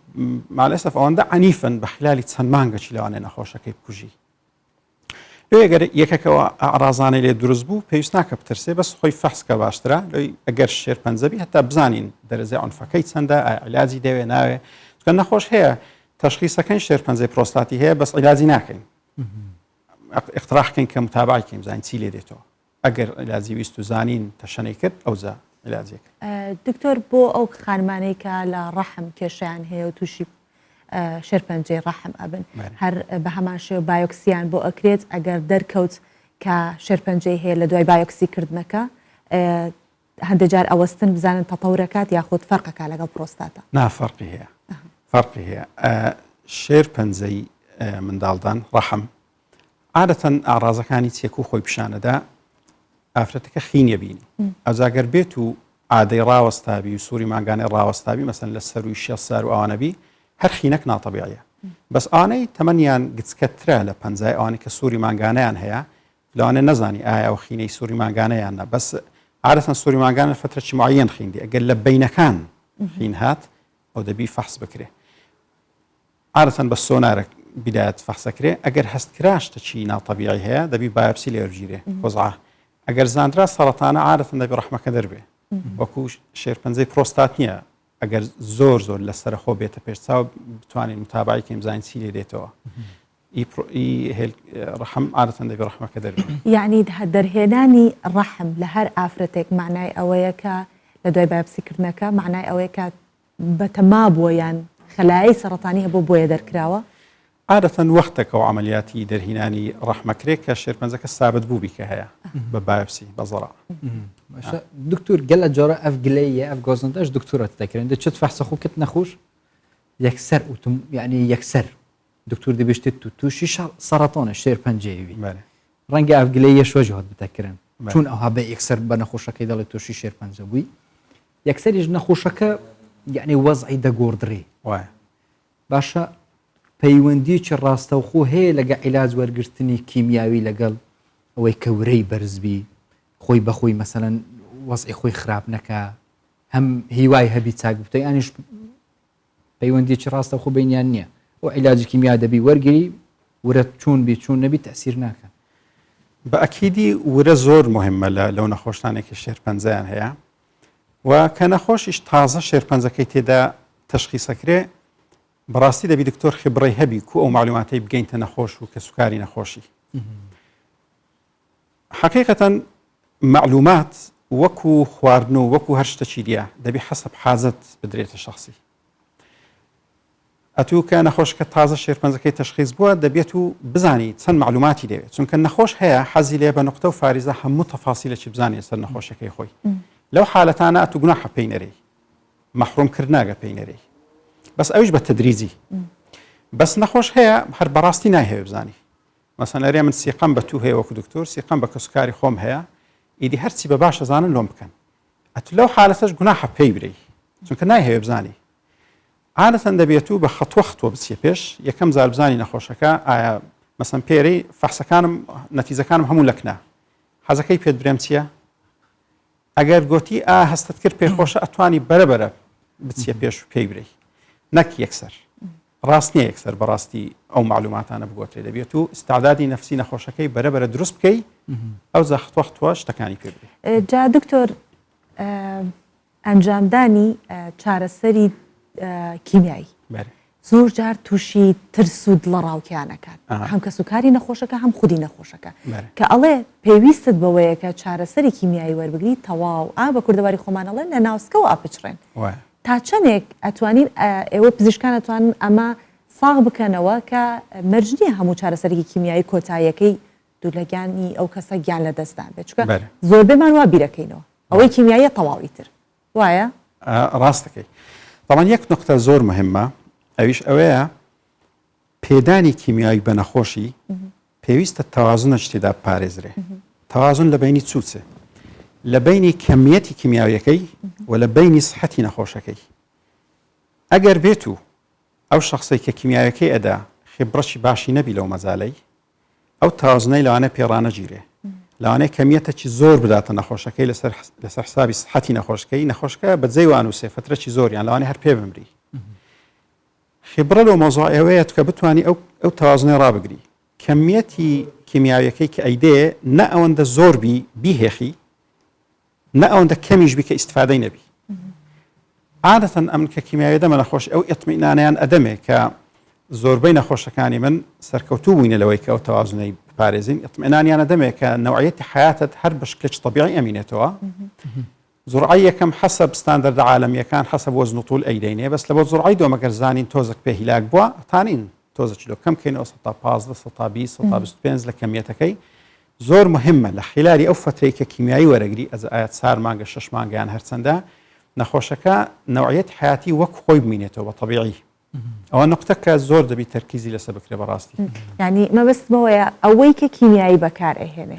مالێسف ئەوەندە عنیفن بە خلالی چەند مانگەی لەوانێ نەخۆشەکەی بکوژی. ئەگەر یەکێکەوە ئاڕازانەی لێ دروست بوو پێویست ناکە بترسێ بەس خۆی فەحسکە باشترە لۆی ئەگەر شێرپەنجەبی هەتا بزانین دەرەجەی عنفەکەی چەندە عیلاجی دەوێ ناوێ چونکە نەخۆش هەیە تەشخیصەکەی شێرپەنجەی پرۆستاتی هەیە بەس عیلاجی ناکەین. اقتراحکەین کە متابعکەین بزانین چی لێ دێتەوە. ئەگەر عیلاجی ویست و زانین تەشەنەی کرد ئەوجا عیلاجێک. دکتۆر بۆ ئەو خانمانەی کە لە ڕەحم کێشیان هەیە و تووشی شێرپەنجەی ڕەحم ئەبن هەر بە هەمان شێوە بایۆکسیان بۆ ئەکرێت ئەگەر دەرکەوت کە شێرپەنجەی هەیە لە دوای بایۆکسی کردنەکە هەندێک جار ئەوەستن بزانن تەتەورەکات یاخود فەرقەکە لەگەڵ پرۆستاتە. نافەرقی هەیە فەرقی هەیە. شێرپەنجەی منداڵدان ڕەحم عادەتەن ئاڕازەکانی چێک و خۆی پیشانەدا ئافرەتەکە خینە بینی ئەوزاگەر بێت و ئادەی ڕاوەستابی و سووری ماگانەی ڕاوەستابی مەسەن لە سەر و 6 سار و ئەوانەبی هەر خینەک ناتەبیعیە بەس ئانەی تەمەنیان گچکەترە لە پەنجای ئەوانی کە سووری ماگانەیان هەیە لەوانێ نەزانی ئایا ئەو خینەی سووری ماگانەیان نە بەس عادەتەن سووری ماگانە فترەی معەیەن خیندی ئەگەر لە بینەکان خین هات ئەو دەبی فەحس بکرێ عادەتەن بە سۆنارە بدایەت فەحسەکرێ ئەگەر هەستکراشتە چی ناتەبیعی هەیە دەبی بایۆپسی لێوەرگیرێ وەزعە ئەگەر زانرا سەرەتانە عادەتەن دەبی ڕەحمەکە دەربێ وەکو شێرپەنجەی پرۆستات نییە ئەگەر زۆر لە سەرخۆ بێتە پێشچاو بتوانین متابعیکەین بزانین چی لێ دێتەوە ڕەحم عادەتەن دەبی ڕەحمەکە دەربێ یعنی دەرهێنانی ڕەحم لە هەر ئافرەتێک معنای ئەوەیە کە لە دوای بایۆپسیکردنەکە معنای ئەوەیە کە بەتەما بووە یان خەلایی سەرەتانی هەبوو بۆیە دەرکراوە عادەتەن وەختێکە و عملیاتی دەرهینانی ڕەحمەکرێک کە شێرپەنجەکە سابت بووبی کە هەیە بە بایۆپسی بەزەڕا دکتور گەلە جۆرە ئەف گلەیە ئەف گۆزندەش دکتۆرەت دەکرێن دەچێت فەحسە خوکت نەخۆش یەکسەر وتم یعنی یەکسەر دکتور دەبێشتێت تو تووشی سەرەتۆنە شێرپەنجەیەوی ڕەنگە ئەف گلەیە شۆژی هات بتەکردن چون ئەوها بە یەکسەر بە نەخۆشەکەی دەڵێت تووشی شێرپەنجە بووی یەکسەریش نەخۆشەکە یعنی وەزعی دەگۆڕدرێ وایە باشە پەیوەندیکی ڕاستەوخۆ هەیە لەگە عیلاج وەرگرتنی کیمیاوی لەگەڵ ئەوەی کەورەی بەرزبی خۆی بەخۆی مەسەلەن وەزعی خۆی خراپ نەکە هەم هیوای هەبی چاک بتە یانیش پەیوەندیکی ڕاستەوخۆ بینیان نییە و عیلاجی کیمیا دەبی وەرگری ورە چوون بی چوون نەبی تەسیر ناکە بە ئەکیدی ورە زۆر مهمە لەو نەخۆشانێکی شێرپەنجەیان هەیە و کە نەخۆشیش تازە شێرپەنجەکەی تێدا تەشخیصەکرێ بەڕاستی دەبی دکتۆر خبڕی هەبی کو ئەو معلوماتەی بگەینتە نەخۆش و کە سوکاری نەخۆشی حقیقەتەن معلومات وەکو خواردن و وەکو هەر شتێکی دیە دەبی حەسب حاجەت بدرێتە شخصی ئەتوو کە نەخۆشکە تازە شێرپەنجەکەی تەشخیص بووە دەبێت و بزانی چەند معلوماتی دەوێت چونکە نەخۆش هەیە حەزی لێ بە نقطە و فاریزە هەموو تەفاسیلێکی بزانێت سەر نەخۆشەکەی خۆی لەو حالەتانە ئەتوو گوناحە پێی نەرێی مەحرومکرد ناگە پێی نەرێی بەس ئەوش بە تدریجی بەس نەخۆش هەیە هەر بەڕاستی نایهەوێ بزانی مەسەن ئەرێ من سیقەم بە تو هەیە وەکو دکتۆر سیقەم بە کەسوکاری خۆم هەیە ئیدی هەرچی بە باشە زانن لۆم بکەن ئەتو لەو حالەتەش گوناحە پێی برەی چونکە نایهەوێ بزانی عادەتەن دەبێت و بە خەتوە خەتوە بچێ پێش یەکەم زار بزانی نەخۆشەکە ئایا مەسەن پێرەی فەحسەکانم نەتیجەکانم هەموو لەکنە حەزەکەی پێت برێم چییە ئەگەر گوتی هەستت کرد پێخۆشە ئەتوانی بەرەبەرە بچێ پێش و پێی برەی نەک یەکسەر ڕاست نییە یەکسەر بەڕاستی ئەو معلوماتانە بگۆترێ دەبێت و استعدادی نەفسی نەخۆشەکەی بەرەبەرە دروست بکەی ئەو زەختوە خەتوە شتەکانی پێ برێ جا دکتۆر ئەنجامدانی چارەسەری کیمیایی زۆر جار تووشی ترس و دڵە ڕاوکیانەکان هەم کە سوکاری نەخۆشەکە هەم خودی نەخۆشەکە کە ئەڵێ پێویستت بەوەیە کە چارەسەری کیمیایی وەربگری تەواو بە کوردەواری خۆمانەڵێن لە ناوسکەوە ئاپچڕێن تا چەندێک ئەتوانین ئێوە پزیشکان ئەتوانن ئەمە ساغ بکەنەوە کە مەرجنیە هەموو چارەسەرێکی کیمیایی کۆتاییەکەی دوولەگیانی ئەو کەسە گیان لە دەستدان بێت چکە زۆر بێمان وا بیرەکەینەوە ئەوەی کیمیاییە تەواوی تر وایە ڕاستەکەی طبعا یەک نقطە زۆر مهمە ئەویش ئەوەیە پێدانی کیمیایی بە نەخۆشی پێویستە تەوازونە تێدا پارێزرێ. تەوازن لە بینی چوچێ، لە بینی کەمیەتی کیمیاویەکەی و لە بینی سحەتی نەخۆشەکەی. ئەگەر بێت و ئەو شخصی کە کیمیاویەکەی ئەدا خبرەشی باشی نەبی لەو مەزالەی، ئەو تەوازنەی لەوانە پێڕانە گیرێ، لەوانەیە کەمیەتێکی زۆر بداتە نەخۆشەکەی لەسەر حسابی سحەتی نەخۆشەکەی، نەخۆشەکە بەجێی وانووسێ فترەی زۆریان لەوانەیە هەر پێ بمری. خبرە لەو مۆزوع ئەوەیە کە بتوانی ئەو تەوازنەی ڕابگری. کەمیەتی کیمیاویەکەی کە ئەیدێ نە ئەوەندە زۆربی بیهێخی، نە ئەوەندە کەمیش بی کە ئیسفادەی نەبی. عادەتەن ئەم کە کیمیاوی دەمە نەخۆش ئەو ئەتمینانیان ئەدەمێ کە زۆربەی نەخۆشەکانی من سەرکەوتوو بووینە لەوەی کە ئەو تەوازنەی پارێزین، ئەتمینانیان ئەدەمێ کە نەوعیەتی حیاتت هەر بە شکلێکی طبیعی ئەمینێتەوە. زوڕعی یەکەم حەسەب ستاندەرد عالەمیەکان حەسەب وەزن و طول ئەیدەینێ، بەس لە بۆ زوڕعی دۆ مەگەر زانین تۆزێک پێ هیلاک بووە تانین تۆزە چلۆ کەم کەینەوە 15 125 لە کەمیەتەکەی. زۆر مهمە لە خلالی ئەو فترەی کە کیمیایی وەرەگری ئەز ئاەت 4 مانگە 6 مانگیان هەرچەندە نەخۆشەکە نەوعیەت حیاتی وەک خۆی بمینێتەوە بە طبیعی. ئەوە نقطە کە زۆر دەبی تەرکیزی لەسەر بکرێ بەڕاستی. یعنی مەبەستمەوەیە ئەوەی کە کیمیایی بەکار ئەهێنێ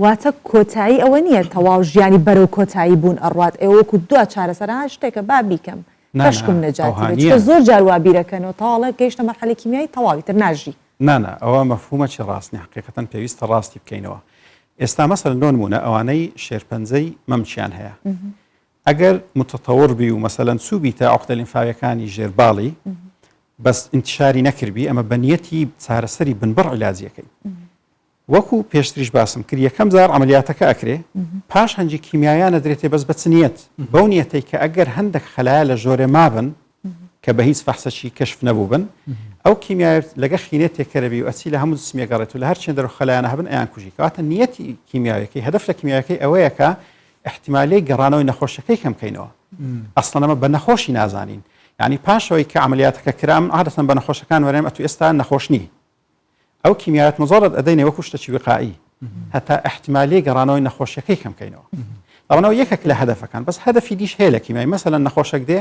واتە کۆتایی ئەوە نییە تەواو ژیانی بەرەو کۆتایی بوون ئەڕات ئێوەکو دو چارەسەرها شتێکە با بیکەم کەشکم نەجاتی زۆر جاروا بیرەکەنەوە تاڵە گەیشتە مەرحەلەی کیمیایی تەواوی تر ناژی. نانە ئەوە مەفهومەکی ڕاستنی حقیقەتەن پێویستە ڕاستی بکەینەوە. ئێستا مەسەڵەن نمونە ئەوانەی شێرپەنجەی مەمچیان هەیە. ئەگەر متتەوڕ بی و مەسەلەن چوبی تا عقدە لیمفاویەکانی ژێرباڵی بەس انتشاری نەکردبی ئەمە بەنیەتی چارەسەری بنبڕ عیلاجیەکەی. وەکو پێشتریش باسم کرد یەکەم جار عملیاتەکە ئەکرێ پاش هەنجی کیمیایانە درێتێ بەس بەچنیەت بەو نیەتەی کە ئەگەر هەندێک خەلایە لە ژۆرێ مابن کە بە هیچ فەحسەشی کەشف نەبوو بن ئەو کیمیای لەگە خینێت تێکەرەبی و ئەچی لە هەموو جسمێگەڕێت و لە هەر چێن دەرو خەلایانە هەبن ئەیان کوژی کەواتە نیەتی کیمیاویەکەی هەدەف لە کیمیاویەکەی ئەوەیە کە احتیمالی گەڕانەوەی نەخۆشەکەی کەم بکەینەوە. ئەسڵەن ئەمە بە نەخۆشی نازانین. یعنی پاشەوەی کە عملیاتەکە کرام عادەتەن بە نەخۆشەکان وەرێم ئەتو ئێستا نەخۆشنی. ئەو کیمیاویات مزۆرت ئەدەینێ وەکو شتێکی وقائی هەتا احتیمالی گەڕانەوەی نەخۆشیەکەی کەم بکەینەوە. ئەوەنەوە یەکێک لە هەدەفەکان بەس هەدەفی دیش هەیە لە کیمیایی مەسەلەن نەخۆشەک دێ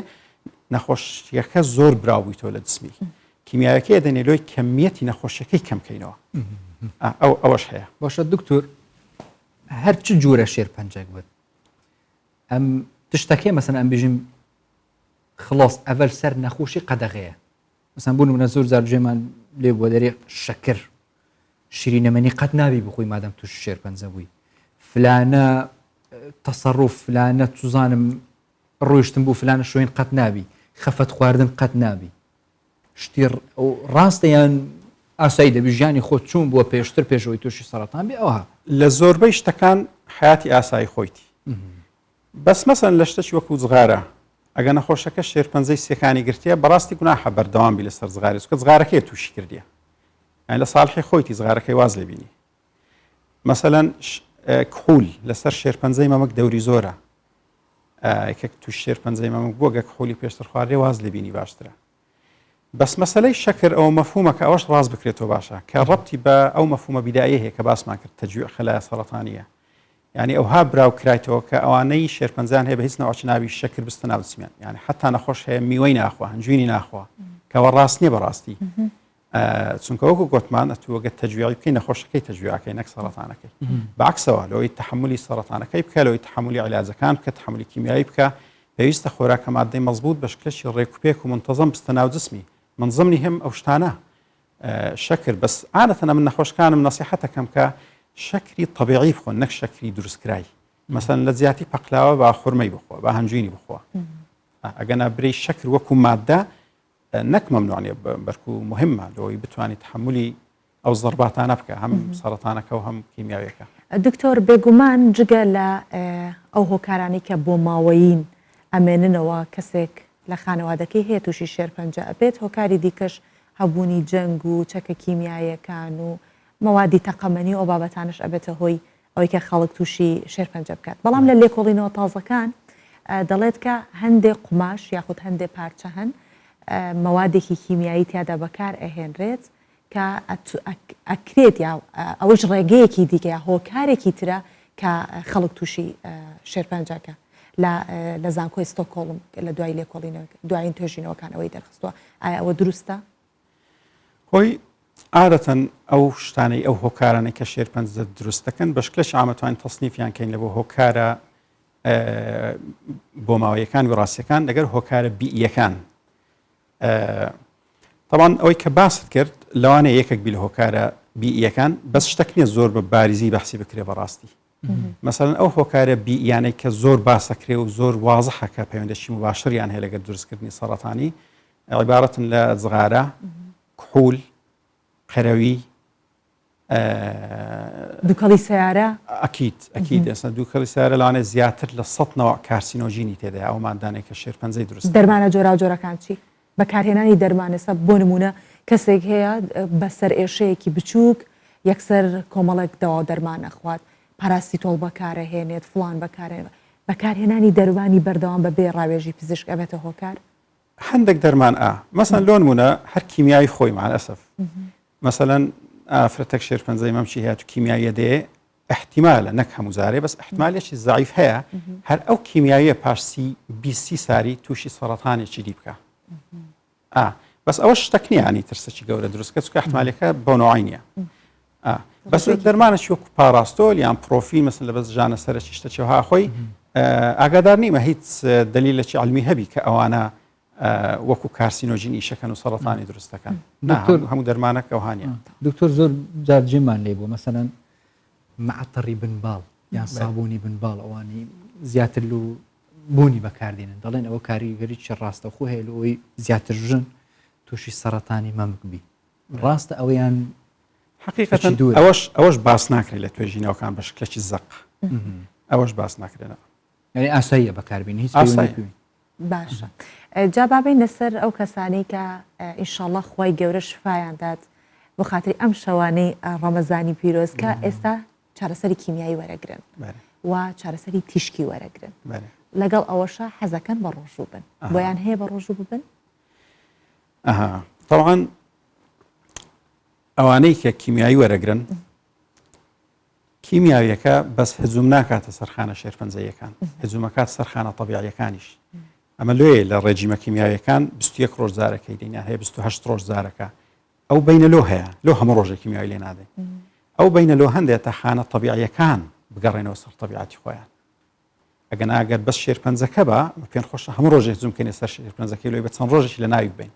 نەخۆشیەکە زۆر براوبوویتەوە لە جسمی کیمیاویەکەی ئەدەینێ لۆی کەمیەتی نەخۆشیەکەی کەم بکەینەوە. ئەوەش هەیە. باشە دکتۆر هەر چ جوورە شێرپەنجەک بێت ئەم تشتەکەی مەسەن ئەم بژیم خلاص ئەڤەل سەر نەخۆشی قەدەغەیە مەسەن بوون منە زۆر زار جێمان لێ بۆ دەرێ شەکر شیرینەمەنی قەت نابی بخۆی مادەم توش شێرپەنجە بووی فلانە تەسەڕوف فلانە توزانم ڕۆیشتن بوو فلانە شوێن قەت نابی خەفەت خواردن قەت نابی شتی ڕاستەیان ئاسایی دەبی ژیانی خۆت چوون بووە پێشتر پێشەوەی تووشی سەرەتان بێ ئەوها لە زۆربەی شتەکان حیاتی ئاسایی خۆیتی بەس مەسەن لە شتێکی وەکو جغارە ئەگە نەخۆشەکە شێرپەنجەی سێکانی گرتیە بەڕاستی گوناحە بەردەوام بی لەسەر جغاری چکە جغارەکەی تووشی کردیە یعنی لە ساڵحی خۆیتی جغارەکەی واز لێ بینی مەسەلەن کحول لەسەر شێرپەنجەی مەمەک دەوری زۆرە کە تو شێرپەنجەی مەمەک بۆ گە کحولی پێشتر خواردێ واز لێ بینی باشترە بەس مەسەلەی شەکر ئەوە مەفهومە کە ئەوەش ڕاست بکرێتەوە باشە کە ڕەبتی بە ئەو مەفهومە بیدایە هەیە کە باسمان کرد تەجویع خەلایە سەرەتانیە یعنی ئەوها براو کرایتەوە کە ئەوانەی شێرپەنجان هەیە بە هیچ نەوەچ ناوی شەکر بستە ناو جسمیان یعنی حتا نەخۆش هەیە میوەی ناخوا هەنجوینی ناخوا کەەوە ڕاست نییە بەڕاستی چونکە وەکو گوتمان ئەتووەگە تەجویعی بکەی نەخۆشەکەی تەجویعەکەی نەک سەرەتانەکەی بەعکسەوە لەوەی تەحملی سەرەتانەکەی بکە لەوەی تەحملی عیلاجەکان بکە تەحملی کیمیایی بکە پێویستە خۆراکە مادەی مەزبوط بە شکلێکی ڕێکوپێک و منتەزەم بستە ناو جسمی منزمنی هەم ئەو شتانە شەکر بەس عادەتەن من نەخۆشکانم نەسیحەتەکەم کە شەکری طبیعی بخۆن نەک شەکری دروستکرای مەسەن لە زیاتی پەقلاوە با خورمەی بخۆ با هەنجوینی بخۆ ئەگەر نابرەی شەکر وەکو مادە نەک مەمنوعانێ بەرکو مهمە لەوەی بتوانێت تحملی ئەو زەرباتانە بکە هەم سەرەتانەکە و هەم کیمیاویەکە دکتۆر بێگومان جگە لە ئەو هۆکارانی کە بۆ ماوەیین ئەمێننەوە کەسێک لە خانەوادەکەی هەیە تووشی شێرپەنجە ئەبێت هۆکاری دیکەش هەبوونی جەنگ و چەکە کیمیایەکان و مەوادی تەقەمەنی ئەو بابەتانش ئەبێتە هۆی ئەوەی کە خەڵک تووشی شێرپەنجە بکات بەڵام لە لێکۆڵینەوە تازەکان دەڵێت کە هەندێک قماش یاخود هەندێک پارچە هەن مەوادێکی کیمیایی تیادا بەکار ئەهێنرێت کە ئەکرێت یا ئەوەش ڕێگەیەکی دیکە یا هۆکارێکی ترە کە خەڵک تووشی شێرپەنجەکە لە زانکۆی ستۆکۆڵم لە دوای لێکۆڵینەوە دوایین توێژینەوەکان ئەوەی دەرخستووە ئایا ئەوە دروستە؟ خۆی عادەتەن ئەو شتانەی ئەو هۆکارانەی کە شێرپەنجە دروست دەکەن بە شکلش ئامەتوانین تەصنیفیان کەین لە بۆ هۆکارە بۆ ماوەیەکان وڕاستیەکان لەگەر هۆکارە بیئیەکان. طبعاً ئەوەی کە باست کرد لەوانە یەکێک بی لە هۆکارە بیئیەکان بەس شتێک نییە زۆر بە باریزی بەحسی بکرێ بەڕاستی. مثلەن ئەو هۆکارە بیئیانەی کە زۆر باسەکرێ و زۆر وازەحەکە پەیوەندێکی مباشریان هەیە لەگەر دروستکردنی سەرەتانی عیبارەتن لە جغارە، کحول، قەرەوی، دووکەڵی سیارە. ئەکید ئێستا دووکەڵی سیارە لەوانێ زیاتر لە 100 نەوە کارسینۆژینی تێدا ئەو مادانێک کە شێرپەنجەی دروست. دەرمانە جۆراوجۆرەکان چی؟ بەکارهێنانی دەرمانێستا بۆ نمونە کەسێک هەیە بەسەر ئێشەیەکی بچووک یەکسەر کۆمەڵێک دەوا دەرمان نەخوات، پاراستیتۆڵ بەکارەهێنێت، فڵان بەکارهێنانی دەروانی بەردەوام بەبێ ڕاوێژی پزیشک ئەبێتە هۆکار. هەندێک دەرمان مەسەن لۆ نمونە هەر کیمیایی خۆی مالەسەف مەسەلەن ئافرەتێک شێرپەنجەی مەمچی هەیە تو کیمیاییە دێ احتیمالە نەک هەمووزارێ بەس احتیمالێکی ضعیف هەیە هەر ئەو کیمیاییە پاشسی 20 ساری تووشی سەرەتانێکی دی بکە. بەس ئەوە شتێک نییە ینی ترسێکی گەورە دروستکە چکە احتیمالەکە بۆ نوعی نییە. بەس دەرمانێکی وەکو پاراستۆل یان پرۆفیل مەسن لە بەس ژانە سەرەکی شتەکەها خۆی ئاگادار نیمە هیچ دلیلێکی علمی هەبی کە ئەوانە وەکو کارسینۆژینی شەکەن و سەرەتانی دروستەکەن. هەموو دەرمانەک ئەوهانیە. دکتۆر زۆر جارجێمان لێ بوو مەسەلەن معتەڕی بنباڵ یان سابوونی بنباڵ ئەوانی زیاتر و بوونی بەکاردێنن دەڵێن ئەوە کاریگەری چ ڕاستە خۆ هەیە لەوەی زیاتر ژن تووشی سەرەتانی مەمکبی ڕاستە ئەوەیان حقیقەتەن ئەوەش باس ناکرێت لە توێژینەوەکان بە شکلێکی زەق ئەوەش باس ناکرێنە یعنی ئاساییە بەکاربیین هیچ باشە. جا بابین لەسەر ئەو کەسانی کە ئینشاءڵڵا خوای گەورە شفایان داد بۆ خاطری ئەم شەوانەی ڕەمەزانی پیرۆز کە ئێستا چارەسەری کیمیایی وەرەگرن و چارەسەری تیشکی وەرەگرن لەگەڵ ئەوەشە حەزەکەن بە ڕۆژوو بن بۆیان هەیە بە ڕۆژوو ببن. طبعاً ئەوانەی کە کیمیایی وەرەگرن کیمیاویەکە بەس هجوم ناکاتە سەرخانە شێرپەنجەیەکان هجومەکات سەرخانە تەبیعیەکانیش ئەمە لێ لە ڕێجیمە کیمیاویەکان 21 ڕۆژ زارەکەی دێنیا هەیە 28 ڕۆژ زارەکە ئەو بینە لۆ هەیە لۆ هەموو ڕۆژێک کیمیاوی لێ نادێ ئەو بینە لۆ هەندێتە خانە تەبیعیەکان بگەڕێنەوە سەر تەبیعەتی خۆیان ئەگەر ناگەر بەس شێرپەنجەکە بە پێم خۆشە هەموو ڕۆژێک زوم کەنێ سەر شێرپەنجەکەی لۆی بە چەند ڕۆژێکی لە ناوی بین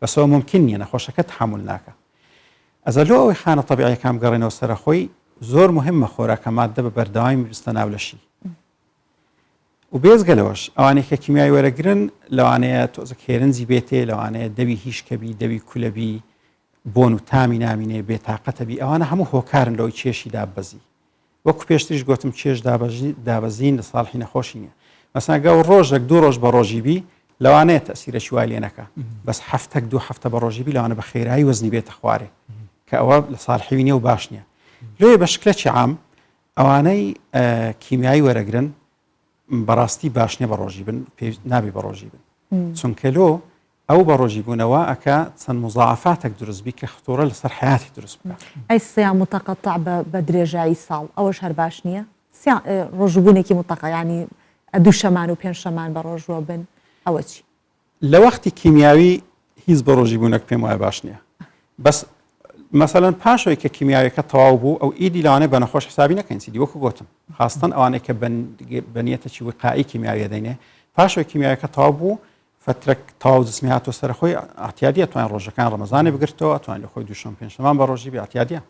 بەسەوە ممکن نییە نەخۆشەکە تحمل ناکە ئەزە لۆ ئەوەی خانە تەبیعیەکان بگەڕێنەوە سەر خۆی زۆر مهمە خۆراکە مادە بە بەردەوامی بستە ناو لەشی و بێزگەلەوەش ئەوانەیە کە کیمیایی وەرەگرن لەوانەیە تۆزە کێرنجی بێتێ لەوانەیە دەوی هیشکەبی دەوی کولەبی بۆن و تامی نامینێ بێتاقەتەبی ئەوانە هەموو هۆکارن لەوەی چێشی دابەزی وەکو پێشتریش گوتم چێش دابەزین لە ساڵحی نەخۆشی نییە مەسەن گەو ڕۆژێک دوو ڕۆژ بە ڕۆژیبی لەوانەیە تەسیرەشی وای لێ نەکە بەس هەفتێک دوو هەفتە بە ڕۆژیبی لەوانە بە خێرایی وەزنی بێتە خوارێ کە ئەوە لە ساڵحی نییە و باش نییە لێ بە شکلێکی عام ئەوانەی کیمیایی وەرەگرن بەڕاستی باش نییە بە ڕۆژی بن نابێ بە ڕۆژی بن چونکە لۆ ئەو بە ڕۆژی بوونەوە ئەکە چەند مزاعفاتێک دروستبی کە خطورە لەسەر حیاتی دروست بکە ئەی سیان متەقەطع بە درێژایی ساڵ ئەوەش هەر باش نییە ڕۆژبوونێکی متەقە ینی دوو شەمان و پێنج شەمان بە ڕۆژوە بن ئەوە چی لە وەختی کیمیاوی هیچ بە ڕۆژی بوونەک پێم وایە باش نییە بەس مثلەن پاشەوەی کە کیمیاویەکە تەواو بوو ئەو ئیدی لەوانەیە بە نەخۆش حسابی نەکەین سیدی وەکو گوتم خاستن ئەوانەیە کە بەنیەتەکی وقائی کیمیاویە دەینێ پاشەوەی کیمیاویەکە تەواو بوو فترێک تەواو جسمی هاتۆ سەرخۆی ئاحتیادیە توانین ڕۆژەکان ڕەمەزانێ بگرتەوە توانین لە خۆی دووشەم پێنجشەمان بە ڕۆژی بێ ئاحتیادیە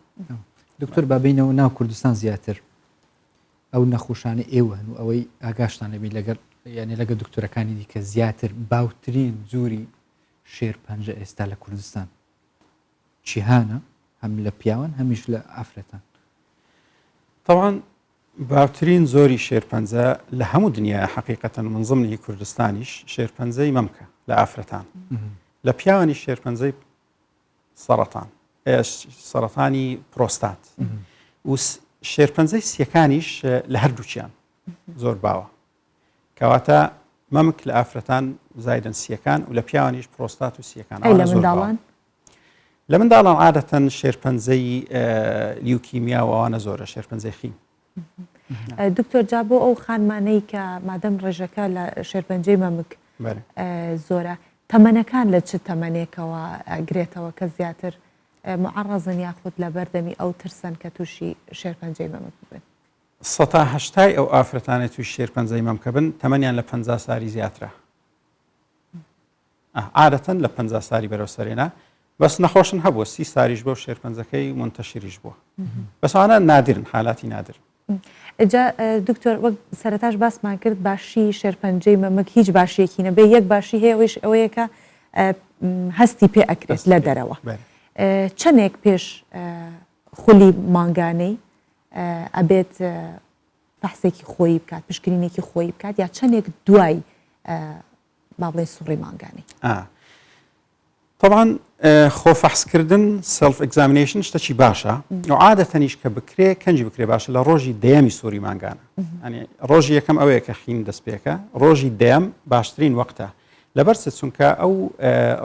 دکتۆر بابینەوە ناو کوردستان زیاتر ئەو نەخۆشانە ئێوە و ئەوەی ئاگاشتان لەبی لەگەر یعنی لەگە دکتۆرەکانی دیکە زیاتر باوترین جووری شێرپەنجە ئێستا لە کوردستان چیهانە هەم لە پیاوان هەمیش لە ئافرەتان طبعاً باوترین زۆری شێرپەنجە لە هەموو دنیا حقیقەتەن من زمنی کوردستانیش شێرپەنجەی مەمکە لە ئافرەتان لە پیاوانی شێرپەنجەی سەرەتان سەرەتانی پرۆستات و شێرپەنجەی سیەکانیش لە هەردووچیان زۆر باوە کەواتە مەمک لە ئافرەتان زایدن سیەکان و لە پیاوانیش پرۆستات و سیەکان لە منداڵان لە منداڵان عادەتەن شێرپەنجەی لیوکیمیا و ئەوانە زۆرە شێرپەنجەی خیم دکتۆر جا بۆ ئەو خانمانەی کە مادەم ڕێژەکە لە شێرپەنجەی مەمک زۆرە تەمەنەکان لە چ تەمەنێکەوە گرێتەوە کە زیاتر معڕەزن یاخود لە بەردەمی ئەو ترسن کە تووشی شێرپەنجەی مەمک بن. 180 ئەو ئافرەتانێت توی شێرپەنجەی مەمکە بن تەمەنیان لە 50 ساری زیاترە. عادەتەن لە 50 ساری بەرەو سەرێنا بەس نەخۆشن هەبووە 30 ساریش بۆ شێرپەنجەکەی منتەشیریش بووە. بەسانە نادرن حالاتی نادر. ئەجا دکتۆر وەک سەرەتاش باسمان کرد باشی شێرپەنجەی مەمک هیچ باشیەکی نەبێ یەک باشی هەیە ئەوەیش ئەوەیە کە هەستی پێ ئەکرێت لە دەرەوە. چەندێک پێش خولی مانگانەی ئەبێت بەحسێکی خۆی بکات پشکنینێکی خۆی بکات یا چەندێک دوای با بڵێن سوڕی مانگانی. طبعا خۆفەحسکردن سلف ئەگزامینیشن شتێکی باشە و عادەتەنیش کە بکرێ کەنجی بکرێ باشە لە ڕۆژی دەیەمی سووری مانگانە. ڕۆژی یەکەم ئەوەیە کە خین دەست پێکە ڕۆژی دەیەم باشترین وەختە لەبەرچ چونکە ئەو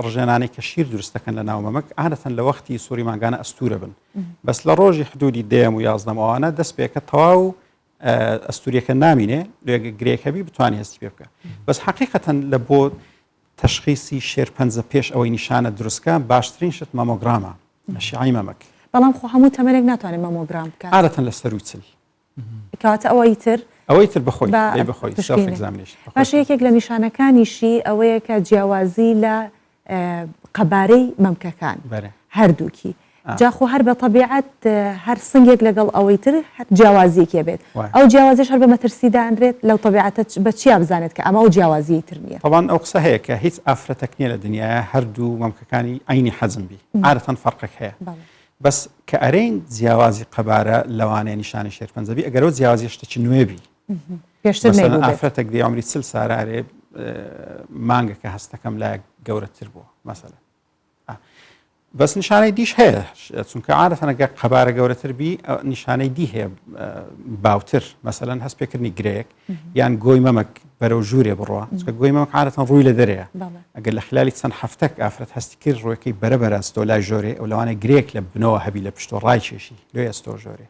ڕژێنانەی کە شیر دروستەکەن لە ناو مەمەک عادەتەن لە وەختی سووری مانگانە ئەستورە بن بەس لە ڕۆژی حدودی دەیەم و 11 دەست پێکە تەواو ئەستوریەکە نامینێ لێگە گرێکەبی بتوانانی هەستی پێ بکە بەس حقیقەتەن لە بۆ تەشخیصی شێرپەنجە پێش ئەوەی نیشانە دروستکە باشترین شت مامۆگرامە شیعی مەمەک. بەڵام خۆ هەموو تەمەێک ناتوانێت مامۆگرام بکات عادەتەن لە سەر و چل کاتە ئەوەی تر بخۆی باش یەکێک لە نیشانەکانیشی ئەوەیە کە جیاوازی لە قەبارەی مەمکەکان هەردووکی جاخۆ هەر بە طبیعەت هەر سنگێک لەگەڵ ئەوەی تر هەر جیاوازیەکێ بێت ئەو جیاوازیش هەر بە مەترسیدانرێت لەو طبیعەتە بە چیا بزانێت کە ئەمە ئەو جیاوازی تر نییە. طبعاً ئەو قسە هەیە کە هیچ ئافرەتێک نییە لە دنیاە هەردوو مەمکەکانی عینی حەزم بی عادەتەن فەرقێک هەیە بەس کە ئەرێن جیاوازی قەبارە لەوانەیە نیشانی شێرپەنجەبی ئەگەرەوە جیاوازی شتێکی نوێبی پێشتر ئافرەتێک دی عمری 40 سارارێ مانگە کە هەستەکەم لای گەورەتر بووە مەسەلەن بەس نیشانەی دیش هەیە چونکە عادەتەنەگە قەبارە گەورەتر بی نیشانەی دی هەیە باوتر مەسەلەن هەست پێکردنی گرەیەک یان گۆی مەمەک بەرەو ژوورێ بڕوە چونکە گۆی مەمەک عادەتەن ڕووی لە دەرەیە ئەگەر لە خلالی چەند هەفتەک ئافرەت هەستی کرد ڕۆیەکەی بەرەبەرەستۆ لای ژۆرێ ئەو لەوانە گرێک لە بنەوە هەبی لە پشتۆ ڕای کێشی لێ ئەستۆ ژۆرێ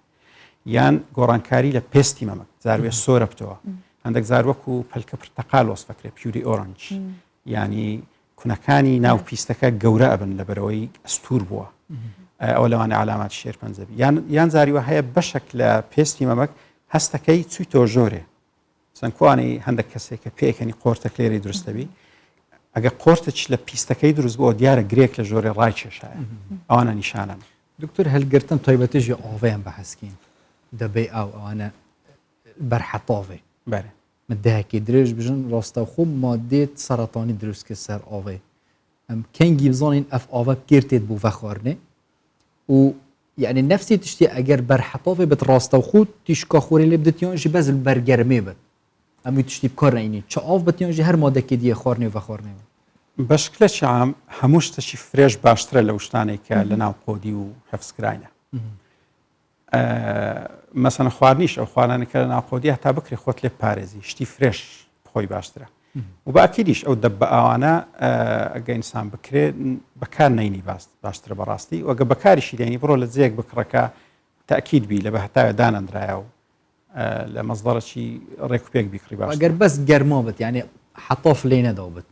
یان گۆڕانکاری لە پێستی مەمەک زاروێ سۆرە بتەوە هەندێک زار وەکو پەلکە پرتەقال وەسفەکرێ پیوری ئۆرنج ینی کونەکانی ناو پیستەکە گەورە ئەبن لە بەرەوەی ئەستور بووە ئەوە لەوانە علامات شێرپەنجەبی یان زاریوە هەیە بەشێک لە پێستی مەمەک هەستەکەی چوویتۆ ژۆرێ سنکوانی هەندێک کەسێک کە پێکەنی قۆرتە کلێری دروستەبی ئەگە قۆرتش لە پیستەکەی دروست بووە دیارە گرێک لە ژۆرێ ڕای کێشایە ئەوانە نیشانن. دکتۆر هەلگرتن تایبەتیژی ئاوەیان بەحەسکین دەبێ ئەوانە بەرحەتاوێ بەرێ مدهەکی درێژ بژن ڕاستەوخۆ مادێت سەرەتانی دروستکە سەر ئاوێ ئەم کەنگی بزانین ئەف ئاوە پێرتێت بوو vەخواردنێ و یعنی نفسی تشتی ئەگەر بەرحەتاوێ بێت ڕاستەوخۆ تیشکاخۆری لێ بدەتیانژی بەز بەرگەرمێ بێت ئەمی تشتی بکارڕینی چ ئاو بەتیانژی هەر مادەکی دیە خواردنێ وەخواردنێ بەشکلەی عام هەموو شتەشی فرێش باشترە لە شتانێک کە لە ناو قۆدی و حەفزکراینە مەسەن خواردنیش ئەو خواردانێکە لە ناوقۆدی هەتا بکرێ خۆت لێ پارێزی شتی فرێش بخۆی باشترە و باکیدیش ئەو دەب بە ئەوانە ئەگە ئینسان بکرێ بەکار نینی باشترە بەڕاستی و ئەگە بەکاریشی دێنی بڕۆ لە جێک بکڕەکە تاکید بی لە بە هەتاوە دانەندرایە و لە مەزدەڕەکی ڕێک و پێک بیکڕی باش ئەگەر بەس گەرما بێت یعنی حەتاف لێ نەداو بێت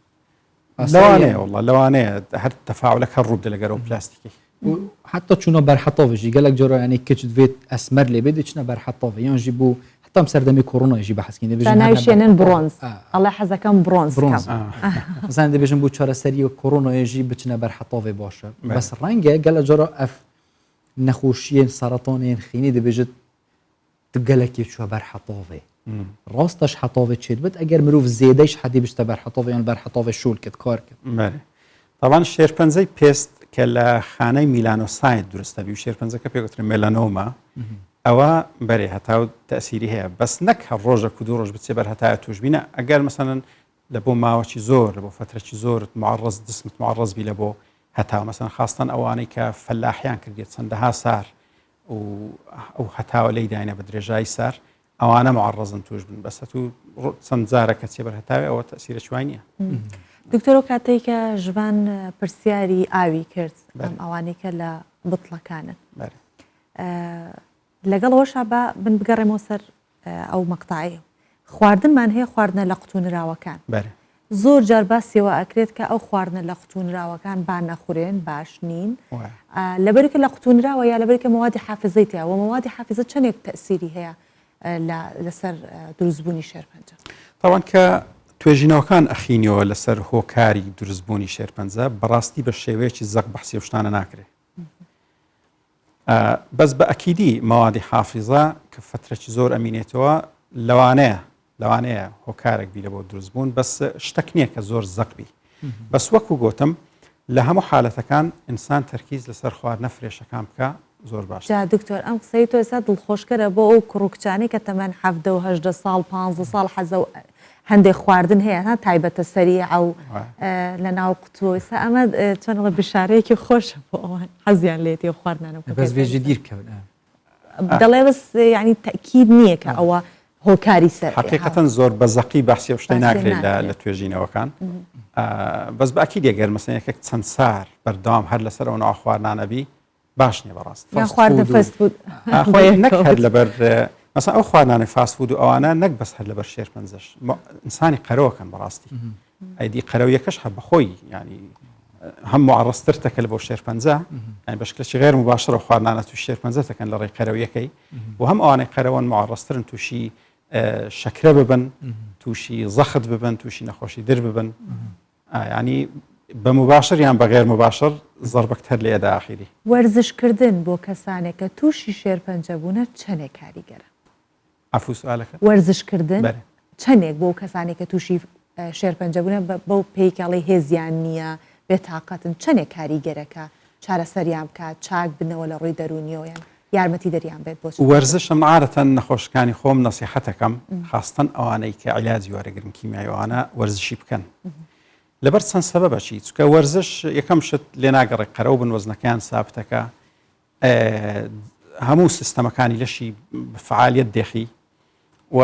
لەوانەیە وڵڵا لەوانەیە هەر تەفاعولەکە ڕووبدە لەگەرەوە پلاستیکی حتى چونا بەرحەتاوێژی گەلک جۆرە ینی کچ دوێت ئەسمەر لێ بێت چنە بەرحەتاوە یانژی بوو حتام سەردەمی کۆڕۆناژی بەحەسکین ناویشێنن برۆنز ئەڵێ حەزەکەم برۆنز زان دەبێژم بوو چارەسەری و کۆڕۆناێژی بچنە بەرحەتاوێ باشە بەس ڕەنگە گەلە جۆرە ئەف نەخۆشیên سەرەتانên خینی دەبێژێت گەلێکی چوە بەرحەتاوێ ڕاستەش حەتاوێ چێت بێت ئەگەر مرۆڤ زێدەیش حەدی بشتە بەرحەتاوێ یان بەرحەتاوێ شول کرد کار کرد طبعا شێرپەنجەی پێست کە لە خانەی میلانۆسایت دروستەبی و شێرپەنجەکە پێگوترێ مێلانۆما ئەوە بەرێ هەتا و تەسیری هەیە بەس نەک هەر ڕۆژە و دوو ڕۆژ بچێ بەر هەتایە توشبینە ئەگەر مەسەن لە بۆ ماوەی زۆر لە بۆ فترەی زۆرت معڕز دەستمت معڕز بی لە بۆ هەتا مەسەن خاستن ئەوانەی کە فەلاحیان کردێت چەندەها سار و ئەو هەتاوە لی داینە بە درێژایی سار ئەوانە معڕزن توش بن بەس هەتوو چەند جارەکە چێ بەر هەتاوێ ئەوە تەسیرە شوای نییە. دکتۆر کاتێک کە ژوان پرسیاری ئاوی کرد ئەم ئەوانەی کە لە بتڵەکانن لەگەڵەوەشا بە بن بگەڕێمەوە سەر ئەو مەقتاعی خواردنمان هەیە خواردنە لە قوتونراوەکان زۆر جار باسیەوە ئەکرێت کە ئەو خواردنە لە قوتونراوەکان با نەخورێن باش نین لەبەرکە لە قوتونراوە یا لەبەرکە موادی حافزەیتە و موادی حافزە چەندێک تەسیری هەیە لەسەر دروستبوونی شێرپەنجە. تاوان کە توێژینەوەکان ئەخینەوە لەسەر هۆکاری دروستبوونی شێرپەنجە بەڕاستی بە شێوەیەکی زەق بەحسی شتانە ناکرێت. بەس بە ئەکیدی موادی حافزە کە فترەی زۆر ئەمینێتەوە لەوانەیە هۆکارێک بی لە بۆ دروستبوون بەس شتێک نییە کە زۆر زەقبی بەس وەکو گوتم لە هەموو حالەتەکان ئینسان تەرکیز لەسەر خواردنە فرێشەکان بکە زۆر باش. دکتۆر ئەم قسەی تۆ ئێستا دڵخۆشکەرە بۆ ئەو کوڕکچانەی کە تەمەەن 17 ساڵ 15 ساڵ حەزە هەندێک خواردن هەیە تا تایبەتە سەریع و لە ناو قوتوە ئێستا ئەمە چۆن لە بشارەیەکی خۆشە بۆ ئەوان حەزیان لێتی خواردنانە بەس بێژی دیرکەون دەڵێ بەس ینی تەکید نییە کە ئەوە هۆکاری سەر حقیقەتەن زۆر بەزەقی بەحسی شتەی ناکرێت لە توێژینەوەکان بەس باکی دێگەر مەسەن یەکێک چەند سار بەردەوام هەر لەسەر ئەو ناو خواردنانەبی باش نییە بەڕاست خواردن فەستفود نەکرد لەبەر مەسەن ئەو خواردنانی فاستفود و ئەوانە نەک بەس هەر لەبەر شێرپەنجەش ئینسانی قەرەوەکەن بەڕاستی ئەیدی قەرەویەکەش هەر بەخۆی ینی هەم معڕستر تەکە لە بۆ شێرپەنجە ئەین بەشکلێکی غێر مباشرە خواردنانە تو شێرپەنجە تەکەن لە ڕێی قەرەویەکەی و هەم ئەوانەی قەرەوەن معڕسترن تووشی شەکرە ببن تووشی زەخت ببن تووشی نەخۆشی در ببن ینی بە مباشر یان بە غێر مباشر زەربەکتەر لێ داخیری وەرزشکردن بۆ کەسانێک کە تووشی شێرپەنجە بوونە چەندێک کاریگەرە ئەفو سوالەکە وەرزشکردن چەندێک بۆ کەسانێک کە تووشی شێرپەنجە بوونە بەو پێیکاڵی هێزیان نییە بێتاقەتن چەندێک کاریگەرەکە چارەسەریان بکات چاک بنەوە لە ڕووی دەرونیەوەیان یارمەتی دەریان بێت بۆ وەرزشم عادەتەن نەخۆشەکانی خۆم نەسیحەتەکەم خاستن ئەوانەی کە عیلاجی وەرەگرن کیمیاییوانە وەرزشی بکەن لەبەر چەند سەبەبەچی چکە وەرزش یەکەم شت لێ ناگەڕێ قەرەو بن وەزنەکان سابتەکە هەموو سیستەمەکانی لەشی فعالیت دێخی و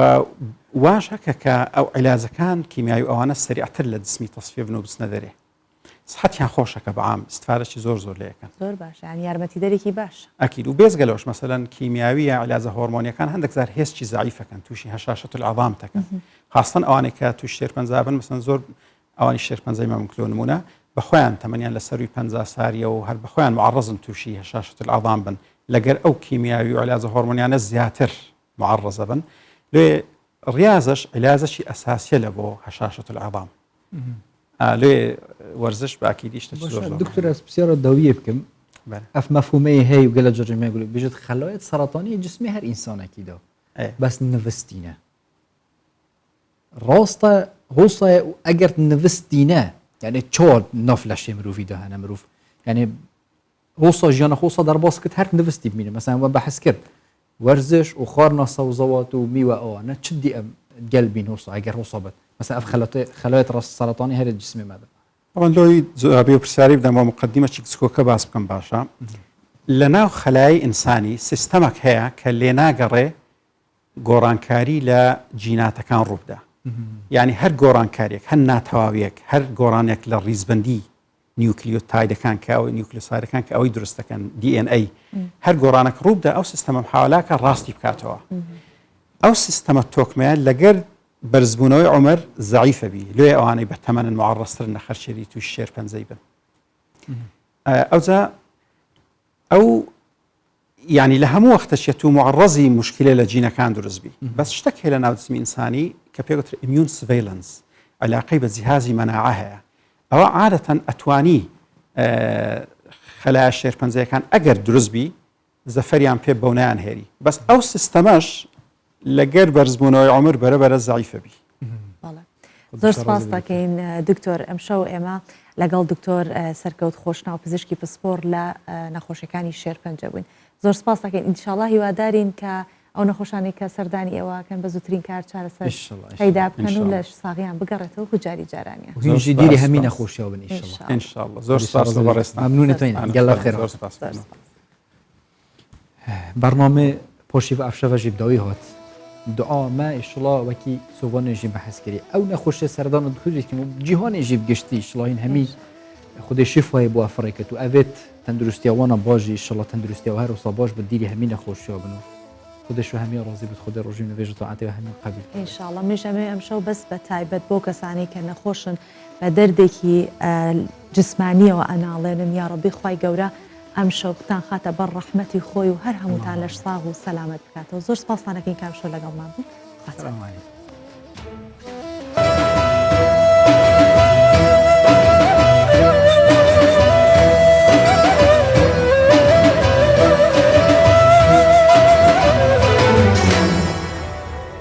واش هەکە کە ئەو عیلاجەکان کیمیایی ئەوانە سریعتر لە جسمی تەصفیە بن و بچنە دەرێ سحەتیان خۆشەکە بەعام استفادەی زۆر لێەکەن زۆر باش یارمەتی دەرێکی باش ئەکید و بێزگەلەوەش مەسەلەن کیمیاوی یا عیلاجە هۆرمۆنیەکان هەندێک زار هێزی زعیفەکەن تووشی هەشاشەت العظام تەکەن خاستن ئەوانەی کە تووش شێرپەنجە بن مەسەن زۆر ئەوانی شێرپەنجەی مەمکلۆ نمونە بەخۆیان تەمەنیان لە سەروی 50 ساریە و هەر بەخۆیان معڕزن تووشی هەشاشەت العظام بن لەگەر ئەو کیمیاوی و عیلاجە هۆرمۆنیانە زیاتر معڕزە بن لێ ڕیازش عیلاجەشی ئەساسیە لە بۆ هەشاشەت العظام لێ وەرزش باکیدی شتە دکتۆر پرسیارە داویە بکەم ئەف مەفهومەی هەیە و گەلە جۆرجمە گوڵ بژێت خەلایەت سەرەتانی جسمی هەر ئینسانێکیدا بەس نوستینە ڕاستە هۆسایە و ئەگەر نوستینە یعنی چۆر ناف لە شێ مرۆڤیدا هەنە مرۆڤ یعنی هۆسا ژیانە خۆسا دەرباس کرد هەر نوستی ببینە مەسەن وە بەحث کرد وەرزش و خواردنە سەوزەوات و میوە ئەوانە چ دی ئەم گەلبین هۆسا ئەگەر هۆسا بێت مثلا ئەف خەلایەت سەرەتانی هەرە جسمی مەدە ئەوان لۆی جوابی و پرسیاری بدەم بۆ مقدمەی کچکۆکە باس بکەم باشە لە ناو خەلای ئینسانی سیستەمێک هەیە کە لێ ناگەڕێ گۆڕانکاری لە جیناتەکان ڕووبدا یعنی هەر گۆڕانکاریەک هەر ناتەواویەک هەر گۆڕانێک لە ڕیزبندی نیوکلیۆتایدەکان کە ئەوەی نیوکلیۆسایدەکان کە ئەوەی دروستەکەن DNA هەر گۆڕانێک ڕووبدا ئەو سیستەمە حاولاکە ڕاستی بکاتەوە ئەو سیستەمە تۆکمەیە لەگەر بەرزبوونەوەی عمر زعیفە بی لێ ئەوانەی بە تەمەنن معڕستر نەخەرشێری توی شێرپەنجەی بن ئەوجا ئەو ینی لە هەموو وەختەشێت و معڕەزی مشکلە لە جینەکان دروستبی بەس شتێک هەیە لە ناو جسمی ئینسانی کە پێوتر ئیمیون سڤەیلەنس علاقەی بە جیهازی مەناعە هەیە ئەوە عادەتەن ئەتوانی خەلایە شێرپەنجەکان ئەگەر دروستبی زەفەریان پێ بەونیان هێری بەس ئەو سیستەمەش لەگەر بەرزبوونەوەی عمر بەرەبەرە زعیفە بی زۆر سپاس دەکەین دکتۆر ئەمشەو ئێمە لەگەڵ دکتۆر سەرکەوت خۆشناو پزیشکی پسپۆر لە نەخۆشیەکانی شێرپەنجە بووین زۆر سپاس دەکەین ئینشاڵڵا هیوادارین کە ئەو نەخۆشانی کە سەردانی ئێوەکەن بە زووترین کار چارەسەر پەیدا بکەن و لە ساغیان بگەڕێتەوە و جاری جارانیە هینجی دیری هەمی نەخۆشیەوە بن ئینشاءڵڵا زۆر سپاس بەڕێستان ممنونتین گەڵا خێر بەرنامە پۆشی بە ئەفشەڤەژی بداوی هات دعا ما ئیشڵا وەکی سۆڤانێژی بەحەزکردی ئەو نەخۆشیە سەردان و دوورێکن و جیهانێژی بگشتی ئیشڵاین هەمی خودی شفای بۆ ئەفڕێکەت و ئەوێت تەندروستیاوانە باشی ئیشڵا تەندروستیەوە هەر وسا باش بە دیری هەمی نەخۆشیەوە بن و خودش و هەمی ڕۆزی بێت خودی ڕۆژی نوێژ تاعاتێ هەمی قبیل ئینشاءڵڵا میژەمێ ئەمشەو بەس بە تایبەت بۆ کەسانی کە نەخۆشن بە دەردێکی جسمانیەوە ئەناڵێنن یا ڕەبی خوای گەورە ئەم شەوقتان خاتە بەر ڕەحمەتی خۆی و هەر هەمووتان لەش ساغ و سەلامەت بکاتەوە زۆر سپاسانەکەین کام شەو لەگەڵمان بوو.